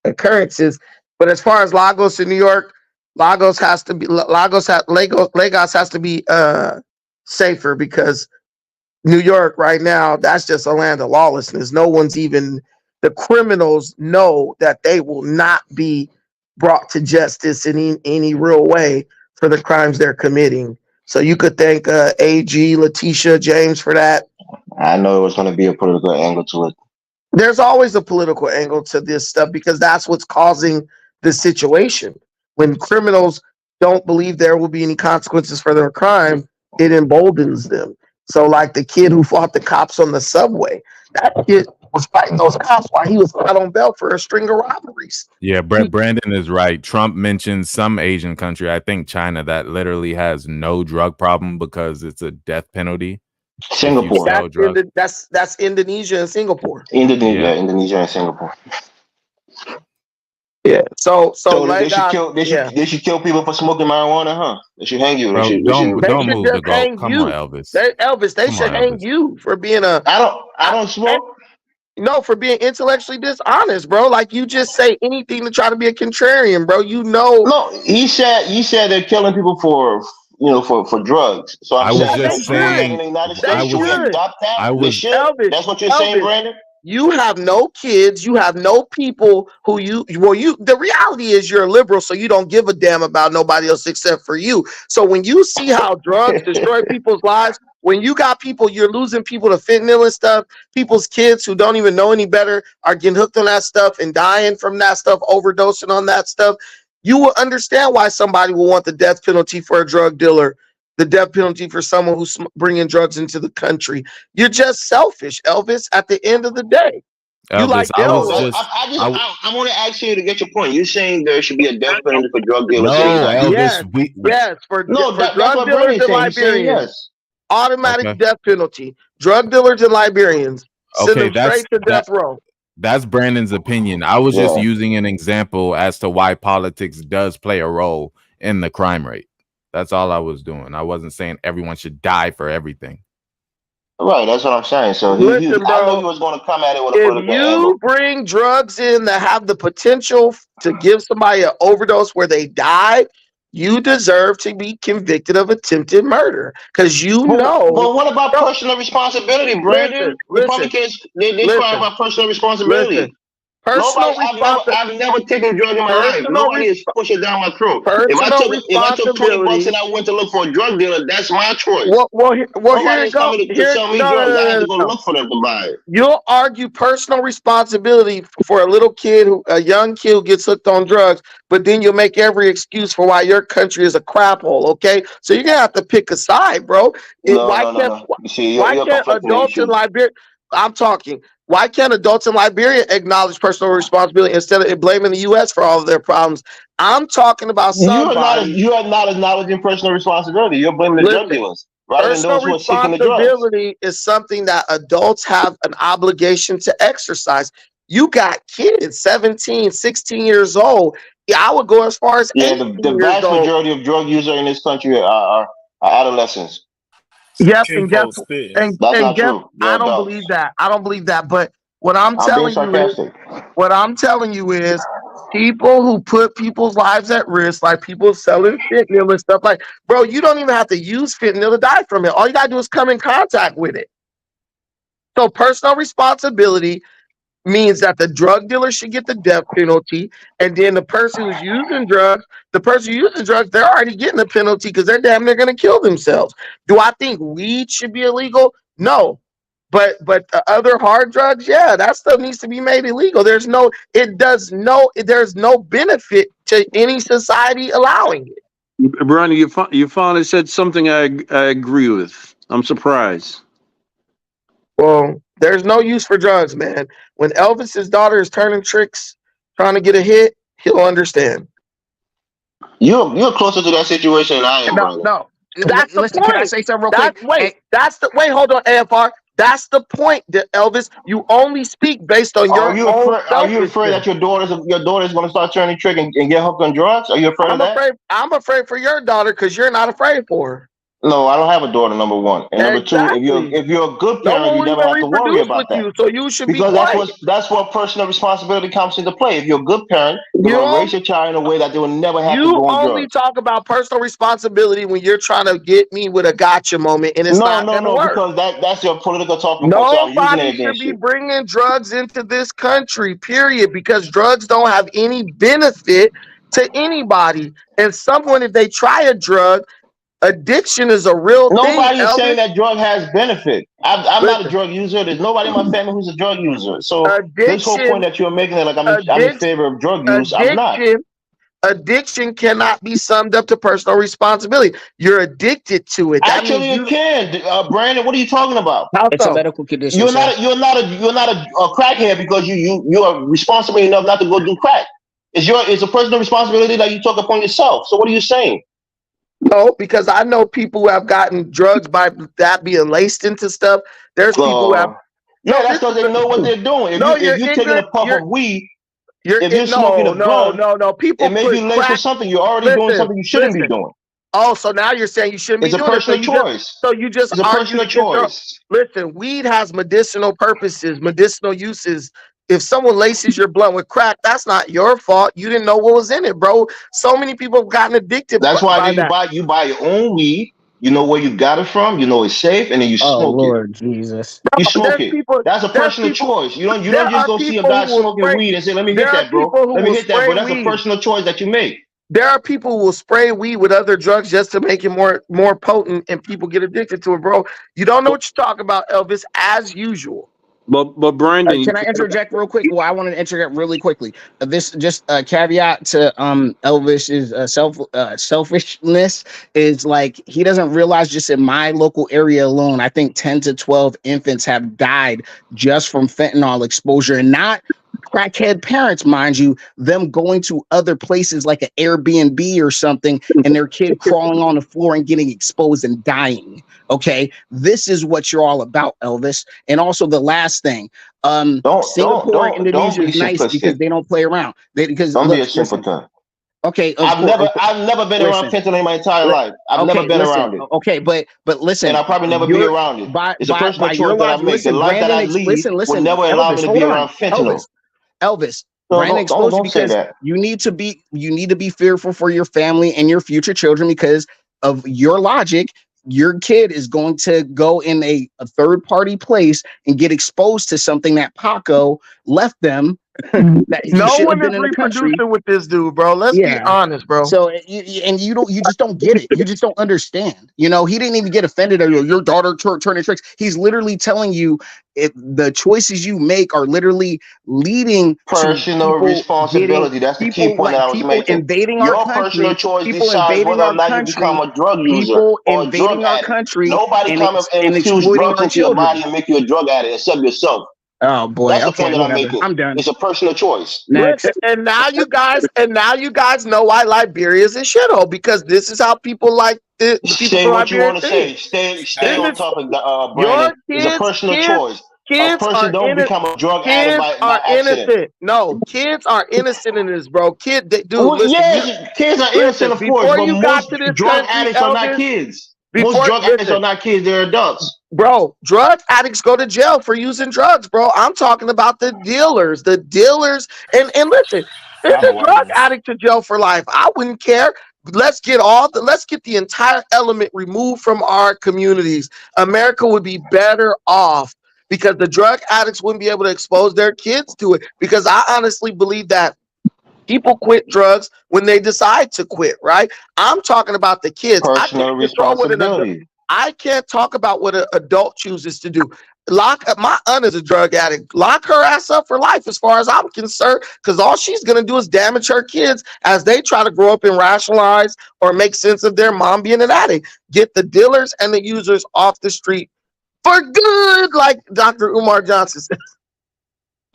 occurrences. But as far as Lagos in New York, Lagos has to be safer, because New York right now, that's just a land of lawlessness. The criminals know that they will not be brought to justice in any real way for the crimes they're committing. So you could thank AG, Letitia James for that. I know it was going to be a political angle to it. There's always a political angle to this stuff, because that's what's causing the situation. When criminals don't believe there will be any consequences for their crime, it emboldens them. So, like the kid who fought the cops on the subway, that kid was fighting those cops while he was out on bail for a string of robberies. Yeah, Brandon is right. Trump mentioned some Asian country, I think China, that literally has no drug problem because it's a death penalty. Singapore. That's Indonesia and Singapore. Indonesia and Singapore. Yeah. So they should kill. They should kill people for smoking marijuana, huh? They should hang you. Bro, don't move the goal. Come on, Elvis. They should hang you for being a. I don't smoke. No, for being intellectually dishonest, bro. Like you just say anything to try to be a contrarian, bro. You know. No, you said they're killing people for for drugs. So I was just saying in the United States, should we adopt that? Elvis, That's what you're saying, Brandon. You have no kids. You have no people who the reality is you're a liberal, so you don't give a damn about nobody else except for you. So when you see how drugs destroy people's lives, when you got people, you're losing people to fentanyl and stuff, people's kids who don't even know any better are getting hooked on that stuff and dying from that stuff, overdosing on that stuff. You will understand why somebody will want the death penalty for a drug dealer, the death penalty for someone who's bringing drugs into the country. You're just selfish, Elvis, at the end of the day. Elvis, you like I want to ask you to get your point. You're saying there should be a death penalty for drug dealers. No, Elvis. For that's drug what dealers Brandon's and saying. He's saying Liberians. yes. Automatic death penalty. Drug dealers and Liberians. Send them straight to death row. That's Brandon's opinion. I was just using an example as to why politics does play a role in the crime rate. That's all I was doing. I wasn't saying everyone should die for everything. Right, that's what I'm saying. So I know he was going to come at it with a political angle. If you bring drugs in that have the potential to give somebody an overdose where they die, you deserve to be convicted of attempted murder because know. But what about personal responsibility, Brandon? Republicans, they cry about personal responsibility. I've never taken drugs in my life. Nobody is pushing down my throat. If I took $20 and I went to look for a drug dealer, that's my choice. Nobody's coming to sell me drugs. I have to go look for them to buy it. You'll argue personal responsibility for a little kid, a young kid who gets hooked on drugs, but then you'll make every excuse for why your country is a crap hole. Okay, so you're gonna have to pick a side, bro. No. Why can't adults in Liberia? I'm talking. Why can't adults in Liberia acknowledge personal responsibility instead of blaming the U.S. for all of their problems? I'm talking about somebody. You are not acknowledging personal responsibility. You're blaming the drug dealers rather than those who are seeking the drugs. Responsibility is something that adults have an obligation to exercise. You got kids, 17, 16 years old. I would go as far as the vast majority of drug users in this country are adolescents. Yes, and guess I don't believe that. I don't believe that. But what I'm telling you is people who put people's lives at risk, like people selling fentanyl and stuff like, bro, you don't even have to use fentanyl to die from it. All you gotta do is come in contact with it. So personal responsibility means that the drug dealer should get the death penalty, and then the person who's using drugs, they're already getting the penalty because they're damn near going to kill themselves. Do I think weed should be illegal? No. But the other hard drugs, yeah, that stuff needs to be made illegal. There's no benefit to any society allowing it. Brandon, you finally said something I agree with. I'm surprised. Well, there's no use for drugs, man. When Elvis's daughter is turning tricks, trying to get a hit, he'll understand. You're closer to that situation than I am, brother. No. That's the point. Can I say something real quick? Hold on, AFR. That's the point, Elvis. You only speak based on your own. Are you afraid that your daughter's going to start turning trick and get hooked on drugs? Are you afraid of that? I'm afraid for your daughter because you're not afraid for her. No, I don't have a daughter, number one. And number two, if you're a good parent, you never have to worry about that. So you should because that's what personal responsibility comes into play. If you're a good parent, you're going to raise your child in a way that they will never have to go on drugs. You only talk about personal responsibility when you're trying to get me with a gotcha moment, and it's not going to work. Because that's your political talking point. Nobody should be bringing drugs into this country, period, because drugs don't have any benefit to anybody. And someone, if they try a drug, addiction is a real thing. Nobody's saying that drug has benefit. I'm not a drug user. There's nobody in my family who's a drug user. So this whole point that you're making, like I'm in favor of drug use, I'm not. addiction cannot be summed up to personal responsibility. You're addicted to it. That Actually, means it can. Brandon, what are you talking about? How It's a so? medical condition, You're sir. not. You're not a crackhead because you are responsible enough not to go do crack. It's a personal responsibility that you took upon yourself. So what are you saying? No, because I know people who have gotten drugs by that being laced into stuff. There's people who have. Yeah, that's because they know what they're doing. If you're taking a puff of weed, if you're smoking a blunt, no. People it may be laced with something. You're already doing something you shouldn't be doing. Oh, so now you're saying you shouldn't be It's a doing it. personal choice. So you just It's a argue personal against your- choice. Listen, weed has medicinal purposes, medicinal uses. If someone laces your blunt with crack, that's not your fault. You didn't know what was in it, bro. So many people have gotten addicted. That's why by then you buy your own weed. You know where you got it from. You know it's safe, and then you smoke Lord Jesus. it. You Bro, smoke there's it. people- That's a there's personal people- choice. You don't there just are go see a people guy who will smoking spray- weed and say, "Let me there hit are that, bro. people who Let me will hit that, bro." spray That's a weed. personal choice that you make. There are people who will spray weed with other drugs just to make it more potent, and people get addicted to it, bro. You don't know what you're talking about, Elvis, as usual. But Brandon, Can I interject real quick? Well, I want to interject really quickly. This just a caveat to Elvis's selfishness is like he doesn't realize just in my local area alone, I think 10 to 12 infants have died just from fentanyl exposure, and not crackhead parents, mind you, them going to other places like an Airbnb or something, and their kid crawling on the floor and getting exposed and dying. Okay, this is what you're all about, Elvis. And also the last thing, Singapore and Indonesia is nice because they don't play around. Don't be a simpleton. Okay, I've never been around fentanyl in my entire life. I've never been around it. Okay, but listen, and I'll probably never be around it. It's a personal choice that I make. The life that I lead will never allow me to be around fentanyl. Elvis, No, Brandon exposed you don't say because that. you need to be fearful for your family and your future children because of your logic. Your kid is going to go in a third party place and get exposed to something that Paco left them. That he No shouldn't one have been is in the country. reproducing with this dude, bro. Let's be honest, bro. So you just don't get it. You just don't understand. You know, he didn't even get offended at your daughter turning tricks. He's literally telling you if the choices you make are literally leading personal to responsibility. That's the key point that I was making. Invading Your our country, personal choice people decides invading whether or our not you country, become a drug user people or a drug invading our addict. country, Nobody come and infuse exploiting drugs our into your children. body and make you a drug addict except yourself. Oh boy, that's the okay, point that I'm whatever. making. I'm done. It's a personal choice. Next. And now you guys know why Liberia is a shithole, because this is how people like the people Say from what you Liberia want to think. say. Stay on topic, Brandon. Your It's a personal choice. A person don't become a drug addict by accident. innocent. No, kids are innocent in this, bro. Dude, Well, listen. yes, kids are innocent, of course, but most drug addicts are not kids. Most drug addicts are not kids; they're adults. Bro, drug addicts go to jail for using drugs, bro. I'm talking about the dealers. And listen, there's a drug addict to jail for life. I wouldn't care. Let's get the entire element removed from our communities. America would be better off because the drug addicts wouldn't be able to expose their kids to it. Because I honestly believe that people quit drugs when they decide to quit, right? I'm talking about the kids. Personal responsibility. I can't talk about what an adult chooses to do. My aunt is a drug addict. Lock her ass up for life, as far as I'm concerned, because all she's gonna do is damage her kids as they try to grow up and rationalize or make sense of their mom being an addict. Get the dealers and the users off the street for good, like Dr. Umar Johnson said.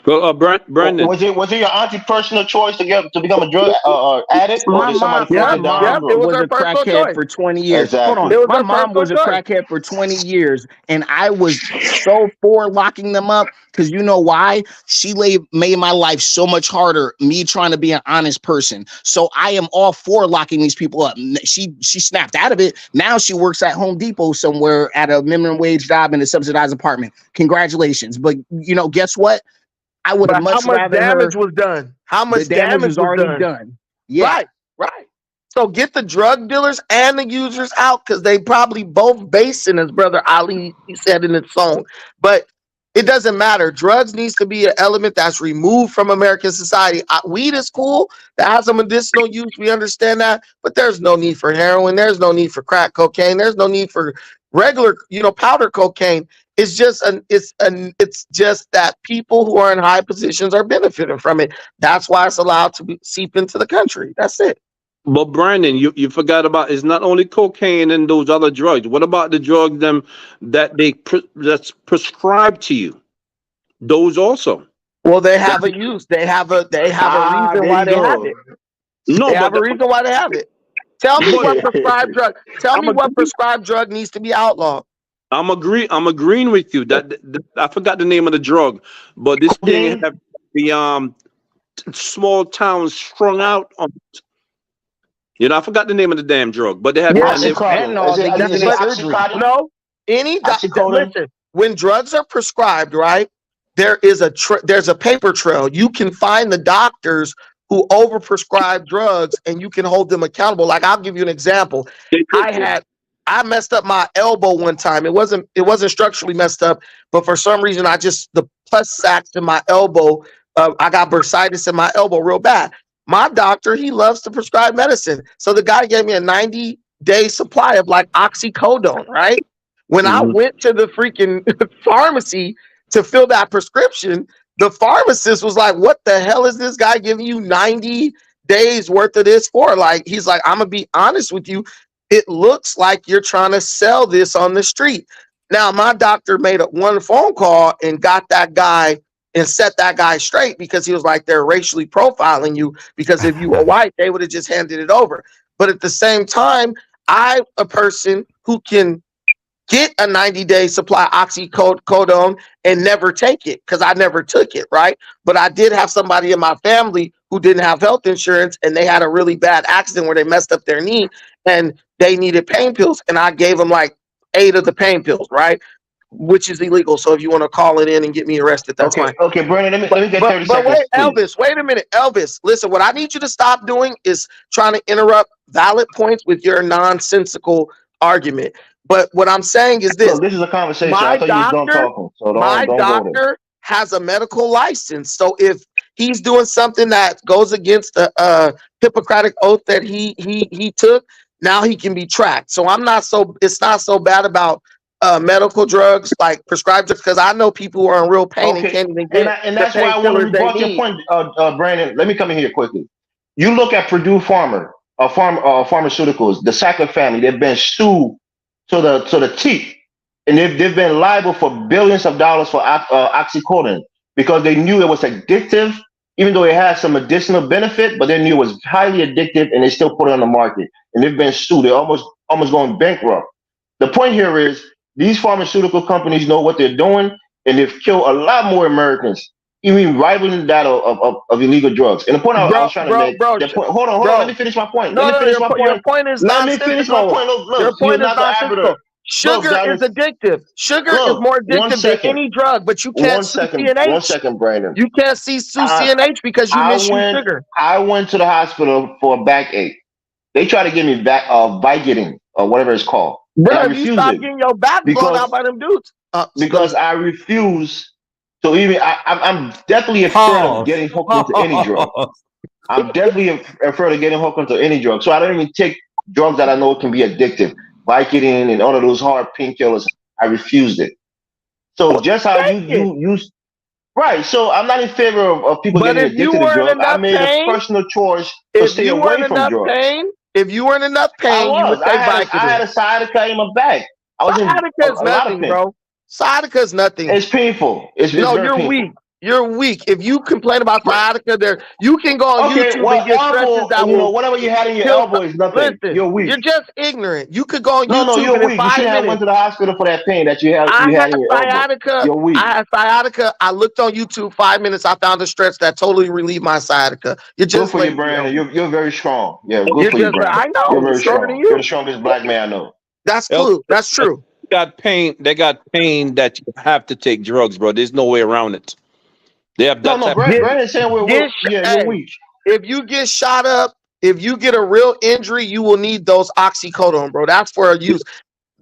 Well, Brandon, was it your auntie's personal choice to become a drug addict, or did somebody force it down her throat? was a crackhead for 20 years. Exactly. Hold on. My mom was a crackhead for 20 years, and I was so for locking them up because you know why? She made my life so much harder. Me trying to be an honest person, so I am all for locking these people up. She snapped out of it. Now she works at Home Depot somewhere at a minimum wage job in a subsidized apartment. Congratulations, but you know, guess what? I would have much rather damage was done. How much damage was already done. Yeah. Right. So get the drug dealers and the users out because they probably both basing, as Brother Ali he said in his song. But It doesn't matter. Drugs needs to be an element that's removed from American society. Weed is cool. That has a medicinal use. We understand that. But there's no need for heroin. There's no need for crack cocaine. There's no need for regular, powder cocaine. It's just that people who are in high positions are benefiting from it. That's why it's allowed to seep into the country. That's it. But Brandon, you forgot about, it's not only cocaine and those other drugs. What about the drugs that's prescribed to you? Those also. Well, they have a use. They have a reason why they have it. No, they have a reason why they have it. Tell me what prescribed drug. Tell me what prescribed drug needs to be outlawed. I'm agreeing with you. That I forgot the name of the drug, but this thing have the small towns strung out on it. I forgot the name of the damn drug, but they have no. Listen, when drugs are prescribed, right? There is there's a paper trail. You can find the doctors who overprescribe drugs, and you can hold them accountable. Like, I'll give you an example. I messed up my elbow one time. It wasn't structurally messed up, but for some reason, the pus sacs in my elbow. I got bursitis in my elbow real bad. My doctor, he loves to prescribe medicine. So the guy gave me a 90-day supply of like oxycodone, right? When I went to the freaking pharmacy to fill that prescription, the pharmacist was like, what the hell is this guy giving you 90 days worth of this for? Like, he's like, I'm going to be honest with you. It looks like you're trying to sell this on the street. Now, my doctor made one phone call and got that guy and set that guy straight, because he was like, they're racially profiling you, because if you were white, they would have just handed it over. But at the same time, I'm a person who can get a 90-day supply oxycodone and never take it, because I never took it, right? But I did have somebody in my family who didn't have health insurance, and they had a really bad accident where they messed up their knee and they needed pain pills, and I gave them like 8 of the pain pills, right? Which is illegal. So if you want to call it in and get me arrested, that's fine. Okay, Brandon, let me get 30 seconds. But wait, please. Elvis, wait a minute. Elvis, listen, what I need you to stop doing is trying to interrupt valid points with your nonsensical argument. But what I'm saying is this. Look, this is a conversation. I thought you was done talking. So my doctor has a medical license. So if he's doing something that goes against the Hippocratic oath that he took, now he can be tracked. So it's not so bad about medical drugs, like prescribed drugs, because I know people who are in real pain and can't even get. And that's why I want to rebut your point, Brandon. Let me come in here quickly. You look at Purdue Pharmaceuticals, the Sackler family. They've been sued to the teeth, and they've been liable for billions of dollars for oxycodone, because they knew it was addictive, even though it had some medicinal benefit, but they knew it was highly addictive, and they still put it on the market. And they've been sued. They're almost going bankrupt. The point here is, these pharmaceutical companies know what they're doing, and they've killed a lot more Americans, even rivaling that of illegal drugs. And the point I was trying to make, hold on, let me finish my point. Your point is let me finish my point. Look, your point is nonsensical. Sugar is addictive. Sugar is more addictive than any drug, but you can't see CNH. 1 second, Brandon. You can't see CNH because you misuse sugar. I went to the hospital for a backache. They tried to give me Vicodin or whatever it's called. Bro, you stop getting your back blown out by them dudes. Because I refuse to even. I'm definitely afraid of getting hooked into any drug. I'm definitely afraid of getting hooked into any drug. So I don't even take drugs that I know can be addictive. Vicodin and all of those hard painkillers. I refused it. So just how you right. So I'm not in favor of people getting addicted to drugs. I made a personal choice to stay away from drugs. If you were in enough pain, you would take Vicodin. I had a sciatica in my back. Sciatica is nothing, bro. Sciatica is nothing. It's painful. You're weak. You're weak. If you complain about sciatica, you can go on YouTube and get stretches that will. Whatever you had in your elbow is nothing. Listen, you're weak. You're just ignorant. You could go on YouTube. No, you're weak. You should have went to the hospital for that pain that you had in your elbow. You're weak. I had sciatica. I looked on YouTube 5 minutes. I found a stretch that totally relieved my sciatica. You're just good for you, Brandon. You're very strong. Yeah, good for you, Brandon. I know. You're very stronger than you. You're the strongest black man I know. That's true. That's true. They got pain that you have to take drugs, bro. There's no way around it. They have that. No, Brandon's saying we're weak. If you get shot up, if you get a real injury, you will need those oxycodone, bro. That's for use.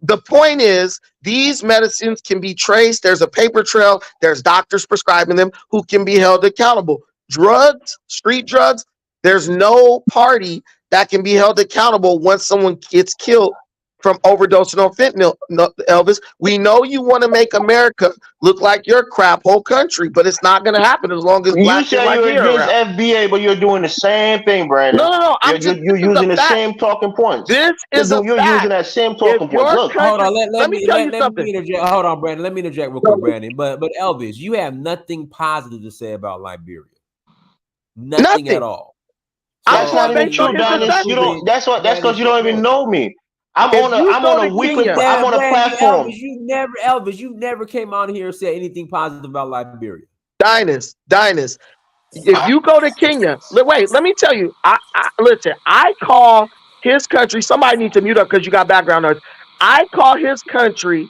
the point is, these medicines can be traced. There's a paper trail. There's doctors prescribing them who can be held accountable. Drugs, street drugs, there's no party that can be held accountable once someone gets killed from overdosing on fentanyl. No, Elvis, we know you want to make America look like your crap hole country, but it's not going to happen as long as You black and say white you're here against around. FBA, but you're doing the same thing, Brandon. No. You're using the same talking points. This is a You're fact. using that same talking points. Look, Hold on, let me tell you something. interject. Hold on, Brandon. Let me interject real quick, Brandon. But Elvis, you have nothing positive to say about Liberia. Nothing at all. So, that's not even true, Dennis. You don't. That's because you don't even know me. I'm on a weekly. I'm on a platform. Elvis, you never came on here and said anything positive about Liberia. Dynast. If you go to Kenya, wait, let me tell you. Listen. I call his country. Somebody needs to mute up because you got background noise. I call his country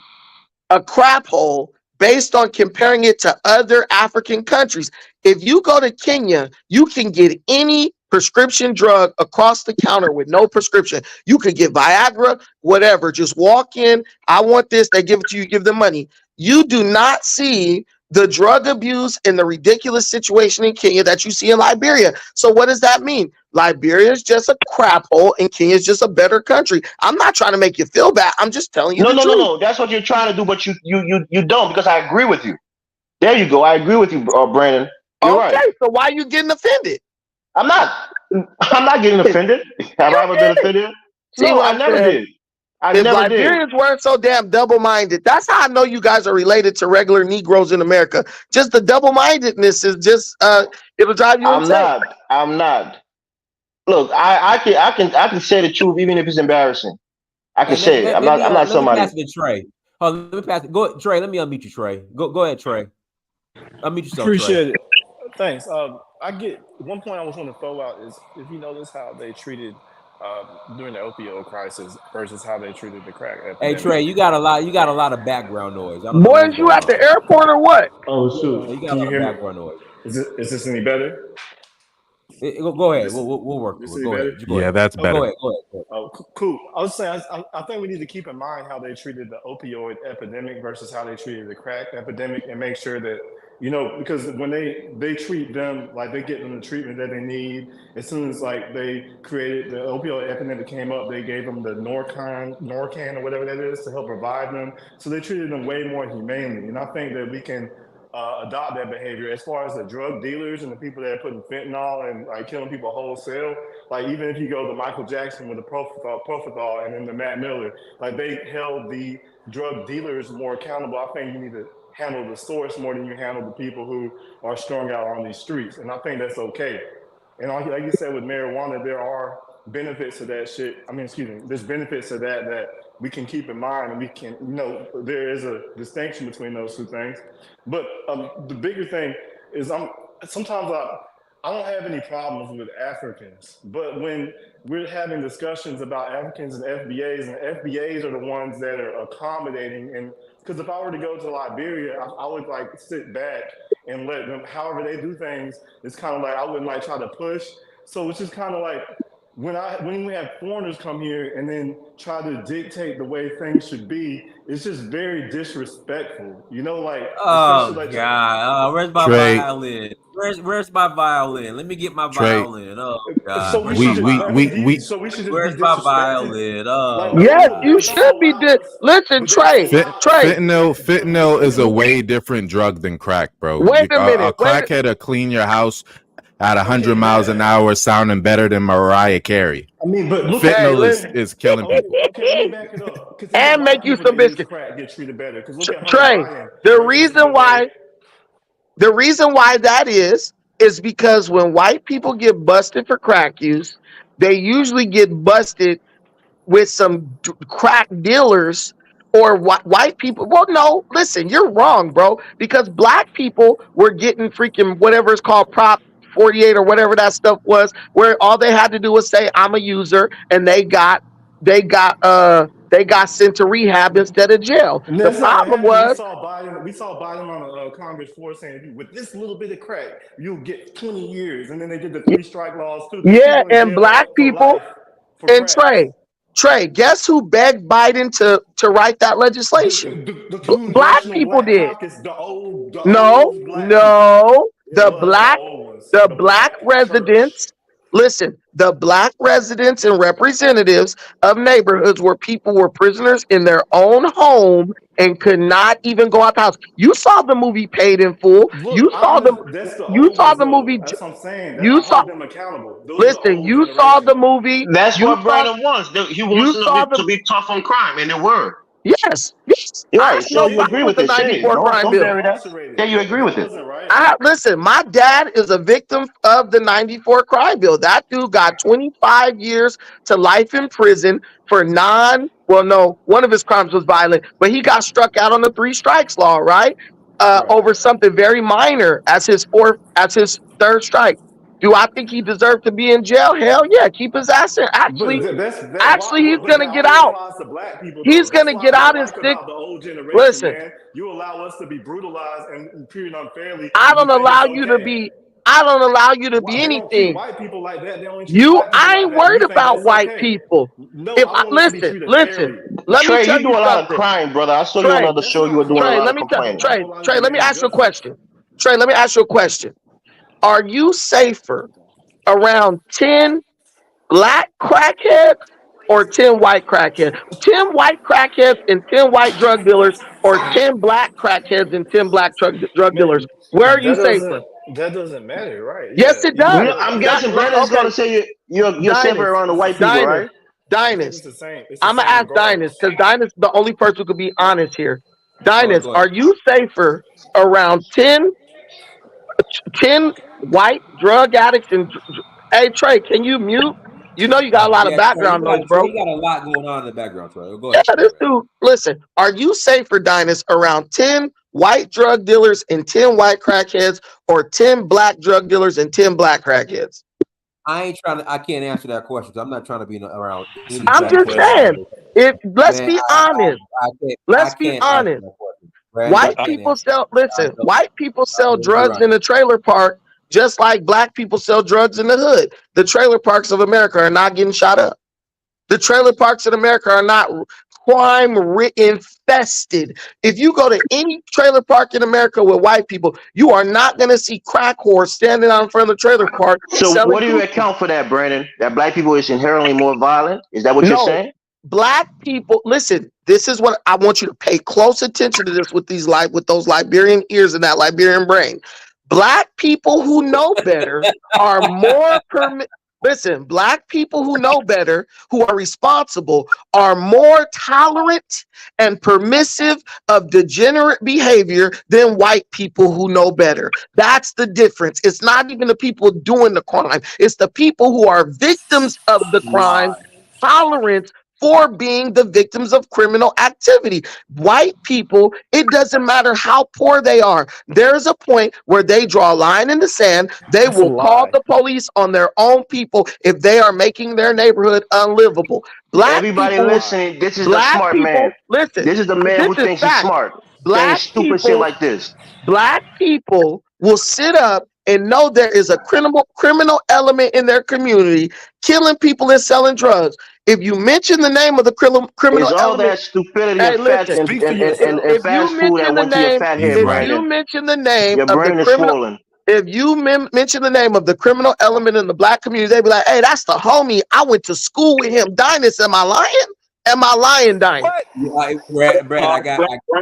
a crap hole based on comparing it to other African countries. If you go to Kenya, you can get any prescription drug across the counter with no prescription. You could get Viagra, whatever. Just walk in. I want this. They give it to you. Give them money. You do not see the drug abuse and the ridiculous situation in Kenya that you see in Liberia. So what does that mean? Liberia is just a crap hole and Kenya is just a better country. I'm not trying to make you feel bad. I'm just telling you the truth. No. That's what you're trying to do, but you don't, because I agree with you. There you go. I agree with you, Brandon. You're right. So why are you getting offended? I'm not getting offended. Have I ever been offended? No, I never did. I never did. Liberians weren't so damn double-minded. That's how I know you guys are related to regular Negroes in America. Just the double-mindedness is just it'll drive you insane. I'm not. Look, I can say the truth even if it's embarrassing. I can say it. I'm not somebody. Let me pass it to Trey. Hold on, let me pass it. Go, Trey. Let me unmute you, Trey. Go ahead, Trey. Unmute yourself. Appreciate Trey. it. Thanks. I get one point I was want to throw out is if you notice how they treated during the opioid crisis versus how they treated the crack epidemic. Hey Trey, you got a lot of background noise. Boy, is you at the airport or what? Oh shoot! You got Can a you lot hear of me? background noise. Is this any better? Go ahead. We'll work. Go ahead. Yeah, that's better. Go ahead. Oh, cool. I was saying, I think we need to keep in mind how they treated the opioid epidemic versus how they treated the crack epidemic, and make sure that, because when they treat them, like they get them the treatment that they need. As soon as like they created the opioid epidemic came up, they gave them the Norcan or whatever that is to help revive them. So they treated them way more humanely, and I think that we can adopt that behavior. As far as the drug dealers and the people that are putting fentanyl and like killing people wholesale, like even if you go to Michael Jackson with the Propofol and then the Matt Miller, like they held the drug dealers more accountable. I think you need to handle the source more than you handle the people who are strung out on these streets, and I think that's okay. And like you said with marijuana, there are benefits to that shit. There's benefits to that we can keep in mind, and we can, there is a distinction between those two things. But the bigger thing is sometimes I don't have any problems with Africans, but when we're having discussions about Africans and FBAs are the ones that are accommodating. And because if I were to go to Liberia, I would like sit back and let them, however they do things, it's kind of like I wouldn't like try to push. So it's just kind of like when we have foreigners come here and then try to dictate the way things should be, it's just very disrespectful. Oh God! Where's my violin? Where's my violin? Let me get my violin. Oh God! So we should just where's be my disrespected. violin? Oh, yes, you should be. Listen, Trey. Fentanyl is a way different drug than crack, bro. Wait a minute. A crackhead will clean your house at 100 miles an hour, sounding better than Mariah Carey. But look, fentanyl is killing people. Okay, let me back it up. And make you some biscuits. Crack get treated better. Trey, the reason why that is because when white people get busted for crack use, they usually get busted with some crack dealers or white people. Well, no, listen, you're wrong, bro, because black people were getting freaking whatever it's called, Prop 48 or whatever that stuff was, where all they had to do was say I'm a user, and they got sent to rehab instead of jail. And the problem was we saw Biden on a Congress floor saying, with this little bit of crack, you'll get 20 years. And then they did the 3 strike laws too. Yeah, and black people, and Trey, Trey, guess who begged Biden to write that legislation? The Black Congressional people Black did. Caucus, the old No, black people. no. It was the old ones, the Black black church. residents, listen, the black residents and representatives of neighborhoods where people were prisoners in their own home and could not even go out the house. You saw the movie Paid in Full. Look, that's the You old saw ones the though. movie. That's what I'm saying. That You I saw hold them accountable. Those are the listen, old you saw the generation. movie. That's You what saw Brandon wants. He wants you us saw to the be tough on crime, and they were. yes. I have Right. no So you problem agree with with the it. Say it. 94 Don't crime don't bill. bury that. Yeah, you agree with it. Wasn't right. Listen, my dad is a victim of the 94 crime bill. That dude got 25 years to life in prison for one of his crimes was violent, but he got struck out on the 3 strikes law, right? Over something very minor as his third strike. Do I think he deserved to be in jail? Hell yeah, keep his ass in. But He's but gonna that get only out. applies to black people though. He's That's gonna what get I out don't and like stick. about the old generation, Listen, man. You allow us to be brutalized and treated unfairly. I And you don't think allow it's you to okay. be. I don't allow you to be They don't treat anything. white people like that. They only treat black people I like ain't that. And worried you think about that's white okay? people. No, I want us to be treated fairly. Let me Trey, tell you do you a lot of something. crime, brother. I saw you on Trey, another show. You were doing a Trey, lot let of me tell complaining. Trey, let me ask you a question. Trey, let me ask you a question. Are you safer around 10 black crackheads or 10 white crackheads? 10 white crackheads and 10 white drug dealers, or 10 black crackheads and 10 black drug dealers? Where are you safer? That doesn't matter, right? Yes, Yeah, it you does. gotta I'm guessing Brandon's Okay, gonna say you're safer around the white people, right? I think Dynas. it's the same. It's the I'm gonna same ask regardless. Dynas because Dynas is the only person who could be honest here. Dynas, Go ahead. are you safer around 10 white drug addicts hey Trey, can you mute? You know you got a lot of Yeah, Trey, background noise, Trey, bro. you got a lot going on in the background, Trey. Go Yeah, ahead, Trey. this dude. Listen, are you safer, Dynas, around 10 white drug dealers and 10 white crackheads, or 10 black drug dealers and 10 black crackheads? I can't answer that question. I'm not trying to be around any I'm black just saying. Let's Man, be honest. I Let's be can't answer honest. that question. Brandon, White I can't people answer sell. that. Listen, white people sell You're drugs right. in the trailer park, just like black people sell drugs in the hood. The trailer parks of America are not getting shot up. The trailer parks in America are not crime infested. If you go to any trailer park in America with white people, you are not going to see crack whores standing out in front of the trailer park So selling what do you cookies. account for that, Brandon? That black people is inherently more violent? Is that what you're No, saying? black people. Listen, this is what I want you to pay close attention to. This with those Liberian ears and that Liberian brain. Black people who know better are more Listen, black people who know better, who are responsible, are more tolerant and permissive of degenerate behavior than white people who know better. That's the difference. It's not even the people doing the crime. It's the people who are victims of the crime, tolerant for being the victims of criminal activity. White people, it doesn't matter how poor they are. There's a point where they draw a line in the sand. They That's a will call lie. the police on their own people if they are making their neighborhood unlivable. Black Everybody people, listen, this is the smart man. listen, This is the man this who is thinks he's fact. smart. Saying Black stupid shit people, like this. black people will sit up and know there is a criminal element in their community, killing people and selling drugs. If you mention the name of the criminal Is all element, that stupidity hey, and fat listen. Speak for yourself. If fast you food that mention the went to your name, fat He's head, if right. you Brandon? mention the name Your of the brain is criminal, swollen. if you mention the name of the criminal element in the black community, they be like, "Hey, that's the homie. I went to school with him." Dynas, am I lying? Am I lying, Dynas? Brad,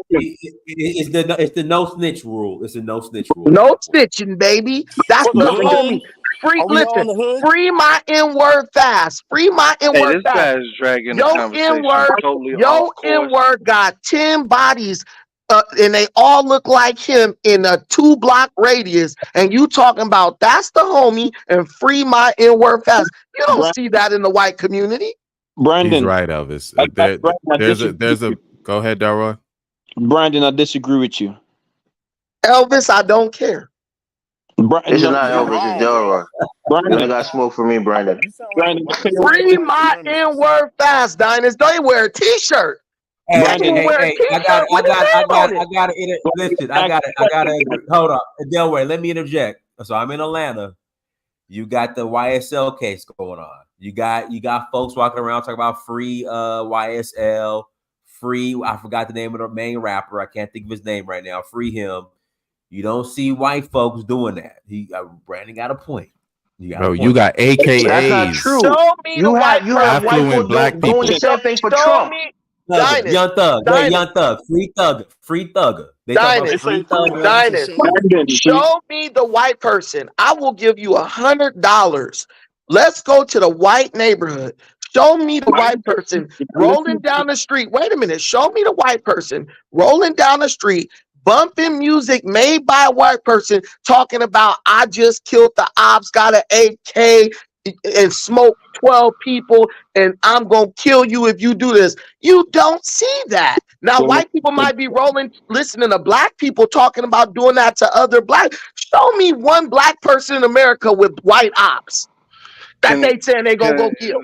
it's the no snitch rule. It's a no snitch rule. No snitching, baby. That's For the the hood? homie. Free, Are we all listen. in the hood? Free my N-word fast. Free my Hey, N-word this fast. guy is dragging the Yo conversation totally off Yo course. N-word got 10 bodies, and they all look like him in a 2-block radius. And you talking about that's the homie and free my N-word fast. You don't see that in the white community. Brandon. He's right, Elvis. There's a. Go ahead, Delroy. Brandon, I disagree with you. Elvis, I don't care. This is not Elvis, it's Delroy. You only got smoke for me, Brandon. Free my N-word fast, Dynas. They wear a t-shirt. Brandon, They wear a t-shirt with his name on it. Listen, I gotta hold on. Delaware, let me interject. So I'm in Atlanta. You got the YSL case going on. You got folks walking around talking about free YSL, free. I forgot the name of the main rapper. I can't think of his name right now. Free him. You don't see white folks doing that. Brandon got a point. Bro, you got AKAs. That's not true. Show me You the white have white affluent people black doing people. the same thing for Show Trump. me Thugger, Dynast. Young Thug. Wait, Young Thug. Free Thugger. They talk about free Thugger. Dynast. Show me the white person. I will give you $100. Let's go to the white neighborhood. Show me the white person rolling down the street. Wait a minute. Show me the white person rolling down the street, bumping music made by a white person, talking about I just killed the ops, got an AK, and smoked 12 people, and I'm gonna kill you if you do this. You don't see that. Now, white people might be listening to black people talking about doing that to other black. Show me one black person in America with white ops that they saying they gonna go kill.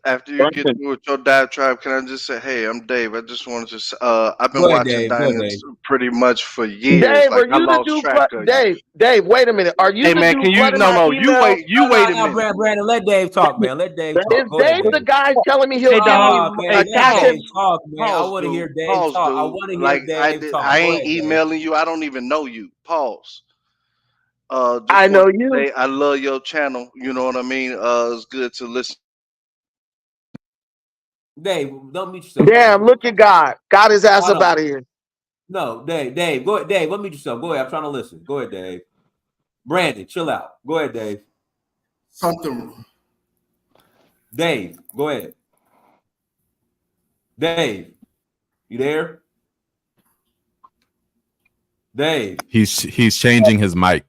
After you get through with your diatribe, can I just say, hey, I'm Dave. I just wanted to say, I've been Go ahead, watching Dave. Go ahead, Dynasty Dave. pretty much for years. Dave, Like, are I you the lost dude? track of you. Dave, wait a minute. Are you Hey, the man, dude can you, flooding my you email? wait a minute. Brandon, let Dave talk, man. Let Dave talk. Is Go ahead, Dave Dave. the guy telling me he'll Hey, give dog. me Hey, Let cash? Dave talk, man. I Pause, want to hear dude. Dave Pause, talk. dude. I want to hear Like, Dave talk. I Go ain't ahead, Dave. emailing you. I don't even know you. Pause. Just I know want to you. say I love your channel. You know what I mean? It's good to listen. Dave, don't mute yourself, Damn, Dave. look at God. Got his ass Hold up on. out of here. No, Dave, go ahead. Dave, let me mute yourself. Go ahead. I'm trying to listen. Go ahead, Dave. Brandon, chill out. Go ahead, Dave. Something. Dave, go ahead. Dave, you there? Dave. He's changing his mic.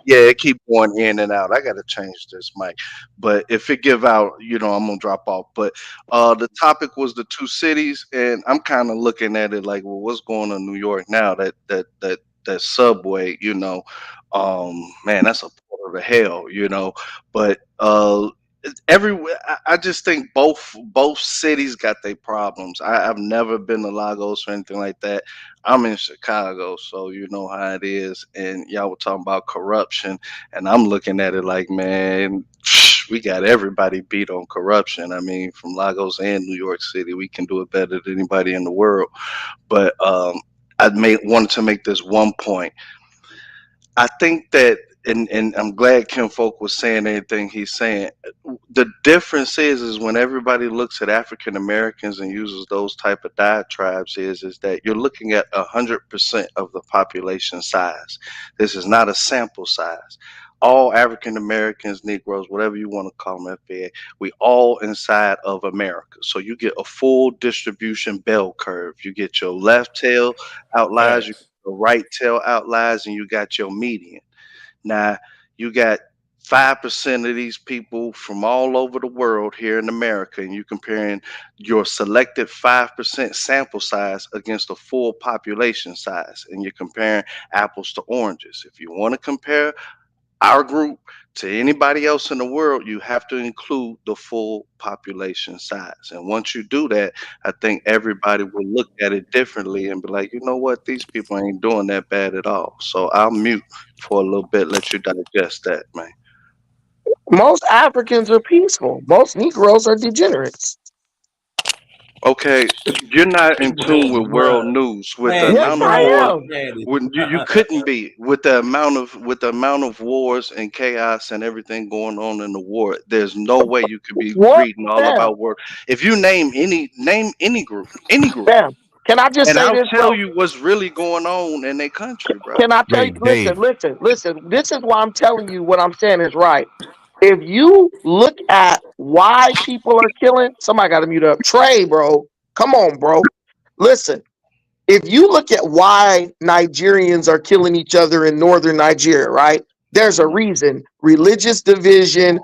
Yeah, it keep going in and out. I gotta change this mic. But if it give out, I'm gonna drop off. But the topic was the two cities, and I'm kind of looking at it like, well, what's going on in New York now? That subway, man, that's a portal to hell. But everywhere, I just think both cities got their problems. I've never been to Lagos or anything like that. I'm in Chicago, so you know how it is. And y'all were talking about corruption, and I'm looking at it like, man, we got everybody beat on corruption. I mean, from Lagos and New York City, we can do it better than anybody in the world. But wanted to make this one point. I think that, and I'm glad Kim Folk was saying anything he's saying. The difference is when everybody looks at African Americans and uses those type of diatribes is that you're looking at 100% of the population size. This is not a sample size. All African Americans, Negroes, whatever you want to call them, FBA, we all inside of America. So you get a full distribution bell curve. You get your left tail outliers, you get your right tail outliers, and you got your median. Now, you got 5% of these people from all over the world here in America, and you're comparing your selected 5% sample size against a full population size, and you're comparing apples to oranges. If you want to compare our group to anybody else in the world, you have to include the full population size. And once you do that, I think everybody will look at it differently and be like, you know what, these people ain't doing that bad at all. So I'll mute for a little bit, let you digest that, man. Most Africans are peaceful. Most Negroes are degenerates. Okay, you're not in tune with world news. With the Yes, amount of I wars, am. you couldn't be with the amount of wars and chaos and everything going on in the war. There's no way you could be What? reading all about war. If you name any group, Bam. Can I just and say I'll this, tell bro? you what's really going on in their country, bro. Can I tell you? Listen. This is why I'm telling you what I'm saying is right. If you look at why people are killing, somebody got to mute up. Trey, bro. Come on, bro. Listen. If you look at why Nigerians are killing each other in northern Nigeria, right? There's a reason. Religious division.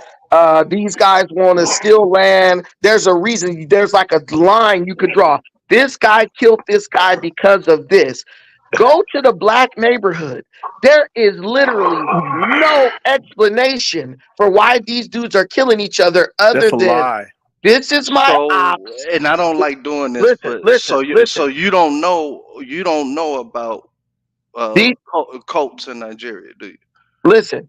These guys want to steal land. There's a reason. There's like a line you could draw. This guy killed this guy because of this. Go to the black neighborhood. There is literally no explanation for why these dudes are killing each other other That's a than lie. this is my So, ops. and I don't like doing this, but so you don't know about These- cults in Nigeria, do you? Listen,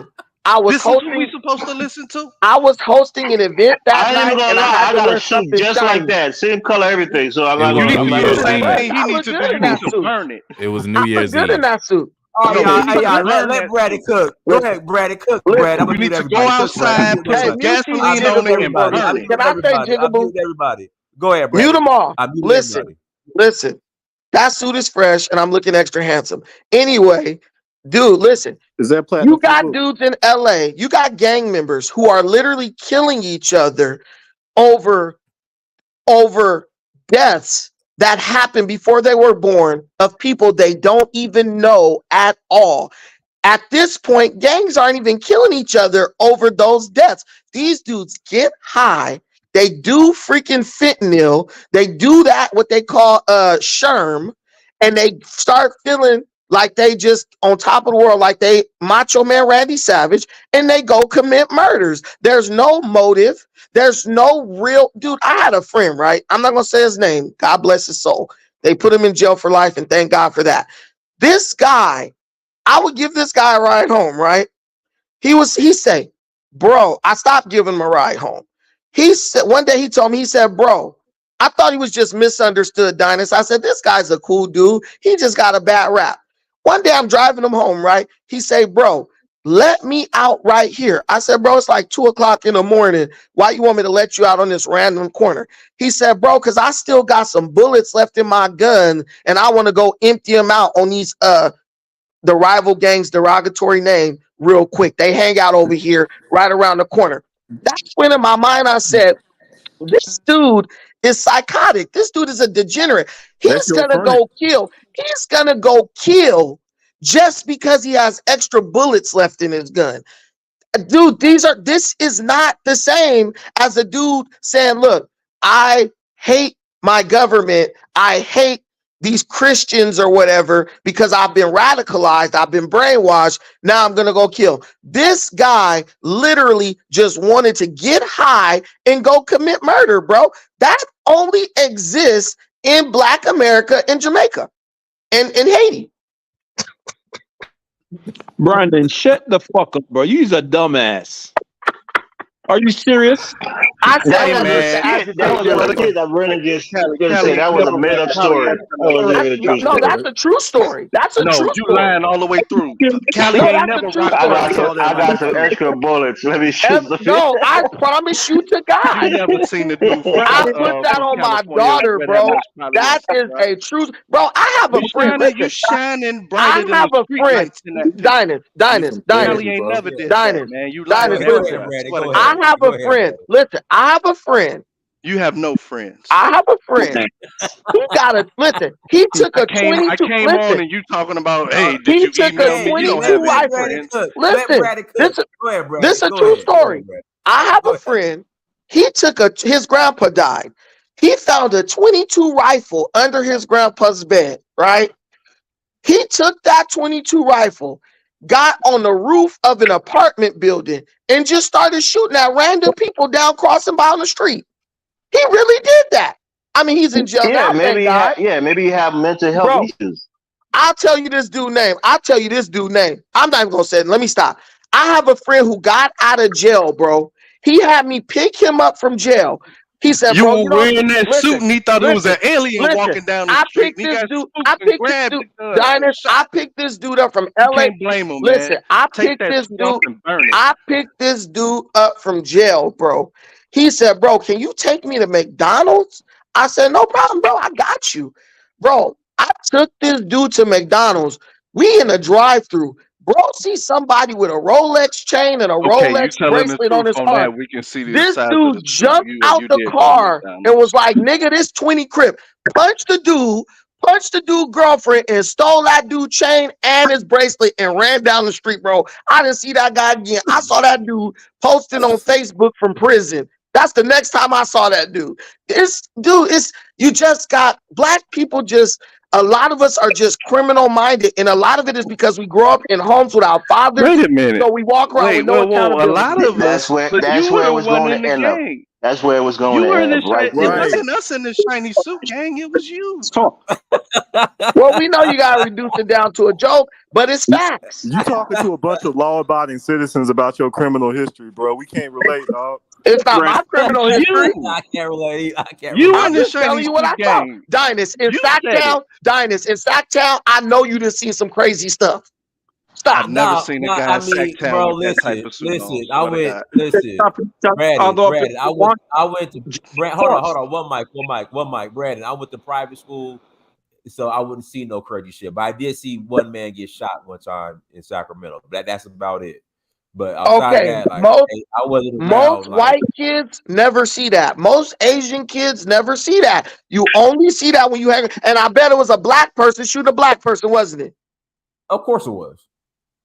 listen. I was This is what hosting. we supposed to listen to. I was hosting an event that I ain't night, even gonna and I lie. had I to got a wear suit something just shiny. like that, same color, everything. So I'm It not was gonna. New I'm not Year's gonna. Eve. I He look needs to good you in need that to suit. burn it. It was I New look Year's good in Eve. that suit. Oh, Okay, y'all, hey, y'all, Burn let that Brady suit. cook. Go listen, ahead, Brady, cook, listen. Brad. I'm You gonna mute need to go everybody. Cook, Brad. I outside, mute put some Hey, everybody. mute these I gasoline mute on it, jiggables and for everybody. me. I burn mute it. Can I say everybody. I jiggables? mute everybody. Go ahead, Mute Brady. them all. I mute Listen, everybody. listen. That suit is fresh, and I'm looking extra handsome. Anyway, dude, listen. Is that You platinum? got dudes in LA, you got gang members who are literally killing each other over deaths that happened before they were born of people they don't even know at all. At this point, gangs aren't even killing each other over those deaths. These dudes get high. They do freaking fentanyl. They do that, what they call sherm, and they start feeling like they just on top of the world, like they Macho Man Randy Savage, and they go commit murders. There's no motive. There's no real dude. I had a friend, right? I'm not gonna say his name. God bless his soul. They put him in jail for life, and thank God for that. This guy, I would give this guy a ride home, right? He say, bro, I stopped giving him a ride home. He said, one day he told me, he said, bro, I thought he was just misunderstood, Dynas. I said, this guy's a cool dude. He just got a bad rap. One day I'm driving him home, right? He say, bro, let me out right here. I said, bro, it's like 2 o'clock in the morning. Why you want me to let you out on this random corner? He said, bro, because I still got some bullets left in my gun, and I want to go empty them out on these the rival gang's derogatory name real quick. They hang out over here right around the corner. That's when in my mind I said, this dude is psychotic. This dude is a degenerate. He's gonna go kill. He's gonna go kill just because he has extra bullets left in his gun. Dude, this is not the same as a dude saying, look, I hate my government. I hate these Christians or whatever because I've been radicalized. I've been brainwashed. Now I'm going to go kill. This guy literally just wanted to get high and go commit murder, bro. That only exists in Black America and Jamaica and in Haiti. Brandon, shut the fuck up, bro. You's a dumbass. Are you serious? I said Hey, man, that was a made up story. No, that's a true story. That's a true you story. lying all the way through. Cali No, ain't that's never a true rocked story. I got some extra bullets. Let me shoot the No, I promise you to God. You never seen the dude from I put that on my daughter, bro. That is a true, bro. I have a friend. You shining brighter than I have the a street friend. lights in that picture. Cali ain't never did that, man. You lying. Listen, I have a friend. Listen, I have a friend. You have no friends. I have a friend. He got a listen. He took a 22. I came on and you talking about, hey, did he you took email a me? You don't 22 have any rifle. friends. Listen, this is a true story. I have a friend. He took his grandpa died. He found a 22 rifle under his grandpa's bed, right? He took that 22 rifle, got on the roof of an apartment building, and just started shooting at random people down crossing by on the street. He really did that. I mean, he's in jail now, maybe thank God. maybe you have mental health Bro, issues. I'll tell you this dude name. I'm not even gonna say it. Let me stop. I have a friend who got out of jail, bro. He had me pick him up from jail. He said, You bro, were wearing that suit and he thought it was an alien walking down the street. And he got spooked and grabbed the gun. Diners, I picked this dude up from LA. You can't blame him, Listen, man. I Take picked that this suit dude. off and burn it. I picked this dude up from jail, bro. He said, bro, can you take me to McDonald's? I said, no problem, bro. I got you. Bro, I took this dude to McDonald's. We in a drive-thru. Bro, see somebody with a Rolex chain and a Rolex bracelet on his arm. We can see This dude jumped out the did car and was like, nigga, this 20 crip. Punched the dude girlfriend and stole that dude chain and his bracelet and ran down the street, bro. I didn't see that guy again. I saw that dude posting on Facebook from prison. That's the next time I saw that dude. This dude is, you just got black people a lot of us are just criminal minded, and a lot of it is because we grow up in homes without fathers. Wait a minute. So we walk around with no accountability. A lot of That's us. where But that's you where it were was the one going in to the end up. gang. That's where it was going You to were end in up. the Right It there. wasn't us in the shiny suit gang. It was you. Well, we know you gotta reduce it down to a joke, but it's facts. You talking to a bunch of law-abiding citizens about your criminal history, bro. We can't relate, dog. It's not my criminal history. I can't relate. I'm just telling you what I saw. Dynas in Sacktown, I know you done seen some crazy stuff. Stop. I've never seen a guy in Sacktown bro, with that type of suit listen. on. I went to hold on, one mic, Brandon. I went to private school So I wouldn't see no crazy shit. But I did see one man get shot one time in Sacramento. That's about it. But outside of that, like I wasn't around. Most white kids never see that. Most Asian kids never see that. You only see that when you hang. And I bet it was a black person shooting a black person, wasn't it? Of course it was.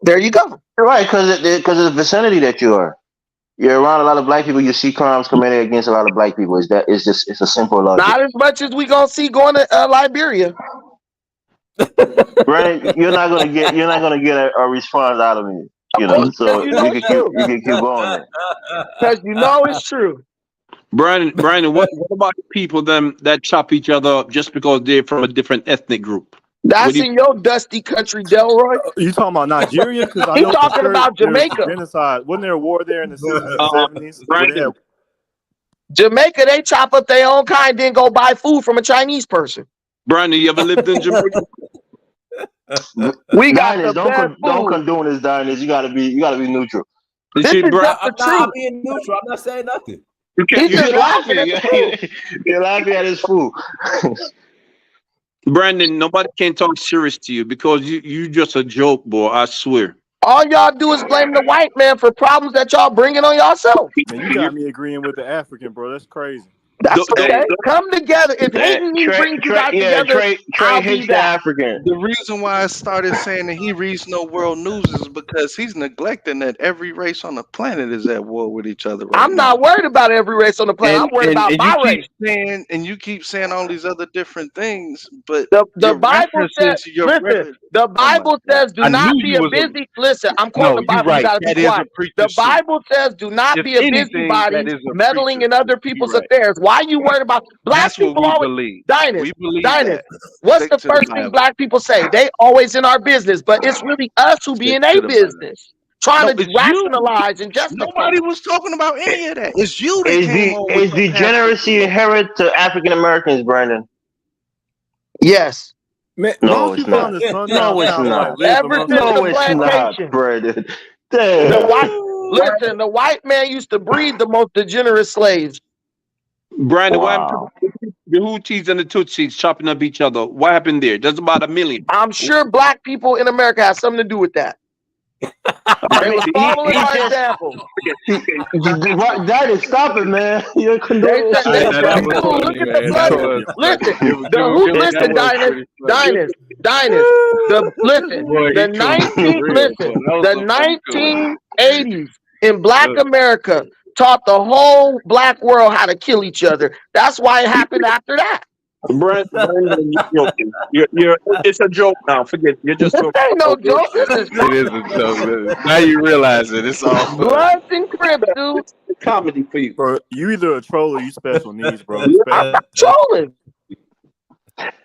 There you go. Right, because of the vicinity that you are. You're around a lot of black people. You see crimes committed against a lot of black people. It's a simple logic. Not as much as we gonna see going to Liberia. Brandon, you're not gonna get a response out of me. You know, so you can keep going. Because you know it's true. Brandon, what about people that chop each other up just because they're from a different ethnic group? That's in your dusty country, Delroy. You talking about Nigeria? Because He's talking about Jamaica. Genocide. Wasn't there a war there in the 60s and 70s? Jamaica, they chop up their own kind, then go buy food from a Chinese person. Brandon, you ever lived in Jamaica? We got Diners, don't condone this, Diners. You gotta be neutral. This is just the truth. I'm being neutral. I'm not saying nothing. You're laughing. You're laughing at his food. Brandon, nobody can talk serious to you because you just a joke, boy. I swear. All y'all do is blame the white man for problems that y'all bringing on yourself. Man, you got me agreeing with the African, bro. That's crazy. That's okay. Come together. If hating me brings you guys together, I'll be that. African. The reason why I started saying that he reads no world news is because he's neglecting that every race on the planet is at war with each other. I'm not worried about every race on the planet. I'm worried about my race. You keep saying all these other different things, but the Bible says, listen, the Bible says, do not be a busy. Listen, I'm quoting the Bible. You gotta be quiet. The Bible says, do not be a busybody meddling in other people's affairs. Why are you worried about black people always? Diners. What's the first thing black people say? They always in our business, but it's really us who be in a business. Trying to rationalize and justify. Nobody was talking about any of that. It's you that Is degeneracy inherent to African Americans, Brandon? Yes. Man, no, it's not. No, it's not. Ever since the plantation, Brandon. Listen, the white man used to breed the most degenerate slaves. Brandon, wow. The Houthis and the Tutsis chopping up each other. What happened there? There's about 1 million. I'm sure black people in America have something to do with that. They were following our example. That is stop it, man. You're condoning. Look at the blood. Listen, Diners. The 1980s in Black America taught the whole black world how to kill each other. That's why it happened after that. Brandon, you're it's a joke now. Forget it. You're just this ain't no joke. It is a joke. Now you realize it. It's all Bloods and Crips, dude. It's comedy for you, bro. You either a troll or you special needs, bro. I'm not trolling.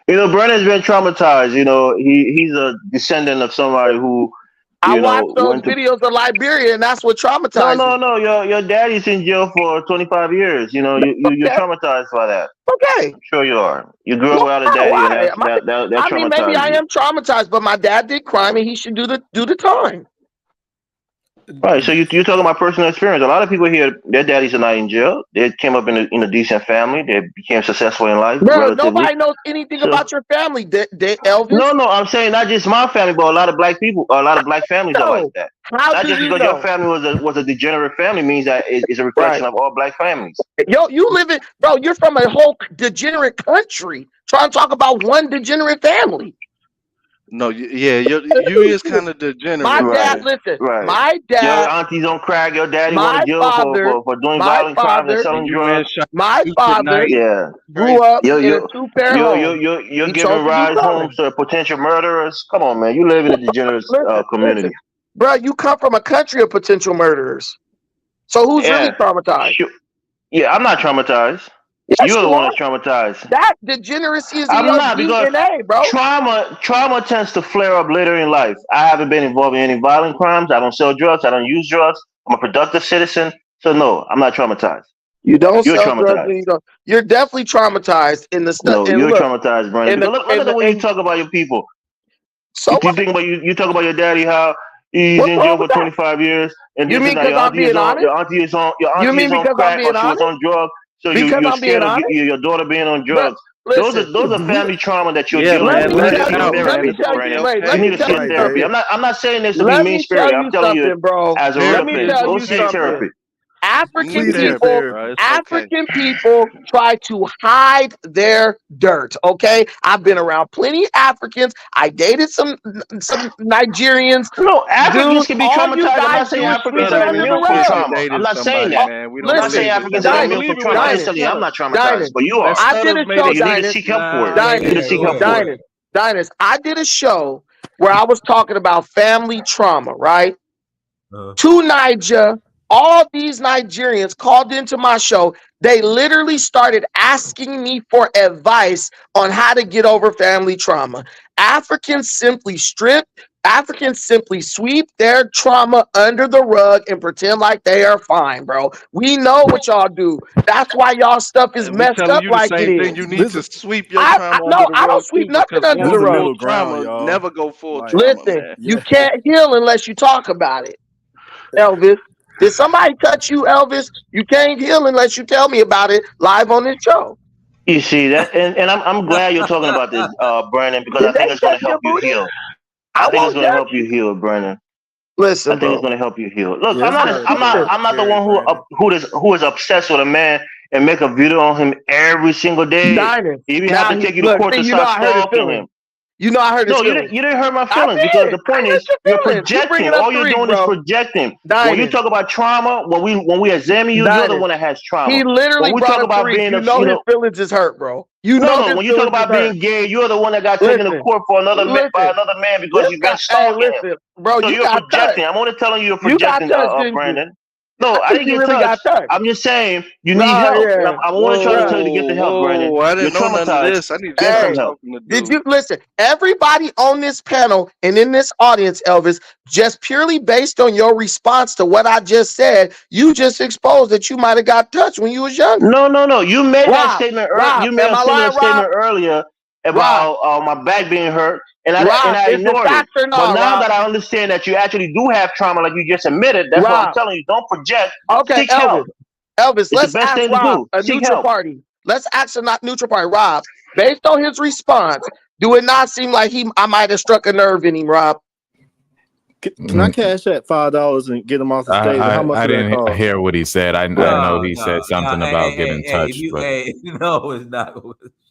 You know, Brandon's been traumatized. You know, he's a descendant of somebody who. I watched those videos of Liberia, and that's what traumatized me. No. Your daddy's in jail for 25 years. You know, you're traumatized by that. Okay. I'm sure you are. You grew up without a daddy. I mean, maybe I am traumatized, but my dad did crime, and he should do the time. Right. So you're talking about personal experience. A lot of people here, their daddies are not in jail. They came up in a decent family. They became successful in life. Bro, nobody knows anything about your family. Elvis. No. I'm saying not just my family, but a lot of black people, a lot of black families are like that. Not just because your family was a degenerate family means that it's a reflection of all black families. Yo, you live in, bro. You're from a whole degenerate country. Trying to talk about one degenerate family. No, yeah, you is kind of degenerate. My dad, listen. Right. My dad. Your auntie's on crack. Your daddy went to jail for doing violent crimes and selling drugs. My father grew up in a two-parent home. You're giving rides home to potential murderers. Come on, man. You live in a degenerate community. Listen. Bro, you come from a country of potential murderers. So who's really traumatized? Yeah, I'm not traumatized. Yes, you're the one that's traumatized. That degeneracy is in your DNA, bro. Trauma tends to flare up later in life. I haven't been involved in any violent crimes. I don't sell drugs. I don't use drugs. I'm a productive citizen. So no, I'm not traumatized. You don't sell drugs. You're definitely traumatized in the stuff. No, you're traumatized, Brandon. Look at the way you talk about your people. So you think about you talk about your daddy, how he's in jail for 25 years, and you mean because I'm being honest? Your auntie is on crack, or she was on drugs. So your daughter being on drugs. Listen, those are family trauma that you're Yeah, dealing man. with. Let You it need to out, see a man. therapist, It's gonna be Brandon. wait, okay. let You me need to tell see a you therapist. something. I'm not saying this to be Let mean me tell spirited. I'm you telling you something, bro. as a Let real me opinion. tell Go you see a something. therapist. African See there, people, bro. It's okay. African people try to hide their dirt. Okay, I've been around plenty of Africans. I dated some Nigerians. No, Africans Dude, can be all you traumatized. I'm guys not saying do is sweep Africans it are under the immune from He said rug. trauma. I'm dated not saying somebody, that. man. We I'm don't not saying believe it. Africans We are don't Dinus, immune from believe it. We trauma don't Dinus, instantly. shut I'm up. not traumatized, Dinus. but you Let are. I shut did up a made show, it And you need to Dinus. seek help for it. Yeah, You need to Dinus, seek go help ahead. for it. Dinus, Dinus. I did a show where I was talking about family trauma, right? To Niger, all these Nigerians called into my show. They literally started asking me for advice on how to get over family trauma. Africans simply sweep their trauma under the rug and pretend like they are fine, bro. We know what y'all do. That's why y'all stuff is And we messed telling up you the like it same thing. You is. need This to is sweep your trauma under No, the I don't rug sweep too, nothing because under this the is going rug. full middle ground, trauma y'all. never go full Like, trauma, Listen, man. you yeah. can't heal unless you talk about it. Elvis, did somebody touch you, Elvis? You can't heal unless you tell me about it live on this show. You see that, and I'm glad you're talking about this, Brandon, because I Did think they it's going touch to your help you booty? heal. I I think it's won't going to judge help you heal, Brandon. you. I Listen, think it's bro. going to help you heal. Look, Yeah, it's probably better I'm to not the carry one Brandon. who is obsessed with a man and make a video on him every single day. Dinus. Even have Now to he take you to look, court see, to you know start I hurt his stalking feelings. him. You know I hurt his No, feelings. you didn't hurt my I feelings because did. the I point hurt is your you're feelings. You projecting. bringing up All you're three, doing is bro. projecting. When you Dinus. talk about trauma, when we examine you, you're the Dinus. one that has He trauma. literally When we brought talk up about three. being, You know his feelings is hurt, bro. You know his when you talk feelings is about hurt. being gay, you're the one that got taken to Listen, court for by listen. another man because This you've been guy, hey, stalking him. listen, bro, So you you're got touched. projecting. I'm only telling you you're You got projecting, touched, didn't you? Brandon. No, I I think didn't you get really got touched. touched. I'm just saying you need No, help, and yeah. I'm only trying to tell you to get the help, Brandon. Whoa! I You're didn't know none of traumatized. this. I need to Get start some help. talking to Did dude. you listen? Everybody on this panel and in this audience, Elvis, just purely based on your response to what I just said, you just exposed that you might have got touched when you was younger. No. You made that Rob, statement. Rob, You made am a I similar lying, Rob? statement earlier Rob, about my back being hurt, and Rob, I is it ignored it. facts or But not, now Rob? that I understand that you actually do have trauma, like you just admitted, that's what I'm Rob. telling you. Don't project. Okay, Seek help. Elvis, It's the let's best ask thing to Rob, do. a Seek neutral help. party. Let's ask a not neutral party. Rob, based on his response, do it not seem like I might have struck a nerve in him, Rob? Can I cash that $5 and get him off the stage? How much I did that didn't cost? hear what he said. I know he said something about getting touched, If you, but no, it's not.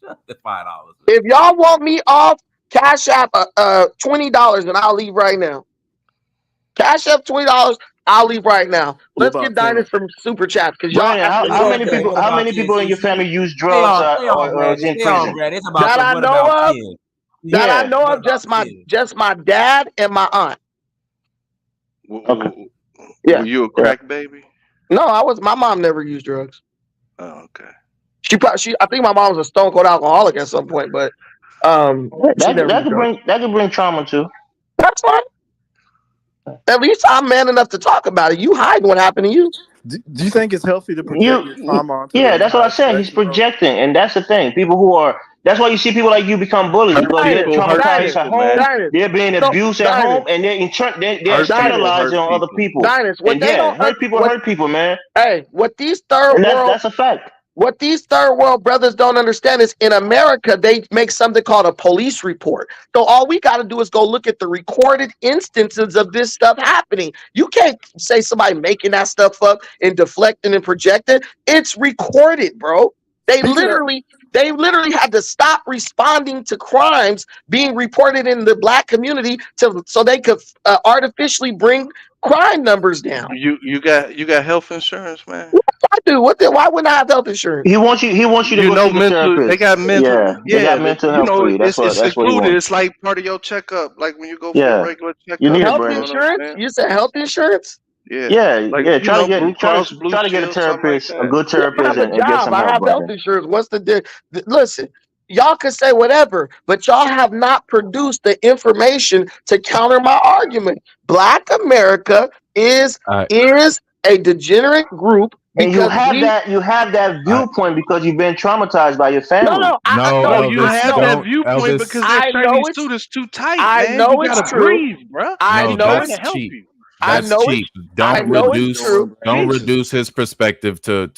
Shut the $5. If y'all want me off, cash app $20 and I'll leave right now. Cash up $20, I'll leave right now. Let's get Dinah some super chats because y'all Brandon, acting how so many people in your family use Stay drugs on, or is Brandon. in Stay on, prison? Brandon. It's about that the I what know about of. kids. That I know What of, about just my dad and my aunt. Okay. Yeah. Were you a crack baby? No, my mom never used drugs. Oh, okay. I think my mom was a stone cold alcoholic at some point, but she never used drugs. That could bring trauma too. That's fine. At least I'm man enough to talk about it. You hide what happened to you. Do you think it's healthy to project your trauma onto the That's what I entire said. He's collective, though? projecting, and that's the thing. That's why you see people like you become bullies because they're traumatized at home, they're being abused at home, and they're externalizing on other people. And hurt people, man. Hey, what these third And world that's a fact. What these third world brothers don't understand is in America, they make something called a police report. So all we got to do is go look at the recorded instances of this stuff happening. You can't say somebody making that stuff up and deflecting and projecting. It's recorded, bro. They literally had to stop responding to crimes being reported in the black community so they could artificially bring crime numbers down. You got health insurance, man? I do. Why wouldn't I have health insurance? He wants you to go see the therapist. They got mental. They got mental health for you. That's what he included. wants. It's like part of your checkup, like when you go for a regular checkup. You need health it, insurance? You said health insurance? Yeah. Try to get a Shield, therapist, like a good I therapist, have a and get some job. I help, have health brother. insurance. What's the listen? Y'all can say whatever, but y'all have not produced the information to counter my argument. Black America is a degenerate group. And you have that viewpoint because you've been traumatized by your family. You have that viewpoint because that Chinese suit is too tight, man. You gotta breathe, bro. I know that's it's cheap. That's know cheap. I Don't know it's reduce true. reduce his perspective to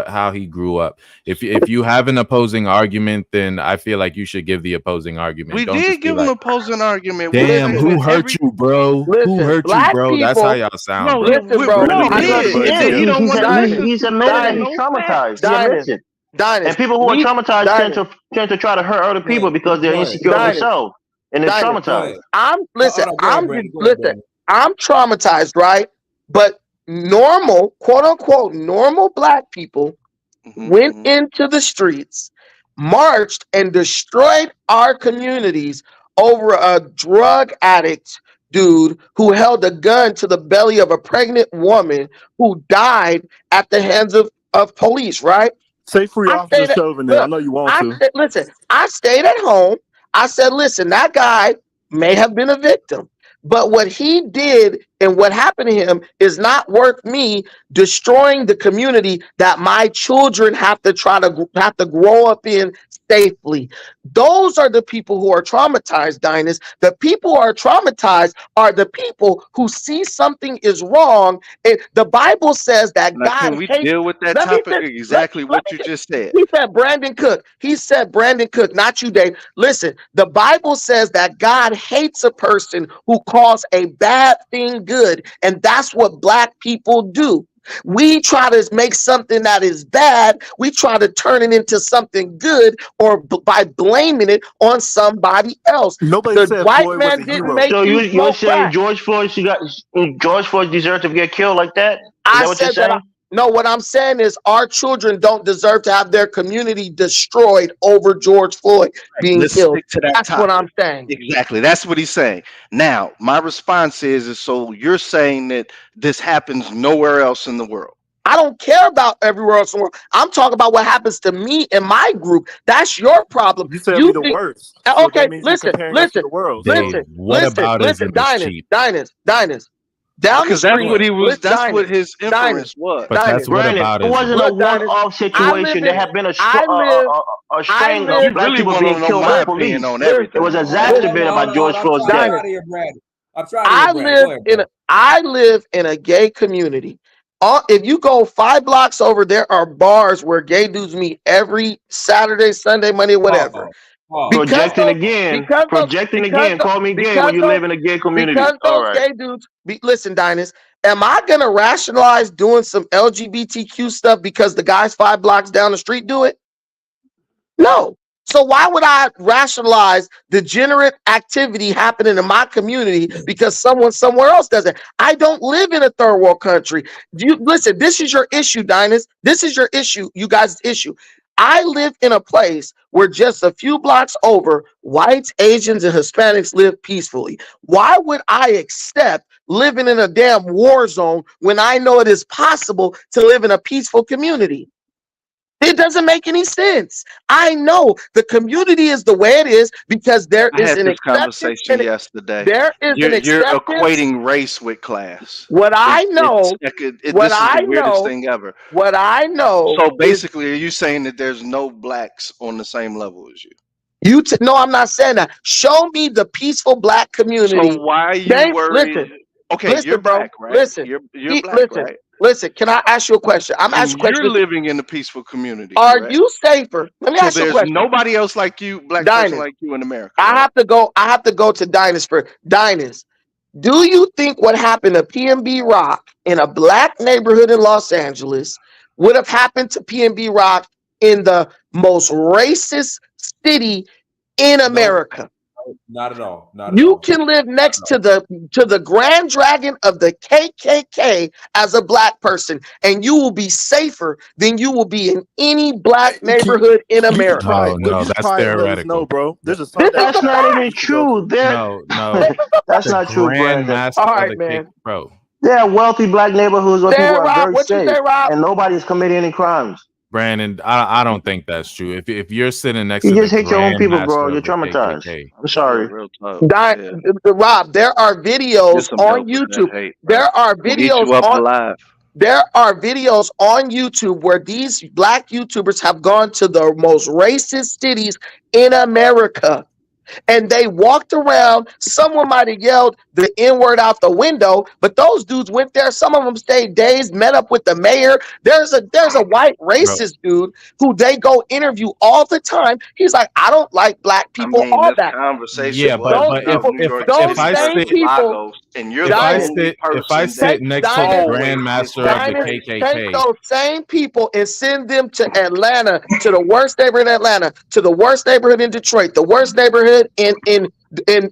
how he grew up. If you have an opposing argument, then I feel like you should give the opposing argument. We Don't did just be give him like, opposing argument. We're damn, saying who that hurt you, bro? Who Listen, hurt you, black bro? That's how people. y'all sound, no, bro. Listen, bro. we Because did, he and then he don't want to listen. he's admitted that he's traumatized. He admits it. And people who are traumatized tend to try to hurt other people because they're insecure themselves and they're traumatized. I'm Brandon. I'm traumatized, right? But normal, quote unquote, normal black people went into the streets, marched, and destroyed our communities over a drug addict dude who held a gun to the belly of a pregnant woman who died at the hands of police, right? Say free Officer Chauvin there. I know you want to. Listen, I stayed at home. I said, listen, that guy may have been a victim, but what he did and what happened to him is not worth me destroying the community that my children have to grow up in safely. Those are the people who are traumatized, Dynas. The people who are traumatized are the people who see something is wrong. And the Bible says that Now, God can we hates. deal with that Let me topic? finish. Exactly Let what me you just said. He said Brandon Cook. He said Brandon Cook, not you, Dave. Listen, the Bible says that God hates a person who calls a bad thing good, and that's what black people do. We try to make something that is bad, we try to turn it into something good, or by blaming it on somebody else. Nobody said white Floyd man was a didn't hero. make So you you're smoke saying crack. George Floyd deserved to get killed like that? Is I that what you're said that. saying? No, what I'm saying is our children don't deserve to have their community destroyed over George Floyd being Let's killed. stick to that That's topic. what I'm saying. Exactly. That's what he's saying. Now, my response is so you're saying that this happens nowhere else in the world. I don't care about everywhere else in the world. I'm talking about what happens to me and my group. That's your problem. You said we the worst. So Okay, that means you're comparing us to the world. Dave, what about ism is cheap? Dynas. Down Because the that's street. what he was. That's Dynas, what his inference was. But that's what Brandon, about it ism. wasn't a one-off situation. There had been a string You of black really people want to being know killed my by the opinion police. on It everything. was exacerbated by George Floyd's I'm death. trying to hear Brandon. I'm trying to hear Brandon. Go ahead, Brandon. I live in a gay community. If you go 5 blocks over, there are bars where gay dudes meet every Saturday, Sunday, Monday, whatever. Projecting again. Call me gay when you live in a gay community. Because All those right. gay dudes, listen, Dynas, am I gonna rationalize doing some LGBTQ stuff because the guys 5 blocks down the street do it? No. So why would I rationalize degenerate activity happening in my community because someone somewhere else does it? I don't live in a third world country. You listen, this is your issue, Dynas. This is your issue, you guys' issue. I live in a place where just a few blocks over, whites, Asians, and Hispanics live peacefully. Why would I accept living in a damn war zone when I know it is possible to live in a peaceful community? It doesn't make any sense. I know the community is the way it is because there I is had an this acceptance. conversation yesterday. There is an You're acceptance. equating race with class. What I know, this is the weirdest thing ever. What I know. So basically, are you saying that there's no blacks on the same level as you? No, I'm not saying that. Show me the peaceful black community. So why are you worried? Listen, Okay, listen, you're bro. black, right? Listen, You're black, listen, right? listen. Can I ask you a question? I'm And asking a question. you're living in a peaceful community. Are correct? you safer? Let me So ask you a there's question. nobody else like you, black person like you in America. I have to go to Dynas for Dynas. Do you think what happened to PNB Rock in a black neighborhood in Los Angeles would have happened to PNB Rock in the most racist city in America? Not at all. Not at You all. can live next to the Grand Dragon of the KKK as a black person, and you will be safer than you will be in any black neighborhood in America. No, that's theoretical. bro. There's a That's not even true. No, That's the not true, Grand Brandon. Master All of right, the man. Kick, bro. There are wealthy black neighborhoods where people are Rob, very what you safe, say, Rob? and nobody's committing any crimes. Brandon, I don't think that's true. If you're sitting next You to the just hate your own Grand people, Master bro. of You're the traumatized. KKK, I'm sorry. Real tough. Rob, there are videos on YouTube. There are videos on. There are videos on YouTube where these black YouTubers have gone to the most racist cities in America. and they walked around. Someone might have yelled the N-word out the window, but those dudes went there. Some of them stayed days, met up with the mayor. There's a white racist dude who they go interview all the time. He's like, I don't like black people, all this that. conversation was Those about people, New York those City same versus people, Lagos, and you're the only person if I sit next to the grandmaster of the take KKK, those same people and send them to Atlanta, to the worst neighborhood in Atlanta, to the worst neighborhood in Detroit, the worst neighborhood in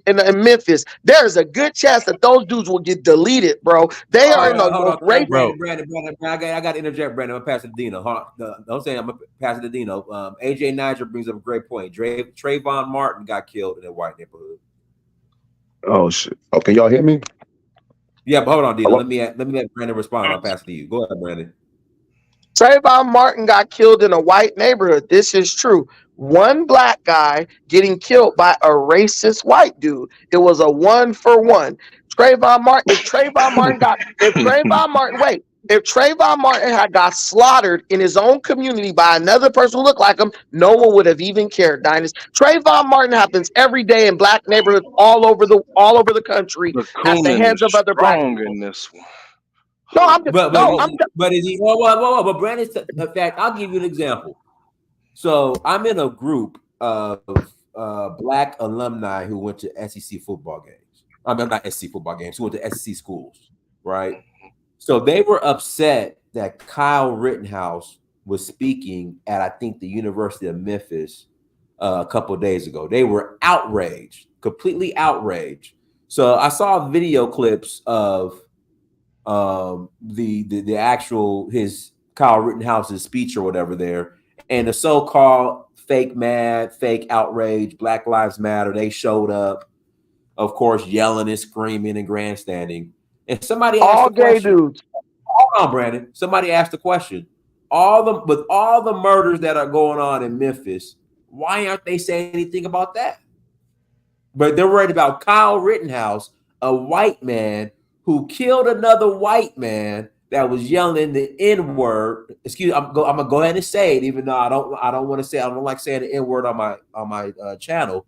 Memphis. There's a good chance that those dudes will get deleted, bro. They are in the most racist. Brandon, I got to interject, Brandon. I'm passing to Dino. Don't say I'm going to pass it to Dino. AJ Niger brings up a great point. Trayvon Martin got killed in a white neighborhood. Oh shit! Oh, can y'all hear me? Yeah, but hold on, Dino. Hello? Let me let Brandon respond. I'll pass it to you. Go ahead, Brandon. Trayvon Martin got killed in a white neighborhood. This is true. One black guy getting killed by a racist white dude. It was a 1-for-1. Trayvon Martin had got slaughtered in his own community by another person who looked like him, no one would have even cared. Dynasty. Trayvon Martin happens every day in black neighborhoods all over the country at the hands of other black people. in this one. No, I'm just but is he? Whoa, but Brandon, in fact, I'll give you an example. So I'm in a group of black alumni who went to SEC football games. I mean, not SEC football games. Who went to SEC schools, right? So they were upset that Kyle Rittenhouse was speaking at, I think, the University of Memphis a couple of days ago. They were outraged, completely outraged. So I saw video clips of the actual his Kyle Rittenhouse's speech or whatever there, and the so-called fake mad, fake outrage, Black Lives Matter, they showed up, of course, yelling and screaming and grandstanding. And somebody asked all the question, dudes. Hold on, Brandon. Somebody asked the question. With all the murders that are going on in Memphis, why aren't they saying anything about that? But they're worried about Kyle Rittenhouse, a white man who killed another white man that was yelling the N-word. Excuse me, I'm gonna go ahead and say it, even though I don't want to say, I don't like saying the N-word on my channel.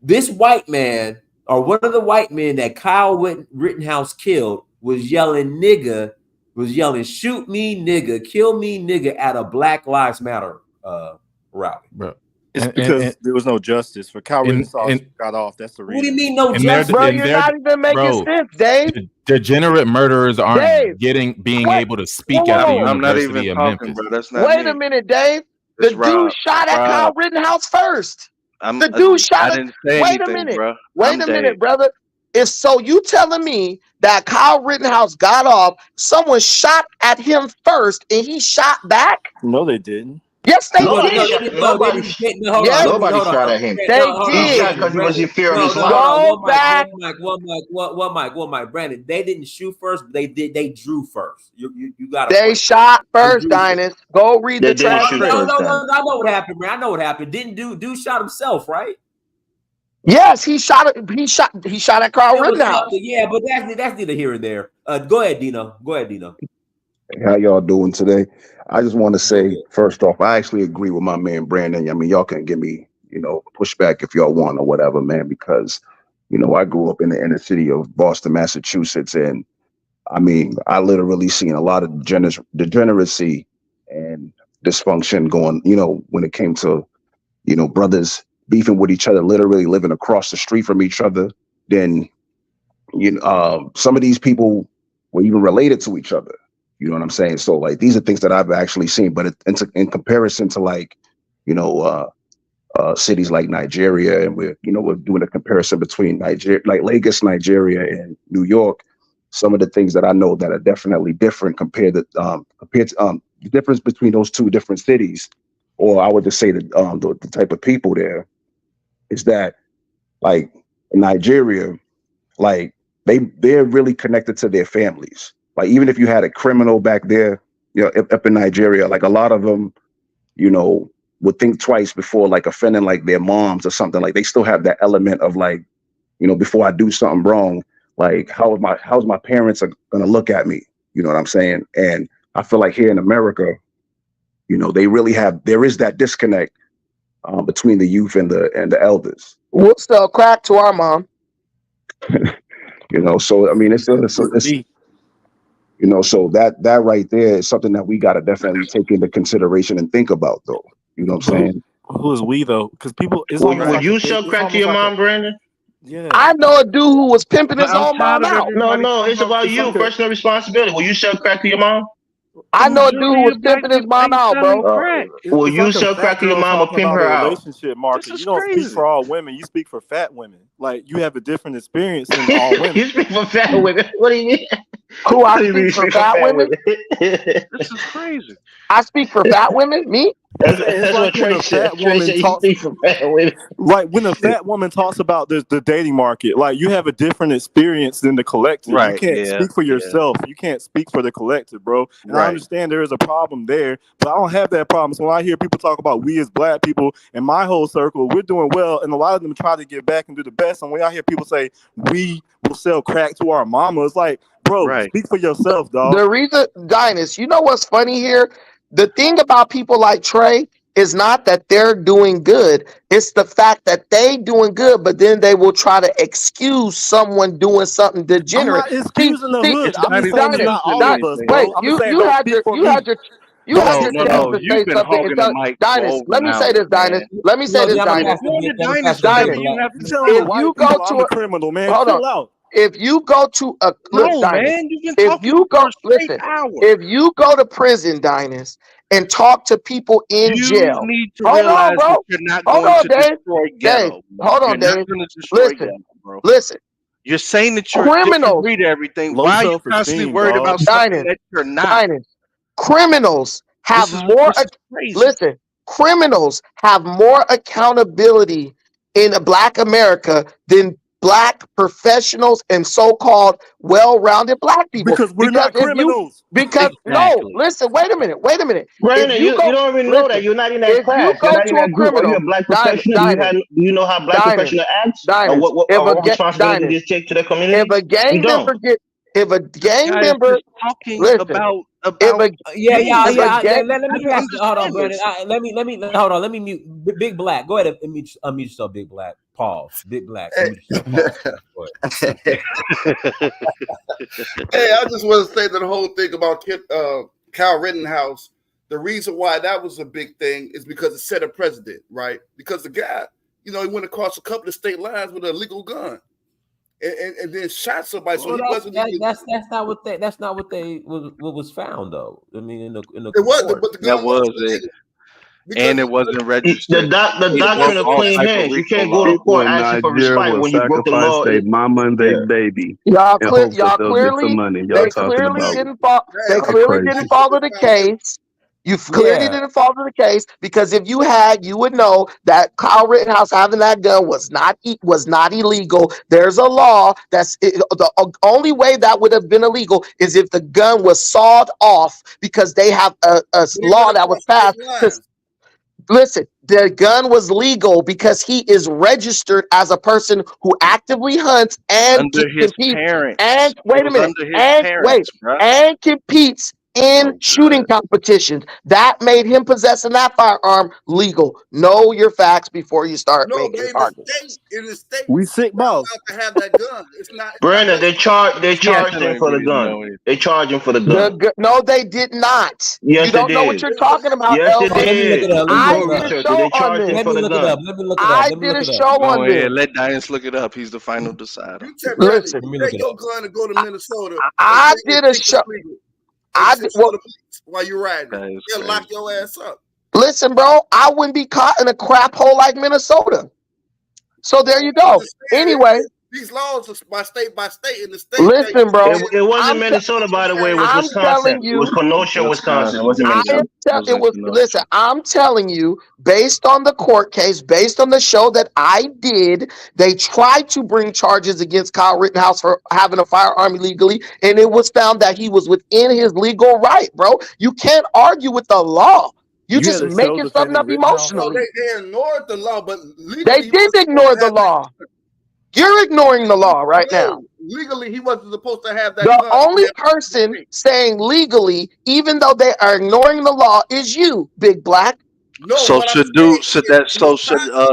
This white man, or one of the white men that Kyle Rittenhouse killed, was yelling nigga, was yelling shoot me nigga, kill me nigga at a Black Lives Matter rally. Bro. It's because there was no justice for Kyle Rittenhouse got off. That's the reason. What do you mean no justice? Bro, you're not even making sense, Dave. Degenerate murderers aren't being able to speak at the University of Memphis. Bro. That's not Wait a minute, Dave. The dude shot at Kyle Rittenhouse first. Wait a minute. Bro. Wait a minute, brother. If so, you telling me that Kyle Rittenhouse got off, someone shot at him first, and he shot back? No, they didn't. Yes, they did. Nobody shot at him. They He shot did. because he was in fear of his life. Go back. One mic, Brandon. They didn't shoot first, but they drew first. You got it. They shot first, Dynast. Go read the transcript. No, I know what happened, man. I know what happened. Didn't dude shot himself, right? Yes, he shot at Kyle Rittenhouse. Yeah, but that's neither here or there. Go ahead, Dino. How y'all doing today? I just want to say, first off, I actually agree with my man Brandon. I mean, y'all can give me, pushback if y'all want or whatever, man, because, I grew up in the inner city of Boston, Massachusetts, and I mean, I literally seen a lot of degeneracy and dysfunction going, when it came to, brothers beefing with each other, literally living across the street from each other. Then, some of these people were even related to each other. You know what I'm saying? So like, these are things that I've actually seen, but in comparison to like, cities like Nigeria, and we're doing a comparison between Nigeria, like Lagos, Nigeria, and New York. Some of the things that I know that are definitely different compared to the difference between those two different cities, or I would just say the type of people there, is that like in Nigeria, like they're really connected to their families. Like, even if you had a criminal back there, up in Nigeria, like a lot of them, would think twice before like offending like their moms or something. Like, they still have that element of like, before I do something wrong, like how's my parents are gonna look at me? You know what I'm saying? And I feel like here in America, there is that disconnect between the youth and the elders. We'll sell crack to our mom. You know, so I mean, it's you know, so that right there is something that we got to definitely take into consideration and think about, though. You know what I'm saying? Who is we though? Because people, it's Would almost like you sell crack to your mom, Brandon? Yeah. I know a dude who was pimping his But I'm own mom tired of out. everybody. No, it's about you, personal responsibility. Will you sell crack to your mom? I know a dude who was pimping his mom out, bro. Will It's you like a sell fat crack to your girl mom or talking pimp about her a out? relationship market. This is You don't speak crazy. for all women. You speak for fat women. Like you have a different experience than all women. You speak for fat women. What do you mean? Who I What do you mean speak you for fat women? This is crazy. I speak for fat women? Me? It's That's like what when Trey a said. fat Trey woman said you talks. speak for fat women. Like when a fat woman talks about the dating market, like you have a different experience than the collective. You Right, can't yeah, speak for yeah. yourself. You can't speak for the collective, bro. And I Right. understand there is a problem there, but I don't have that problem. So when I hear people talk about we as black people in my whole circle, we're doing well, and a lot of them try to get back and do the best. And when I hear people say we will sell crack to our mama, it's like, bro, Right. speak for yourself, dog. The reason, Dynast, you know what's funny here? The thing about people like Trey is not that they're doing good. It's the fact that they doing good, but then they will try to excuse someone doing something I'm degenerate. not excusing the hood. It's I'm not just even saying it's not all of us, anything. Wait, bro. I'm just saying you don't had speak your for you me. had your you Don't had speak your for chance me. to You've say been something. And hogging the mic for Dynast, over let an me say hour, this, Dynast. man. Let me say this, Dynast. You're the dynasty. Dynast, You have You to telling the if white you people go I'm to the a criminal, man. hold on, Chill out. if you go to a look, No, Dynast, man. You've been if talking you for go a straight listen, hour. if you go to prison, Dynast, and talk to people in You jail. need to Hold on, realize that bro. you're not Hold going on, to Dave. destroy Dave, ghetto. Man. hold You're on, not Dave. going to destroy Listen, ghetto, bro. listen. You're saying that you Criminals, disagree to everything. Low Why are you constantly self-esteem, worried dog. about something Dynast, that you're not? Dynast. Criminals have This is more. crazy. Listen, criminals have more accountability in a Black America than Black professionals and so-called well-rounded Black people. Because we're not criminals. No, listen, wait a minute. Brandon, you don't even know that. You're not in that If you class. You're go not in to a that group. Are you criminal, a black Dynast, professional? Do you know how black professional acts? Or what responsibility Dynast, they take to their community? if a gang You don't. member get, if a gang Guy is member, just talking listen, about if a Yeah, things. if a gang, let me ask you. Hold on, Understand Brandon. this. Let me hold on. Let me mute Big Black. Go ahead and unmute yourself, Big Black. Pause. Big Black. Unmute yourself. Pause. Go ahead. Hey, I just want to say that the whole thing about Kyle Rittenhouse, the reason why that was a big thing is because it set a precedent, right? Because the guy, he went across a couple of state lines with a illegal gun and then shot somebody. So Well, he wasn't even. that's not what what was found though. I mean, in the It wasn't, court. but the That gun was was it. illegal. And it wasn't The registered. the They doctrine broke of all clean type of hands. You RICO can't go to laws. People court in asking for Nigeria respite will when you broke the sacrifice law. their mama and their Yeah. baby y'all in clear, hopes that they'll get some money. Y'all they talking clearly about didn't fall. They y'all clearly crazy. didn't follow the case. You clearly Yeah. didn't follow the case because if you had, you would know that Kyle Rittenhouse having that gun was not illegal. There's a law the only way that would have been illegal is if the gun was sawed off because they have a law that was passed. Listen, the gun was legal because he is registered as a person who actively hunts and Under his competes. parents. And It wait a was minute, under his parents, bruh. and competes in Oh, shooting competitions. That made him possessing that firearm legal. Know your facts before you start No, making but arguments. in the state, We sick you're not balls. allowed to have that gun. It's not. Brandon, they charged He him acting like for we the didn't gun. know it. They charged him for the gun. No, they did not. Yes, You they don't know what did. you're talking about, Yes, they Elvis. Let me look did. it up. Let me I look it did up. a Research. show They on charged him this. Let for me the look it gun. up. Let me look it up. I Let me did look a it up. show Go on ahead. this. Let Diane look it up. He's the final decider. You take Bradley, Listen, Let me you look take it your up. gun and go to Minnesota I and did a think show. it's legal. And tell the police while you're riding That it. is They'll lock crazy. your ass up. Listen, bro, I wouldn't be caught in a crap hole like Minnesota. So there you I'm go. just saying, Anyway, these laws are by state, and the state. listen, bro. It wasn't I'm Minnesota, by the way. It was I'm Wisconsin. telling It was you. Kenosha, Wisconsin. It wasn't I Minnesota. am listen, I'm telling you, based on the court case, based on the show that I did, they tried to bring charges against Kyle Rittenhouse for having a firearm illegally, and it was found that he was within his legal right, bro. You can't argue with the law. You You had just a show making something defending up Rittenhouse. No, emotionally. they ignored the law, but legally They he did wasn't ignore supposed to the have that law. gun. You're ignoring the law right now. No, legally he wasn't supposed to have that The gun. only person saying legally, even though they are ignoring the law, is you, Big Black. No, So what I'm should saying is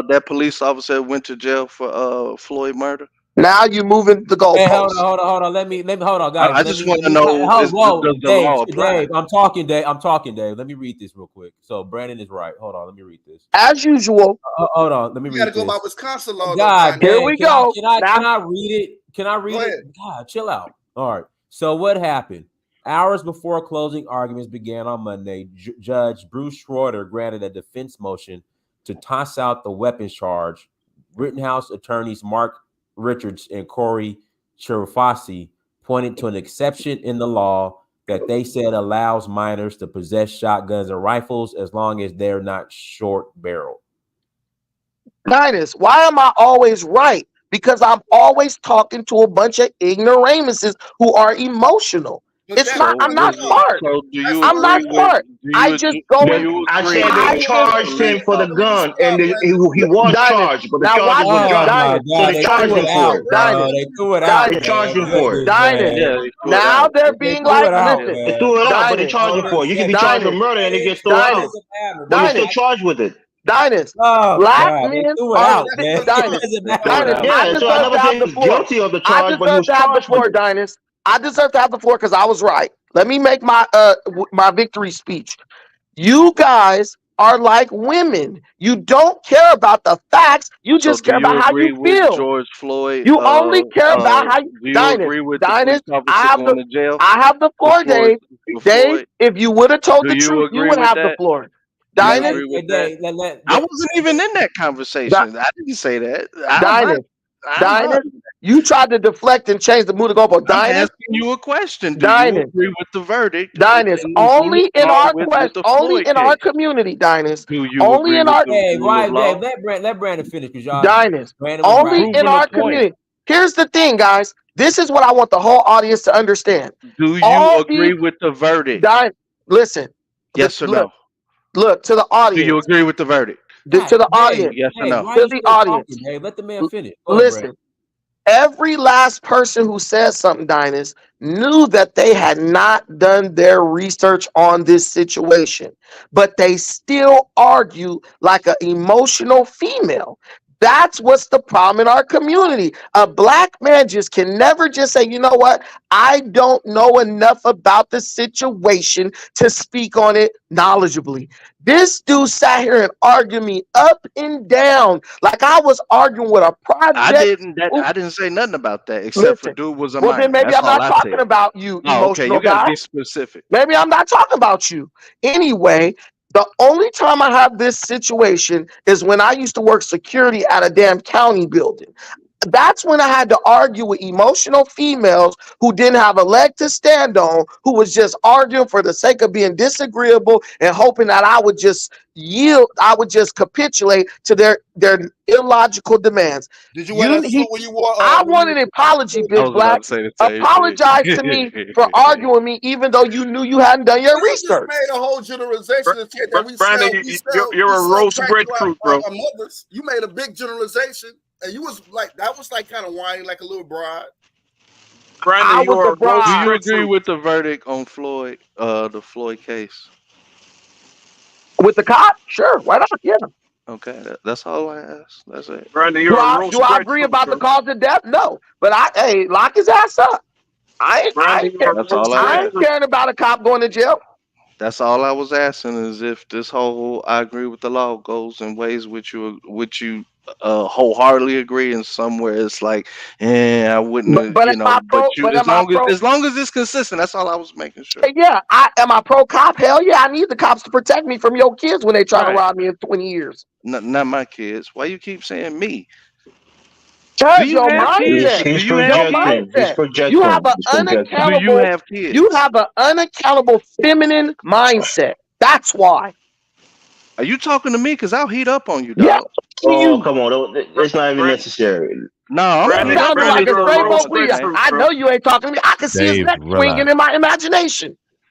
that police officer that went to jail for Floyd murder? Now you moving the Hey, hold goalposts. on, hold on, hold on. Let me hold on, guys. I Let just me want to know: does the law apply? Dave, I'm talking, Dave. Let me read this real quick. So Brandon is right. Hold on, let me read this. As usual. Hold on, let me you got to read go by this. Wisconsin law. God though, Here dang, we can go. I read it? Can I read Go it? ahead. God, chill out. All right. So what happened? Hours before closing arguments began on Monday, Judge Bruce Schroeder granted a defense motion to toss out the weapons charge. Rittenhouse attorneys Mark Richards and Corey Cherufasi pointed to an exception in the law that they said allows minors to possess shotguns and rifles as long as they're not short barrel. Linus, why am I always right? Because I'm always talking to a bunch of ignoramuses who are emotional. It's not, I'm not smart. So do you I'm not agree smart. I just go do in. you I agree said with they charged him for the gun, and he was Dinus. charged, but the Now watch charges were this. dropped. my Dinus. So God, they they charged threw him it for out, it. bro. Dinus. They threw it out, They Dinus. charged him for it. Goodness, man. Yeah, they threw it Now out. they're They being threw like, it out, listen, They man. threw it out, but they Dinus. charged him for it. You can be charged with murder and it gets thrown out, Dinus. but you're still Dinus. charged with it. Dinus. Oh Black God, they men threw it are out, man. Dinus. They threw it Dinus. out. I Yeah, so I deserve never to have say the he's floor. guilty of the I charge, but he deserve was to have the charged with floor, it. Dinus. I deserve to have the floor because I was right. Let me make my my victory speech. You guys are like women. You don't care about the facts. You So just do care you about how agree you with feel. George Floyd? You only care about how you Do you Dinus. agree with the police Dinus. officer going to jail I have the for floor, Floyd? Dave. For Dave, Floyd? if you would have told Do the you truth, you agree would with have the that? floor. Do you Dinus. agree with that? I wasn't even in that conversation. I didn't say that. Dinus. I'm not. Dinus. You tried to deflect and change the mood to go about I'm Dinus. asking you a question. Do you Dinus. agree with the verdict? Dinus. And do you Only in our with quest, the only Floyd in our case? community, Dinus. Do you Only agree in with our the Dave, rule of right, law? Dave, let Brandon finish because y'all Dinus. Brandon was Only right. in our community. Here's the thing, guys. This is what I want the whole audience to understand. Do you All agree these with the verdict? listen. Yes or no? Look to the Do you audience. agree with the verdict? To the audience. Yes or Dave, no? why are To you the still audience. talking, Dave? Let the man finish. Go ahead, Brandon. Listen. Every last person who said something, Dinus, knew that they had not done their research on this situation, but they still argue like an emotional female. That's what's the problem in our community. A black man just can never just say, you know what? I don't know enough about the situation to speak on it knowledgeably. This dude sat here and argued me up and down like I was arguing with a I project. didn't say nothing about that except for Listen, dude was a well then minor. maybe That's I'm all not I talking said. about you, Oh, okay. emotional You got to guy. be specific. Maybe I'm not talking about you. Anyway, the only time I have this situation is when I used to work security at a damn county building. That's when I had to argue with emotional females who didn't have a leg to stand on, who was just arguing for the sake of being disagreeable and hoping that I would just yield, I would just capitulate to their illogical demands. Did you wear that suit when you wore? I want an apology, I Big was Black. about to say the same Apologize to me for arguing with me, even though you knew you hadn't done your You just research. made a whole generalization and said that we Brandon, you're a roast crack bread to fruit, bro. our mothers. You made a big generalization, and you was like that was like kind of whiny, like a little bride. Brandon, I you was are the a roast Do bride. you bread agree fruit. with the verdict on Floyd, the Floyd case? With the cop? Sure, why not? Yeah. Okay, that's all I asked. That's it. Brandon, Do you're a I roast bread agree fruit, about the bro. cause of death? No. But hey, lock his ass up. I Brandon, you're a That's roast all I ain't bread asked. fruit. caring about a cop going to jail. That's all I was asking is if this whole I agree with the law goes in ways which you wholeheartedly agree, and somewhere it's like, I wouldn't, But am I but pro? you But am I pro? as long as it's consistent, that's all I was making sure. Yeah, am I pro cop? Hell yeah, I need the cops to protect me from your kids when they try to Right. rob me in 20 years. Not my kids. Why you keep saying me? Do Because you your have kids? mindset, Do He's you have your kids? projecting. He's mindset, you have projecting. an He's projecting. Do you unaccountable, have kids? feminine mindset. That's why. Are you talking to me? Because I'll heat up on you, Yeah, dog. Oh, you come on. It's not even necessary. No, I'm gonna you heat up sounding on like you a for you're a no straight roast boat reason, bread leader. man. fruit, I bro. know you ain't talking to me. I can see his Dave, neck swinging relax. in my imagination.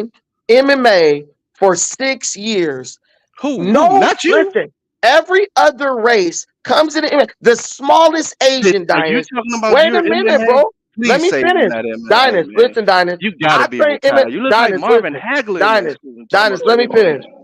trained MMA for 6 years. Who? Not you. Listen, every other race comes in the smallest Asian Are you Dynast. talking about Wait your a minute, MMA? bro. Please Let me say finish. that MMA, Dynast, man. listen, Dynast. You gotta be train retired. You look like Dynast, Marvin listen. Hagler in that Dynast, school. Dynast, let me finish.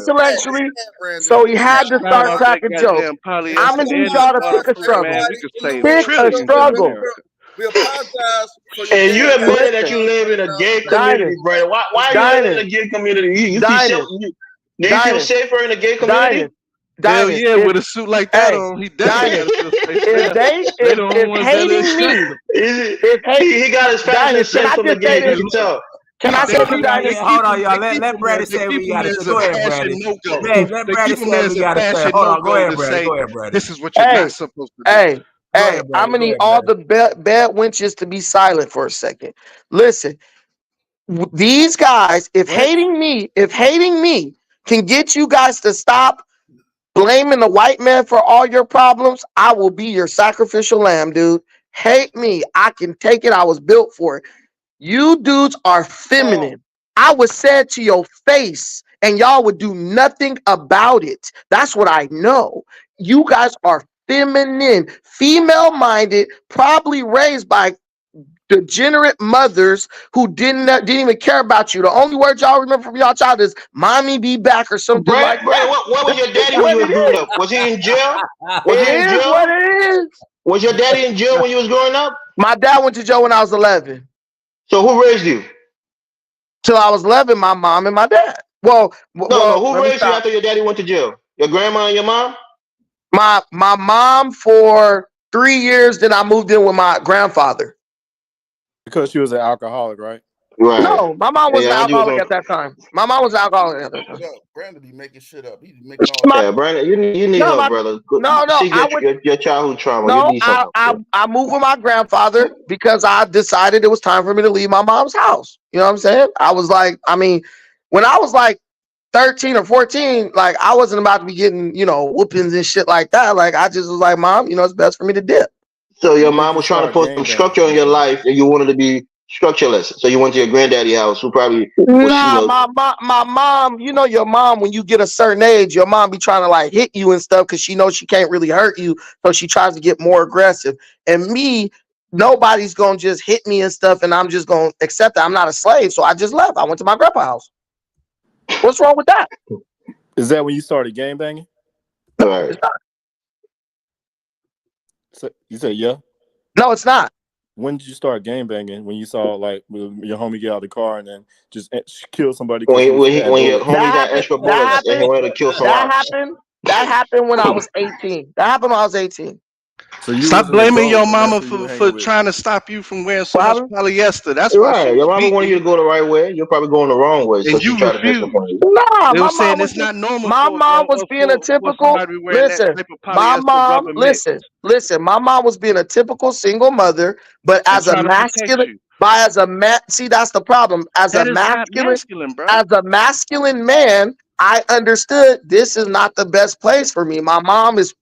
intellectually, so he had to Shout start out that cracking jokes. goddamn polyester I'm gonna need and y'all to the pick a waterproof, struggle. man. We could save Pick a trillions in struggle. America. We apologize for your And you dad. admitted that Listen, you live in a gay community, Diamond, Brandon. Why are you living in a gay community? You feel safe? Diamond, Do you feel Diamond, safer in a gay community? Hell Diamond. yeah, with a suit like that on, he definitely Diamond, gotta feel safe if there. they They the only if ones that hating me, accept him. Is it? if hate He got his fashion Diamond, can sense I from the just say gays. You this? can tell. Can I say Hold this, on, y'all. Dynasty? Yeah, hold on, y'all. Let Brandon say what he got to say. Go ahead, Brandon. Let Brandon say what he got to say. Hold on. Go ahead, Brandon. Go ahead, Brandon. This is what you're not supposed to do. Hey, Go ahead, I'm Brandon. gonna Go need ahead, all Brandon. the bad wenches to be silent for a second. Listen, these guys, if hating me can get you guys to stop blaming the white man for all your problems, I will be your sacrificial lamb, dude. Hate me. I can take it. I was built for it. You dudes are feminine. I was said to your face, and y'all would do nothing about it. That's what I know. You guys are feminine, female-minded, probably raised by degenerate mothers who didn't even care about you. The only word y'all remember from y'all child is "mommy be back" or something like Brandon, that. what was your daddy when What you it was growing is. up? Was he in jail? Was he in It is jail? what it is. Was your daddy in jail when you was growing up? My dad went to jail when I was 11. So who raised you? Till I was 11, my mom and my dad. No. Who Let me raised you stop. after your daddy went to jail? Your grandma and your mom? My mom for 3 years, then I moved in with my grandfather. Because she was an alcoholic, right? Right. No, my mom wasn't an Yeah, you was alcoholic on. at that time. My mom was an alcoholic at that time. Brandon be making shit up. He's making all. Yeah, Brandon, you need No, help, brother. no, Seek I would. your childhood trauma. You No, need some help. I moved with my grandfather because I decided it was time for me to leave my mom's house. You know what I'm saying? I was like, I mean, when I was like 13 or 14, like I wasn't about to be getting, whoopings and shit like that. Like I just was like, Mom, it's best for me to dip. So your mom was trying to put some structure in your life, and you wanted to be structureless. So you went to your granddaddy house, who probably was, Nah, my mom, your mom, when you get a certain age, your mom be trying to like hit you and stuff because she knows she can't really hurt you. So she tries to get more aggressive. And me, nobody's going to just hit me and stuff. And I'm just going to accept that. I'm not a slave. So I just left. I went to my grandpa's house. What's wrong with that? Is that when you started game banging? No, it's not. So, you said yeah? No, it's not. When did you start game banging? When you saw like your homie get out of the car and then just kill somebody? When your homie got extra bullets and he wanted to kill some rocks. That happened when I was 18. That happened when I was 18. So you Stop blaming your mama for trying to stop you from wearing so much polyester. That's why right. Your mama wanted you to go the right way. You're probably going the wrong way. So and she you tried to refused. disappoint you. Nah, They my were saying mom was it's not normal. My mom was being a typical. Listen, my mom. Listen. My mom was being a typical single mother, but as a masculine. See, that's the problem. As a masculine man, I understood this is not the best place for me. My mom is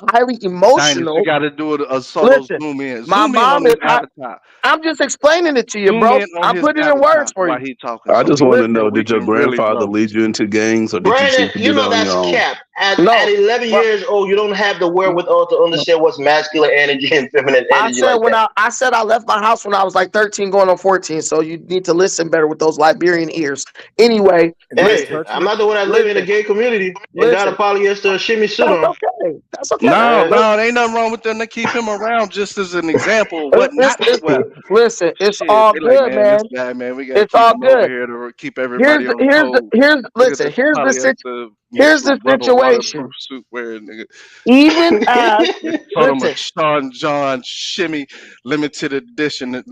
highly emotional. You got to do a solo zoom in. Zoom in on his avatar. I'm just explaining it to you, Zoom bro. in on I'm his putting it in words for while you. he talking. I just want to know: we did your can really grandfather know. lead you into gangs, or did Brandon, you choose to you get know it on your that's own? cap. At 11 years old, you don't have the wherewithal to understand what's masculine energy and feminine energy like that. I said I left my house when I was like 13 going on 14, so you need to listen better with those Liberian ears. Anyway, Hey, I'm not the one that live in a gay community and got a polyester shimmy suit on. Okay. That's okay. No, there ain't nothing wrong with them to keep him around just as an example of what not to wear. Listen, it's Shit, all they good, like, man. This guy, man, we gotta It's keep all him over good. here to keep everybody on code. Here's Look at this here's polyester mixed with rubber waterproof suit wearing nigga. Even as Call him a Sean John shimmy limited edition. They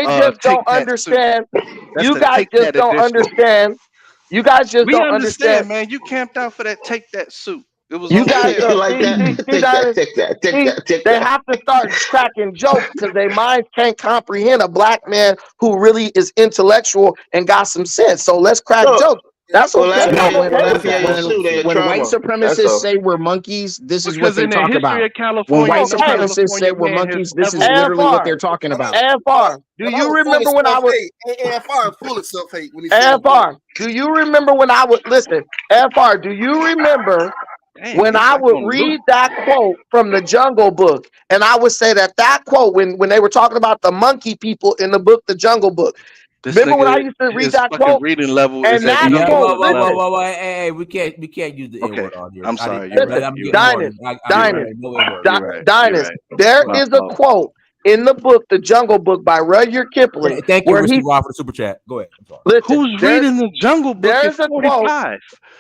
just don't understand. You guys just don't understand. You guys just don't understand, man. You camped out for that Take That suit. It was you on guys sale. like that. Take that. They have to start cracking jokes because their minds can't comprehend a black man who really is intellectual and got some sense. So let's crack jokes. That's okay. When white supremacists say we're monkeys, this is what they talk about. When white supremacists say we're monkeys, this is literally what they're talking about. Do you remember when I was AFR is full of self-hate when he AFR? Do you remember when I would listen? AFR, do you remember when I would read that quote from the Jungle Book, and I would say that quote when they were talking about the monkey people in the book, the Jungle Book. Remember when I used to read that quote? Reading level and that quote. Hey, we can't use the N-word on here. I'm sorry. Dynast, there is a quote in the book, The Jungle Book by Rudyard Kipling. Thank you, where Mr. he Rob, for the super chat. Go ahead. I'm sorry. listen, Who's reading the Jungle Book at there's a quote. 45?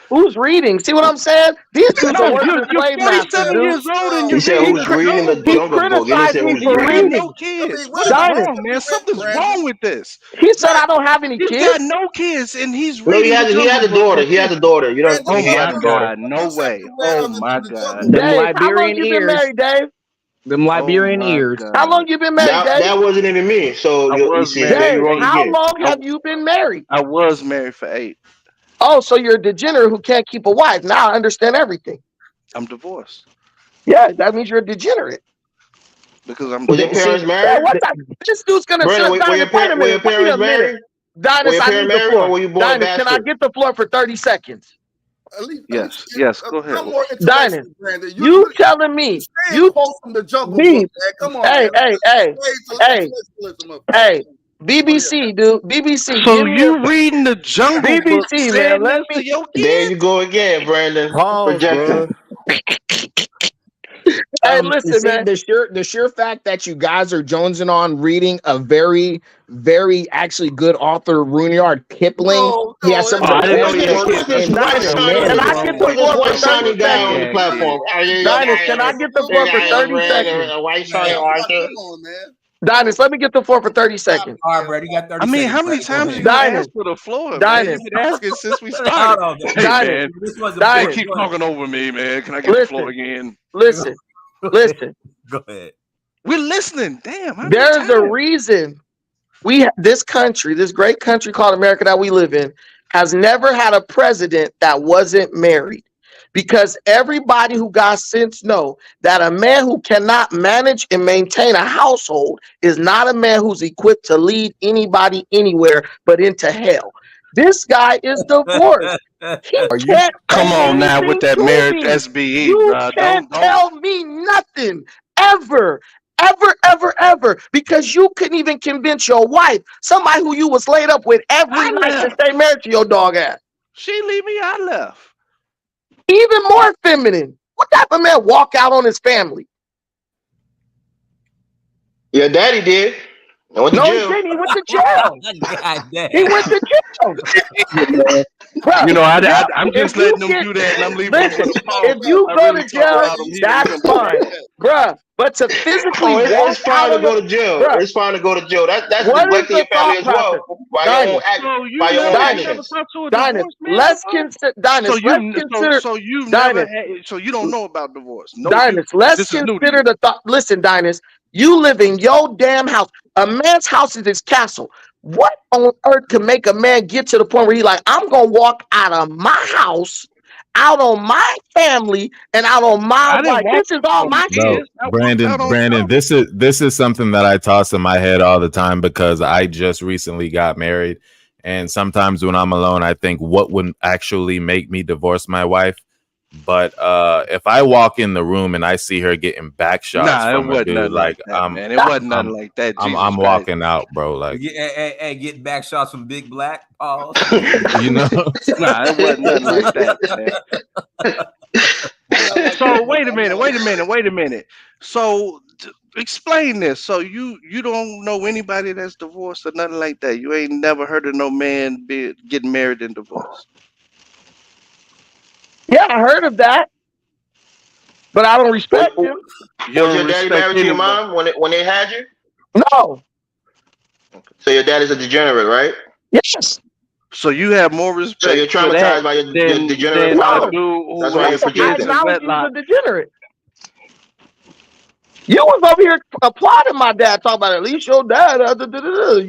Who's reading? See what I'm saying? These dudes are No, worse you're than slave masters, 47 dude. years old and He you're said reading who's the reading the Jungle He Book. Jungle Book. He didn't criticized say me who's for You got reading. no reading. kids. wait What a is Dinus, wrong, man? Something's Brandon. wrong with this. he said I don't have any He's kids. got no kids and he's No, reading the he Jungle had a Book daughter. at He had a 50. daughter. You don't. Oh He had my a daughter. God, no way. You read Oh of my the God. Jungle Book. Them Dave, how long Liberian you been ears. married, Dave? Them Oh Liberian my ears. How God. long you been married, Dave? That wasn't even me. So I you was see, there married you Dave, for wrong 8. how again. long I, have you been married? I was married for 8. Oh, so you're a degenerate who can't keep a wife. Now I understand everything. I'm divorced Yeah, that means you're a degenerate. because I'm Was your divorced. parents Yeah, married? what the, this dude's gonna Brandon, shut Dinus. Wait a were your minute. Wait parents a minute. married? Were Dinus, your I parents need the married, or floor. were you born a Dinus, can I bastard? get the floor for 30 seconds? At least, Yes, go ahead. I'm more Dinus, interested, Brandon. you telling me you quote from the Jungle Book, me? man. Come on, Hey, man. hey, hey, BBC, dude, BBC, So give me you reading the Jungle Book, BBC, man. saying Let this to me. your There kids? you go again, Brandon. Pause, Projecting. bro. Hey, listen, See, man. the sheer fact that you guys are jonesing on reading a very, very actually good author, Rudyard Kipling. He has some of the I didn't know best you had work kids. This in white Dinus, shiny, can I humanity. get the who's this floor for white 30 shiny guy on the seconds? Yeah, platform? Dinus, can I get the floor for 30 seconds? A white shiny author. Come on, man. Dinus, let me get the floor for 30 seconds. All right, Brad, you got 30 I mean, seconds. how many Brad. Go times ahead. you gonna Dinus, ask for the floor, man? Dinus, You've been asking since we Hold started. on, Hey, Dinus. man, This wasn't they Dinus, keep Go ahead. talking over me, man. Can I get the floor again? listen. Go ahead. We're listening. Damn, how many There's a times? reason this country, this great country called America that we live in, has never had a president that wasn't married. Because everybody who got sense know that a man who cannot manage and maintain a household is not a man who's equipped to lead anybody anywhere but into hell. This guy is divorced. He can't Come say on now with anything that to marriage me. SBE, You bro. can't Don't. tell me nothing ever. Ever, because you couldn't even convince your wife, somebody who you was laid up with every I night, to left. stay married to your dog ass. She leave me. I left. Even more feminine. What type of man walk out on his family? Your daddy did. I went to No, he jail. didn't. He went to jail. God damn. He went to jail. Bruh, You know, yeah, I'm just if you letting them get- do that, and I'm leaving them Listen, for the pause. if you I go really to talk jail, about them here. that's fine, bruh. But to physically Oh, walk it's fine out to on go your, to jail. bruh, It's fine to go to jail. That's what is neglecting the your family thought as well process? by your own Dinus, act, So you by your own never actions. talked to a Dinus, divorced man let's before? consider. Dinus, let's consider. So you Dinus, never had. So you don't know about divorce. No, Dinus, let's this is new to consider you. the thought. Listen, Dinus, you live in your damn house. A man's house is his castle. What on earth can make a man get to the point where he's like, I'm gonna walk out of my house, out on my family, and out on my I didn't wife? walk This is all on my Bro, shit. I walked out on Brandon, property. this is something that I toss in my head all the time because I just recently got married, and sometimes when I'm alone, I think what would actually make me divorce my wife. But if I walk in the room and I see her getting back shots Nah, it from a wasn't dude, nothing like like that, man. It wasn't nothing like that. Jesus I'm Christ. walking out, bro. Like Hey, getting back shots from Big Black. Pause. you know. Nah, it wasn't nothing like that, man. So wait a minute. So explain this. So you don't know anybody that's divorced or nothing like that. You ain't never heard of no man getting married and divorced. Yeah, I heard of that, but I don't respect him. You Was don't your daddy respect married to your anyone. mom when they had you? No. So your dad is a degenerate, right? Yes. So you have more respect So you're for that traumatized by your than degenerate a father. dude who That's why you're has I kids projecting. in acknowledge he was wedlock. a degenerate. You was over here applauding my dad, talking about at least your dad.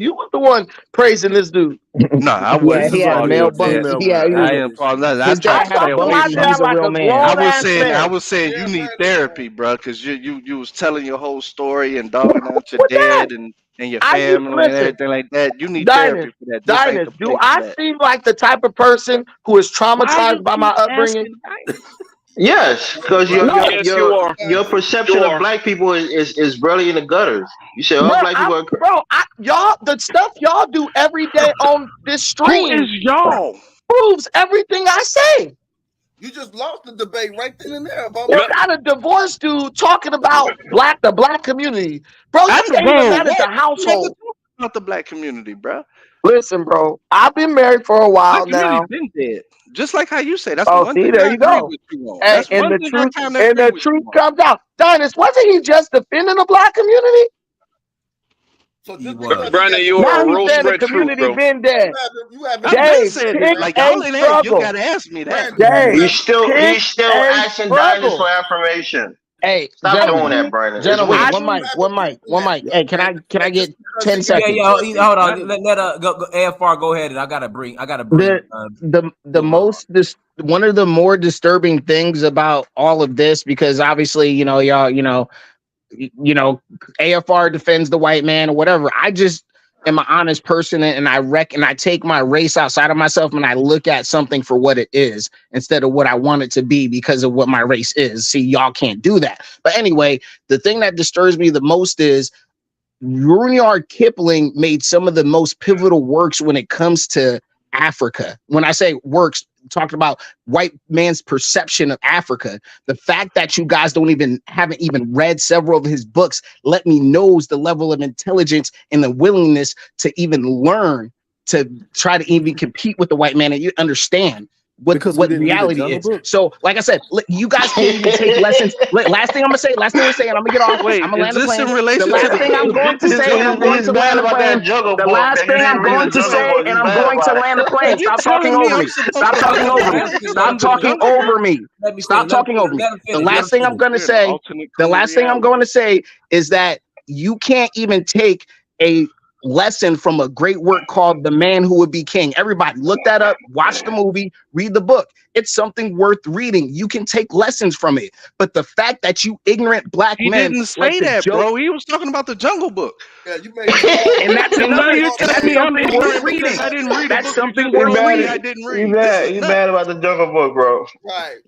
You was the one praising this dude. No, I Yeah, wasn't he had a applauding male your bun. dad. Yeah, he I was. ain't applauding nothing. I His tried dad to had stay a Talking away my baby. from dad He's it. a like real a man. grown ass man. You need therapy, bro, because you was telling your whole story and dogging out your What's that? dad and your I used family and listen, everything like that. You need Dinus, therapy for that. This ain't the do place for I that. seem like the type of person who is Why you traumatized by my keep upbringing? asking Dinus? Yes, because No, Yes, you are. your perception of black people is really in the gutters. You say all black people are y'all, the stuff y'all do every day on this Who stream is y'all? proves everything I say. You just lost the debate right then and there about. You got a divorced dude talking about the black community, bro. You I can't even manage a household. About the black community, bro. Listen, bro. I've been married for a while Black community now. been dead. Just like how you say. That's Oh, one see, thing there I you agree go. with you on. Hey, That's and one the thing truth, I kind and of agree the with truth you on. comes out. Dynast, wasn't he just defending the black community? So just Brandon, you now are a he's real saying the spread truth, community bro. been dead. I've been Dave, saying pick it. Like a y'all ain't you struggle. gotta ask me that. Dave, He's still pick a asking Dynast struggle. for affirmation. Hey, Stop doing that, Brandon. It's gentlemen, weak. one mic. Hey, can I get 10 seconds? Yeah, hold on. Let go, AFR go ahead, and I gotta bring. One of the more disturbing things about all of this, because obviously, y'all, AFR defends the white man or whatever. I just am an honest person, and I take my race outside of myself, and I look at something for what it is instead of what I want it to be because of what my race is. See, y'all can't do that. But anyway, the thing that disturbs me the most is Rudyard Kipling made some of the most pivotal works when it comes to Africa. When I say works, talking about white man's perception of Africa, the fact that you guys haven't even read several of his books, let me knows the level of intelligence and the willingness to even learn, to try to even compete with the white man, and you understand what reality is. Book. So, like I said, you guys can't even take lessons. Last thing I'm gonna say, and I'm gonna get off. Wait, I'm gonna land the plane. in relation The last to thing I'm going to say, and I'm going to land the plane. The last thing I'm going to say, and I'm going to land the plane. Stop talking over me. Stop talking over me. Stop talking over me. Stop talking over me. The last thing I'm going to say is that you can't even take a lesson from a great work called The Man Who Would Be King. Everybody look that up, watch the movie, read the book. It's something worth reading. You can take lessons from it. But the fact that you ignorant black men didn't say that, bro. He was talking about the Jungle Book. Yeah, you made and that's another. You're telling me I'm worth reading. I didn't read That's the book. something worth reading. I didn't read. You mad about the Jungle Book, bro? Right.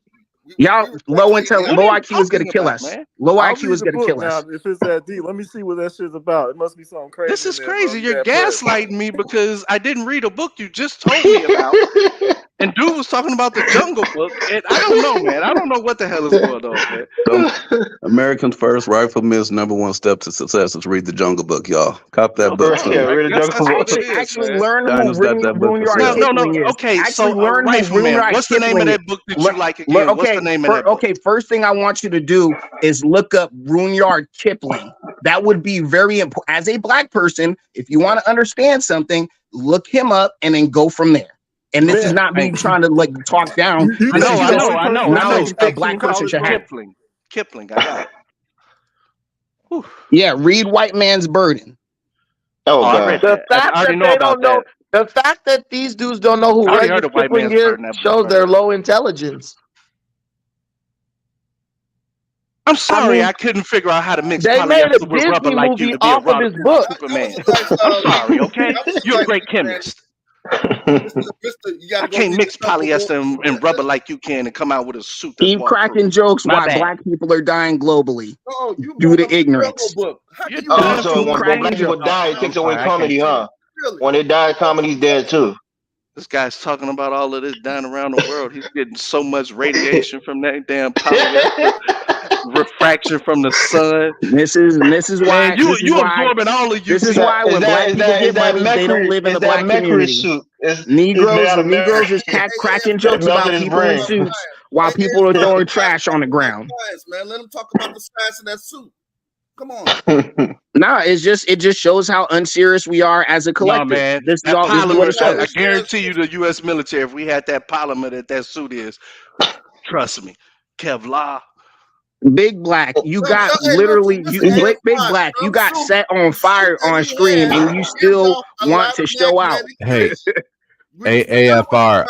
Y'all low IQ is gonna kill us. Low IQ is gonna kill us. If it's that deep, let me see what that shit's about. It must be something crazy. This is crazy. You're gaslighting me because I didn't read a book you just told me about. And dude was talking about the Jungle Book, and I don't know, man. I don't know what the hell is going on, man. Americans' first rifleman's #1 step to success is read the Jungle Book, y'all. Cop that book. Actually learn who Rudyard Kipling is. Okay, actually so learn who Rudyard what's the name of that book that you like again? What's the name of that book? Okay, first thing I want you to do is look up Rudyard Kipling. That would be very important. As a black person, if you want to understand something, look him up and then go from there. And this is not me trying to talk down. I know. Knowledge a black person should have. Kipling, I got it. Whew. Yeah, read White Man's Burden. Oh, God. The fact that they don't know, the fact that these dudes don't know who Rudyard Kipling is shows their low intelligence. I'm sorry, I couldn't figure out how to mix they made a polyester with rubber Disney like movie you to be off of his book. Superman. I'm sorry, okay? You're a great chemist. I can't mix polyester and rubber like you can and come out with a suit. Keep cracking jokes while black people are dying globally due to ignorance. So when black people die, it takes away comedy, huh? When they die, comedy's dead too. This guy's talking about all of this dying around the world. He's getting so much radiation from that damn polyester. Refraction from the sun. This is why you absorbing all of you. This is why when black people get money, they don't live in the black community. Negroes is cracking jokes about people in suits while people are throwing trash on the ground. Man, let them talk about the size of that suit. Come on. Nah, it just shows how unserious we are as a collective. No, man. This is what it shows. I guarantee you, the U.S. military, if we had that polymer that suit is, trust me, Kevlar. Big Black, you got literally Big Black, you got set on fire on screen, and you still want to show out. Hey, AFR,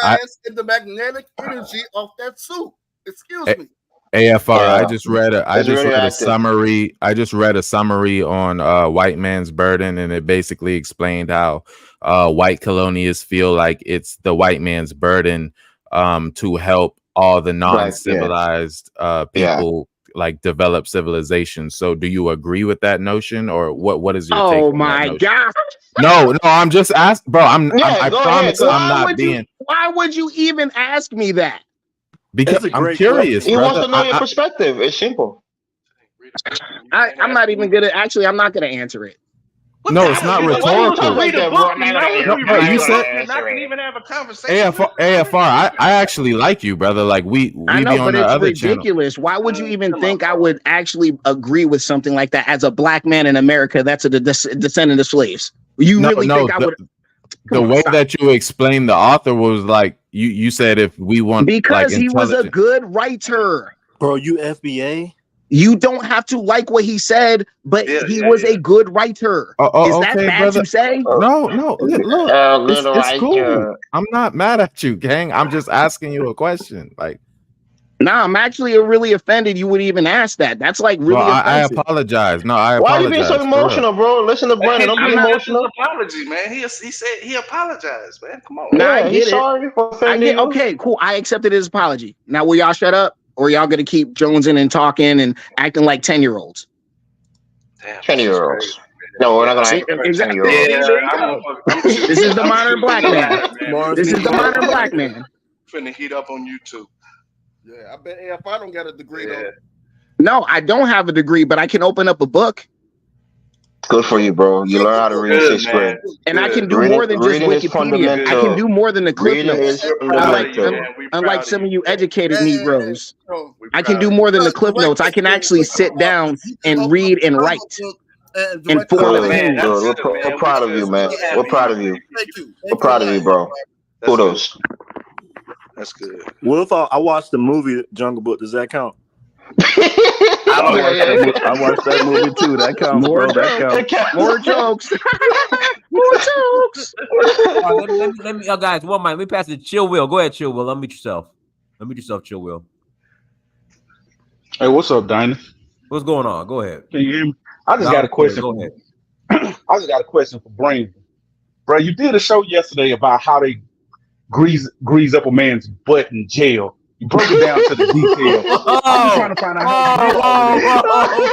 the magnetic energy of that suit. Excuse me. AFR, I just read a summary. I just read a summary on White Man's Burden, and it basically explained how white colonialists feel like it's the white man's burden to help all the non-civilized people like develop civilization. So do you agree with that notion, or what is your take on that notion? God. No, I'm just asking, bro. I promise I'm not being. Why would you even ask me that? Because I'm curious, He wants brother. to know your perspective. It's simple. I'm not even gonna. Actually, I'm not gonna answer it. No, it's not rhetorical. Read a book, you know? No, you said not to even have a conversation. AFR. I actually like you, brother. Like we I know, be on but the it's other channel. ridiculous. Why would you even think I would actually agree with something like that as a black man in America that's a descendant of slaves? You really think I would? The way that you explained the author was like you said if we want Because like he was a good writer. Bro, you FBA? You don't have to like what he said, but he was a good writer. Is that okay, bad brother. to say? No, look, it's cool. I'm not mad at you, gang. I'm just asking you a question. Like, nah, I'm actually really offended you would even ask that. That's like really I offensive. apologize. No, I Why are you apologize. being so emotional, bro? Listen to Brandon. Don't be emotional. Apology, man. He said he apologized, man. Come on. Nah, I get he's it. sorry for I offending get, you. okay, cool. I accepted his apology. Now, will y'all shut up? Or y'all gonna keep jonesing and talking and acting like 10-year-olds? 10-year-olds. No, we're not gonna act like 10-year-olds. This is the modern black man. This is the modern black man. Finna heat up on YouTube. Yeah, I bet if I don't got a degree though. No, I don't have a degree, but I can open up a book. Good for you, bro. You learn how to read in 6th grade. And I can do more than just Wikipedia. I can do more than the clip notes. Unlike some of you educated Negroes. I can do more than the clip notes. I can actually sit down and read and write. And form opinions. We're proud of you, man. We're proud of you. We're proud of you, bro. Kudos. That's good. Will thought I watched the movie Jungle Book. Does that count? I watched that movie too. That counts, bro. That counts. More jokes. More jokes. Let me, guys, one mind. Let me pass it to Chill Will. Go ahead, Chill Will. Unmute yourself. Unmute yourself, Chill Will. Hey, what's up, Dinah? What's going on? Go ahead. Can you hear me? I just got a question. Go ahead. I just got a question for Brandon. Bro, you did a show yesterday about how they grease up a man's butt in jail. You broke it down to the details. I'm just trying to find out how you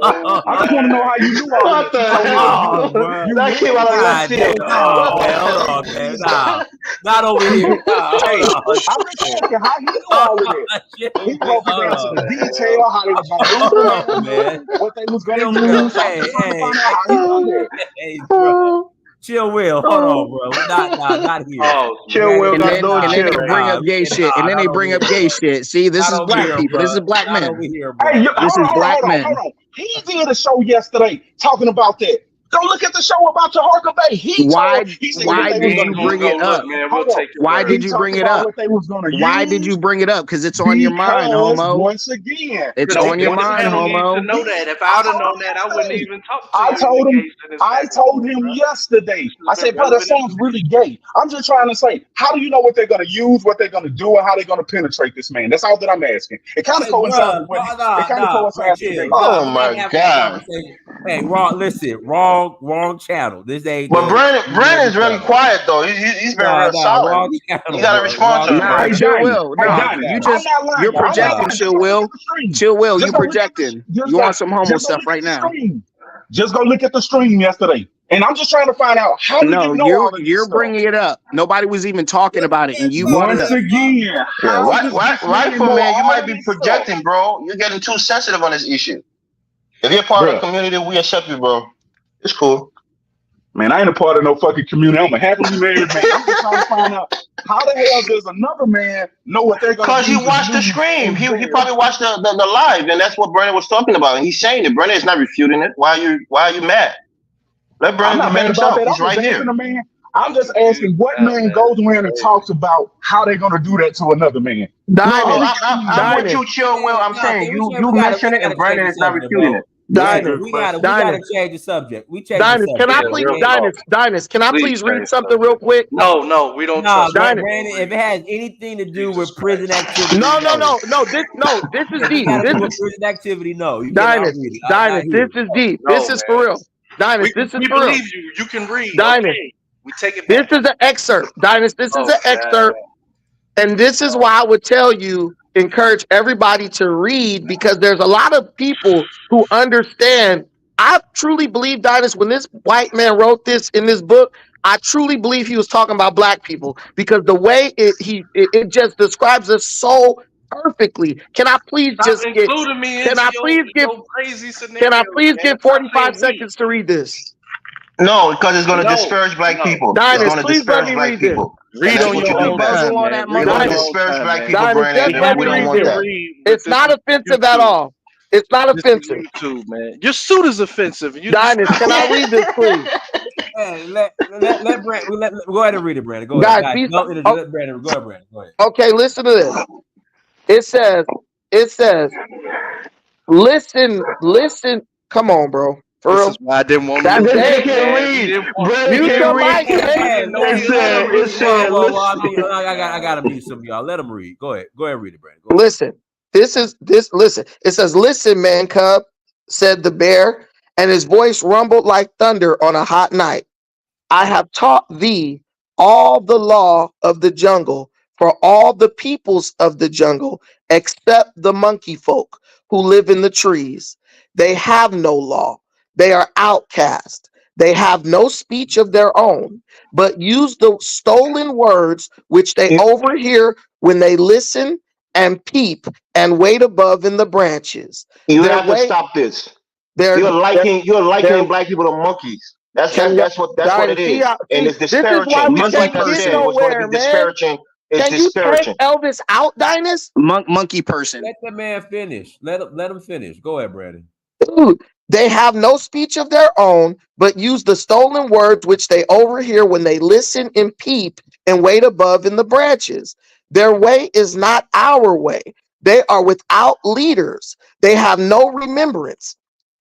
I just want to know how you knew all What the hell? That came out of left field. Hold on, man. Nah, not over here. Hey, I'm just asking how he knew all of it. He broke it down to the detail, how they was going to do it, what they was going to do. So I'm just trying to find out how he done it. Hey, bro. Chill, Will. Hold on, bro. Not here. Chill, Will. And then they bring up gay shit. And then they bring up gay shit. See, this is black people. This is black men. Hey, this is black men. Hold on. He did a show yesterday talking about that. Go look at the show about Taharka Bay. Why did you bring it up? Why did you bring it up? Why did you bring it up? Because it's on your mind, homo. Once again, it's on your mind, homo. To know that. If I'd have known that, I wouldn't even talk to you. I told him yesterday. I said, bro, that sounds really gay. I'm just trying to say, how do you know what they're going to use, what they're going to do, and how they're going to penetrate this man? That's all that I'm asking. It kind of coincides with Oh my God. Hey, wrong channel. This ain't. But Brandon's really quiet though. He's been real solid. You gotta respond to him. Nah, Chill Will. You're projecting, Chill Will. Chill Will, you projecting. You want some homo stuff right now. Just go look at the stream yesterday. And I'm just trying to find out how you're bringing it up. Nobody was even talking about it, and you brought it up. Again, rightful man, you might be projecting, bro. You're getting too sensitive on this issue. If you're part of the community, we accept you, bro. It's cool. Man, I ain't a part of no fucking community. I'm a happily married man. I'm just trying to find out how the hell does another man know what they're going to do. Because he watched the stream. He probably watched the live, and that's what Brandon was talking about. And he's saying it. Brandon is not refuting it. Why are you mad? Let Brandon defend himself. He's right here. I'm just asking what man goes around and talks about how they're going to do that to another man. I'm with you, Chill Will. I'm saying you mentioned it, and Brandon is not refuting it. We gotta change the subject. Dinus, can I please read something real quick? No, we don't trust Brandon, if it has anything to do with prison activity. No, this is deep. This is prison activity, no. Dinus, this is deep. This is for real. Dinus, this is for real. You can read. Dinus, we take it back. This is an excerpt. Dinus, this is an excerpt. And this is why I would tell you, encourage everybody to read, because there's a lot of people who understand. I truly believe, Dinus, when this white man wrote this in this book, I truly believe he was talking about black people because the way it just describes us so perfectly. Can I please Stop just get? including me Can into I please get? your crazy Can I scenarios, please man. get Stop 45 saying we. seconds to read this? No, because it's going to No, disparage black no. people. It's Dinus, going to please let disparage me black read this. people. And Read that's on what your you're own doing. time, man. Read You're on going to your Dinus, own disparage time, black man. people, Dinus, Brandon, just We and let have we me to don't read want this. that. disagree with It's this not offensive at YouTube. all. It's not This offensive. YouTube, man. Your suit is offensive. You Dinus, can I read this, please? Hey, let Brandon, go ahead and read it, Brandon. Go ahead, Guys, guys. be No energy. oh, Let Brandon go ahead, Brandon. Go ahead. okay. Listen to this. It says, listen. Come on, bro. For This real. is why I didn't want him to That's read, Brandon Dave. can't man. We read. didn't want Brandon Mute can't your read. mic, Dave. Hey, no, It let him said, read. Well, I listen. mean, I gotta mute some of y'all. Let him read. Go ahead, read it, Brandon. Go ahead. Listen. Listen. It says, listen, man, cub, said the bear, and his voice rumbled like thunder on a hot night. I have taught thee all the law of the jungle for all the peoples of the jungle, except the monkey folk who live in the trees. They have no law. They are outcast. They have no speech of their own, but use the stolen words which they overhear when they listen and peep and wait above in the branches. You Their have to way, stop this. their, You're their, likening their black people to monkeys. That's can that, you that's what Dinah, it is. And see, it's this is why disparaging. we Just can't like I get said, it was going to nowhere, be man. disparaging. It's Can you take disparaging. Elvis out, Dinus? Monkey person. Let the man finish. Let him finish. Go ahead, Brandon. Dude, they have no speech of their own, but use the stolen words which they overhear when they listen and peep and wait above in the branches. Their way is not our way. They are without leaders. They have no remembrance.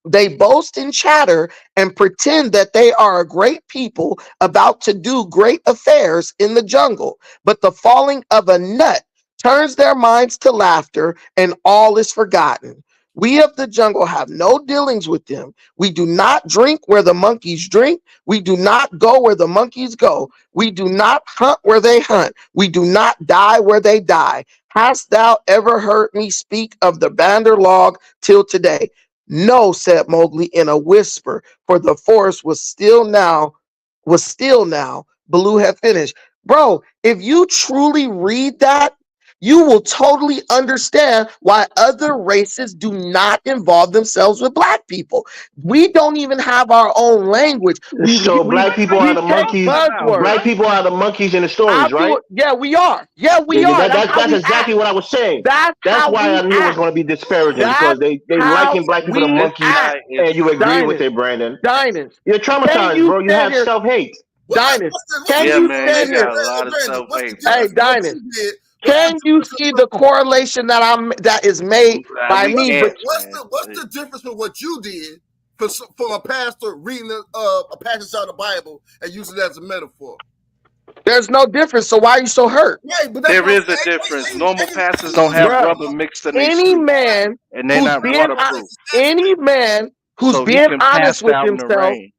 They boast and chatter and pretend that they are a great people about to do great affairs in the jungle. But the falling of a nut turns their minds to laughter and all is forgotten. We of the jungle have no dealings with them. We do not drink where the monkeys drink. We do not go where the monkeys go. We do not hunt where they hunt. We do not die where they die. Hast thou ever heard me speak of the Bandar log till today? No, said Mowgli in a whisper, for the forest was still now. Baloo had finished. Bro, if you truly read that, you will totally understand why other races do not involve themselves with black people. We don't even have our own language. So black people are the Take monkeys. buzzwords. Black people are the monkeys in the stories, right? Yeah, we are. Yeah, we are. That's exactly what I was saying. That's how why I we knew it was act. going to be disparaging because That's they how liken black people to we monkeys, act. and you agree with Dinus, it, Brandon. Dinus, You're can traumatized, you bro. You stand have here? self-hate. Dinus, can Yeah, you man. You stand here? got a lot of Brandon, what's the self-hate, bro. Hey, difference from what Dinus, you did? can you see the correlation that is made by We me? can't, What's the difference from what you did from a pastor reading a passage out of the Bible and using it as a metaphor? There's no difference. So why are you so hurt? Right, but that's There what I'm is a saying. difference. Normal pastors don't have Bruh, rubber mixed in their any suit, man and they're who's not being waterproof, any man who's so he being can honest pass with out in the himself, rain.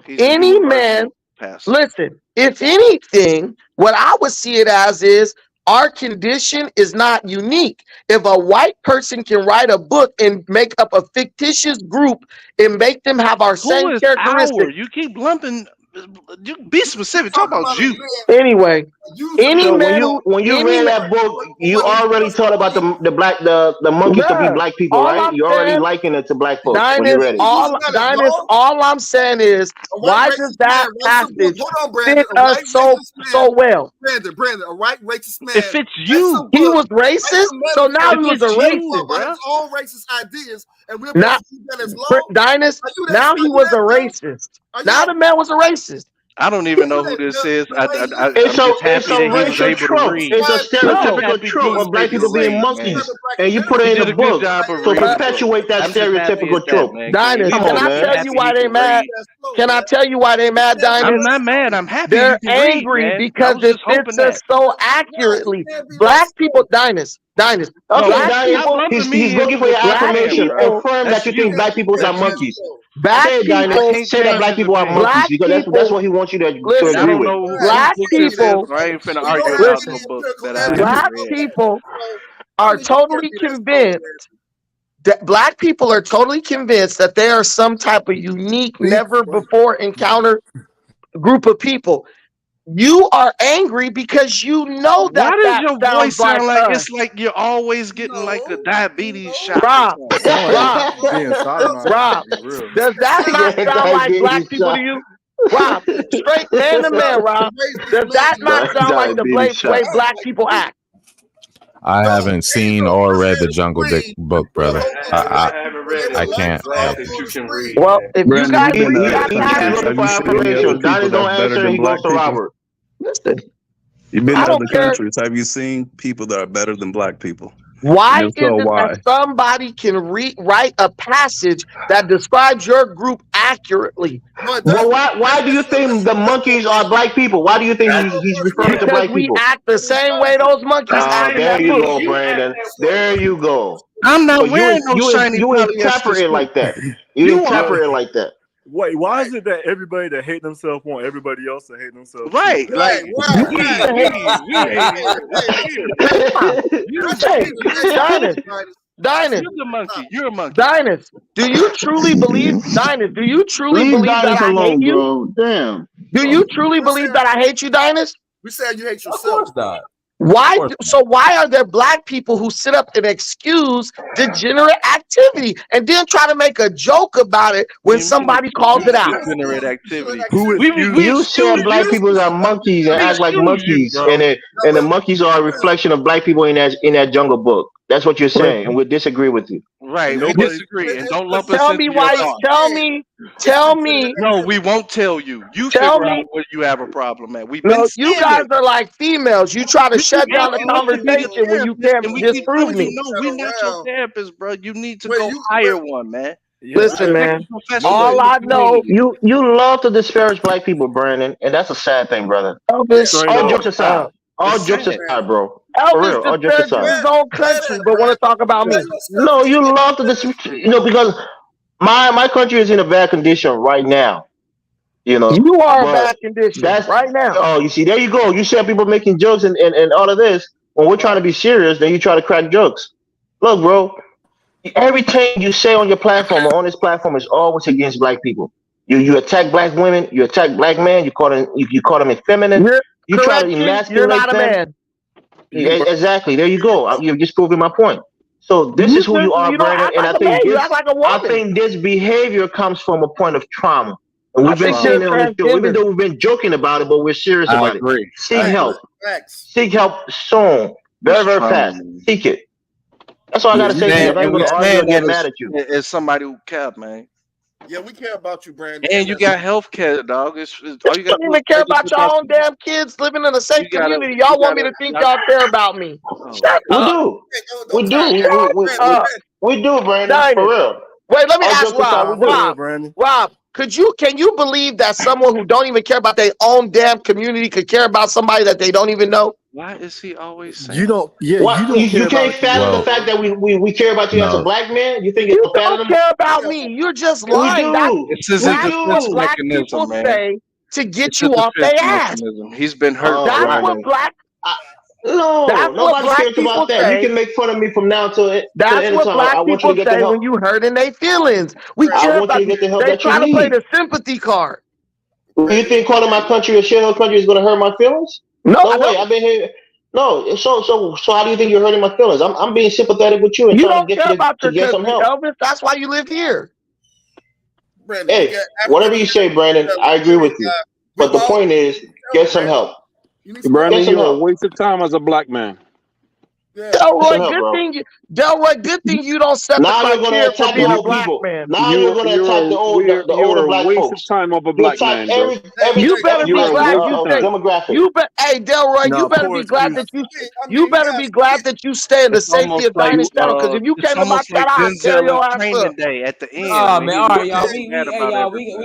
He's a any man, universal pastor. listen, if anything, what I would see it as is our condition is not unique. If a white person can write a book and make up a fictitious group and make them have our Who same is our? characteristics. You keep lumping. You be specific. Talk about you. Anyway, any So man when you read that book, you already taught about the monkeys to be bruh, black people, all right? I'm You already saying, liken it to black folks when you Dinus, read it. all I'm saying is, A white why does racist that man writes a book. passage Hold on, Brandon. fit A us white racist man, so well? Brandon. A white racist It man fits writes a you. He book, was writes racist, a so now metaphor It he was a fits you, racist. about bruh. his own racist ideas, and we're Now, supposed to use that as law. Dinus, now he was a racist. Now the man was a racist. I don't even know who this is. It's I'm a just happy that he was racial able to trope. read. It's a I'm just No, stereotypical happy trope Bruce of was black able to people being read, man. monkeys, and you put He it in did the a good book job of to reading, bro. perpetuate that I'm just happy at stereotypical that, trope. man. Dinus, Come can on, I man. tell you Happy why he they can mad? read. Can I tell you why they mad, I'm Dinus? not mad. I'm happy you They're can read, angry man. I because was it just fits hoping us that. so accurately. Black people, Dinus, No, Okay, black Dinus, stop people, lumping he's me into looking for this your with black man, affirmation. bro. people, Affirm that That's you think you. black people are That's you. monkeys. black Say, I Dinus, people, can't say that change black his people are opinion. monkeys black because that's people, what he wants you to And I listen, agree don't with. know who black book this is, people, so I ain't finna We don't argue have about listen, no any book empirical that I evidence haven't black to read. show that. people So I are don't think you can totally be that slow, convinced man. that black people are totally convinced that they are some type of unique, never before encountered group of people. You are angry because you know that Why does that your sounds voice sound like us. it's like you're always getting like a diabetes shot? Rob, or something? Rob, being sodomized. Rob, To be real. does that not sound like black people to you? Rob, straight man to man, Rob. Does that not sound like the way black people act? I haven't seen or read the Jungle Book, brother. I haven't read it. I can't. Glad that you can read. Well, Man. if you Brandon, guys you've been believe to that other He's countries. looking Have for you seen any other information. Donnie people don't that's better answer, than he black goes to people? Robert. listen, You've been I to don't other care. countries. Have you seen people that are better than black people? Why And is if so, it why? that somebody can write a passage that describes your group accurately? But But why do you think the monkeys are black people? Why do you think he's referring to Because black we people? act the same way those monkeys act in There that you book. go, Brandon. There you go. I'm So not wearing no shiny you polyester interpret it suit. like that. You interpret it like that. Wait, why is it that everybody that hate themselves want everybody else to hate themselves? Right, too? like we Dynast, you're the monkey. You're a monkey. Dynast, do you truly believe, Dynast, do you truly Leave believe that Dynast I hate alone, you? bro. Damn. Do you truly believe that I hate you, Dynast? We said you hate Of yourself. course not. Why? So why are there black people who sit up and excuse degenerate activity and then try to make a joke about it when somebody calls it out? Degenerate activity. You said black people are monkeys and act like monkeys, and the monkeys are a reflection of black people in that Jungle Book. That's what you're saying, and we disagree with you. Right, we disagree, and don't lump us Tell into me your why. thoughts. Tell me. No, we won't tell you. You Tell figure out me. where you have a problem at. We've been No, you saying guys that. are like females. You try to shut down the Asking us to be the conversation when you therapist, can't and we keep disprove telling you, me. no, we're not your therapist, bro. You need to go hire one, man. Listen, man. Professional All in the I know, community. You love to disparage black people, Brandon, and that's a sad thing, brother. Elvis. All jokes aside, all It's jokes sad. aside, bro. For Elvis real, all jokes disparages aside. his own country, but want to talk about me. No, you love to because my country is in a bad condition right now. You are in but bad condition right now. Oh, you see, there you go. You said people making jokes and all of this. When we're trying to be serious, then you try to crack jokes. Look, bro, everything you say on your platform or on this platform is always against black people. You attack black women, you attack black men, you call them effeminate, you try to emasculate You're not a them. man. Exactly. There you go. You've just proven my point. So this is who you are, don't Brandon, act and like a man. You act like a woman. I think this behavior comes from a point of trauma. And we've been think saying it you're on the show, even transgender. though we've been joking about it, but we're serious I about agree. it. Seek I help. Facts. Seek help soon. Very, very fast. Seek it. That's all I gotta say to you. I'm not even And we gonna argue or stand get that mad at you. as somebody who care, man. Yeah, we care about you, Brandon. And you got health care, dog. All you Y'all got don't even care about your own damn kids living in a safe community. Y'all want me to think y'all care about me. Shut We up. do. We do. We do, Brandon. Dynast. For real. Wait, let me All ask jokes aside, we Rob. do. Rob, can you believe that someone who don't even care about their own damn community could care about somebody that they don't even know? Why is he always saying? You don't. Yeah, What? You can't fathom the Well, fact that we care about you as a no. black man. You think You it's don't care about me. You're just We lying. do. It's his That's defense what black mechanism, people man. say to get It's you a off their defense ass. mechanism. He's been hurt. Oh, That's wow. what black. No, That's what nobody black cares people about that. say. You can make fun of me from now till the That's end of what time. black I want you people to get the say help. when you hurting their feelings. We I care want you about to get the help They that you try to play need. the sympathy card. Do you think calling my country a shithole country is going to hurt my feelings? No, I way. don't. I've been here. No, so how do you think you're hurting my feelings? I'm being sympathetic with you and You trying to don't get care you about to your get some country, help. Elvis. That's why you live here. Brandon, Hey, whatever you say, Brandon, I agree with you. But the point is, get some help. Brandon, Get some you're a help. waste of time as a black man. Delroy, help, bro. good thing you don't set the Now you're going to criteria for attack the being a old black people. man. Now you're going to attack the older black waste folks. of time of a You black attack man, bro. You better be You're a glad waste you of stay. time. demographic. Hey, Delroy, Nah, you better poor be glad that excuse. you better be glad that you stay in the It's safety almost of like Dynast channel. Because if you it's came to my almost like channel, I'd tear Denzel your on ass Training up. Day at the end. Oh when man, he all was right, y'all. getting mad Hey, about y'all. everything.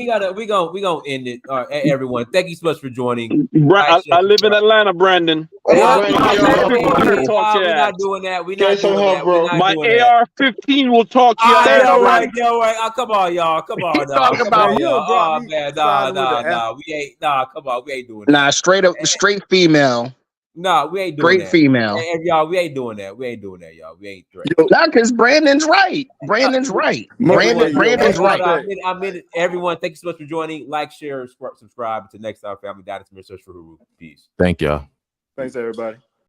We gonna end it. All right, everyone. Thank you so much for joining. I live in Atlanta, Brandon. Hey, Y'all, Brandon, Talk your we're ass. not doing that. We're get not some doing help, that. bro. We're not My doing that. AR-15 will talk your All right, ass. Del Roy. Come on, y'all. Come on, dog. talking Come about on, me. y'all. brought Oh me man, siding with the nah. We ain't. Nah, come on. We ain't doing that. Nah, straight female. No, we ain't doing Great that. female. And y'all, we ain't doing that. We ain't doing that, y'all. We ain't threatening. Not because Brandon's right. Brandon's right. Brandon's right. I mean, everyone, thank you so much for joining. Like, share, subscribe. Until next time, family. That is Search for Huru. Peace. Thank y'all. Thanks, everybody.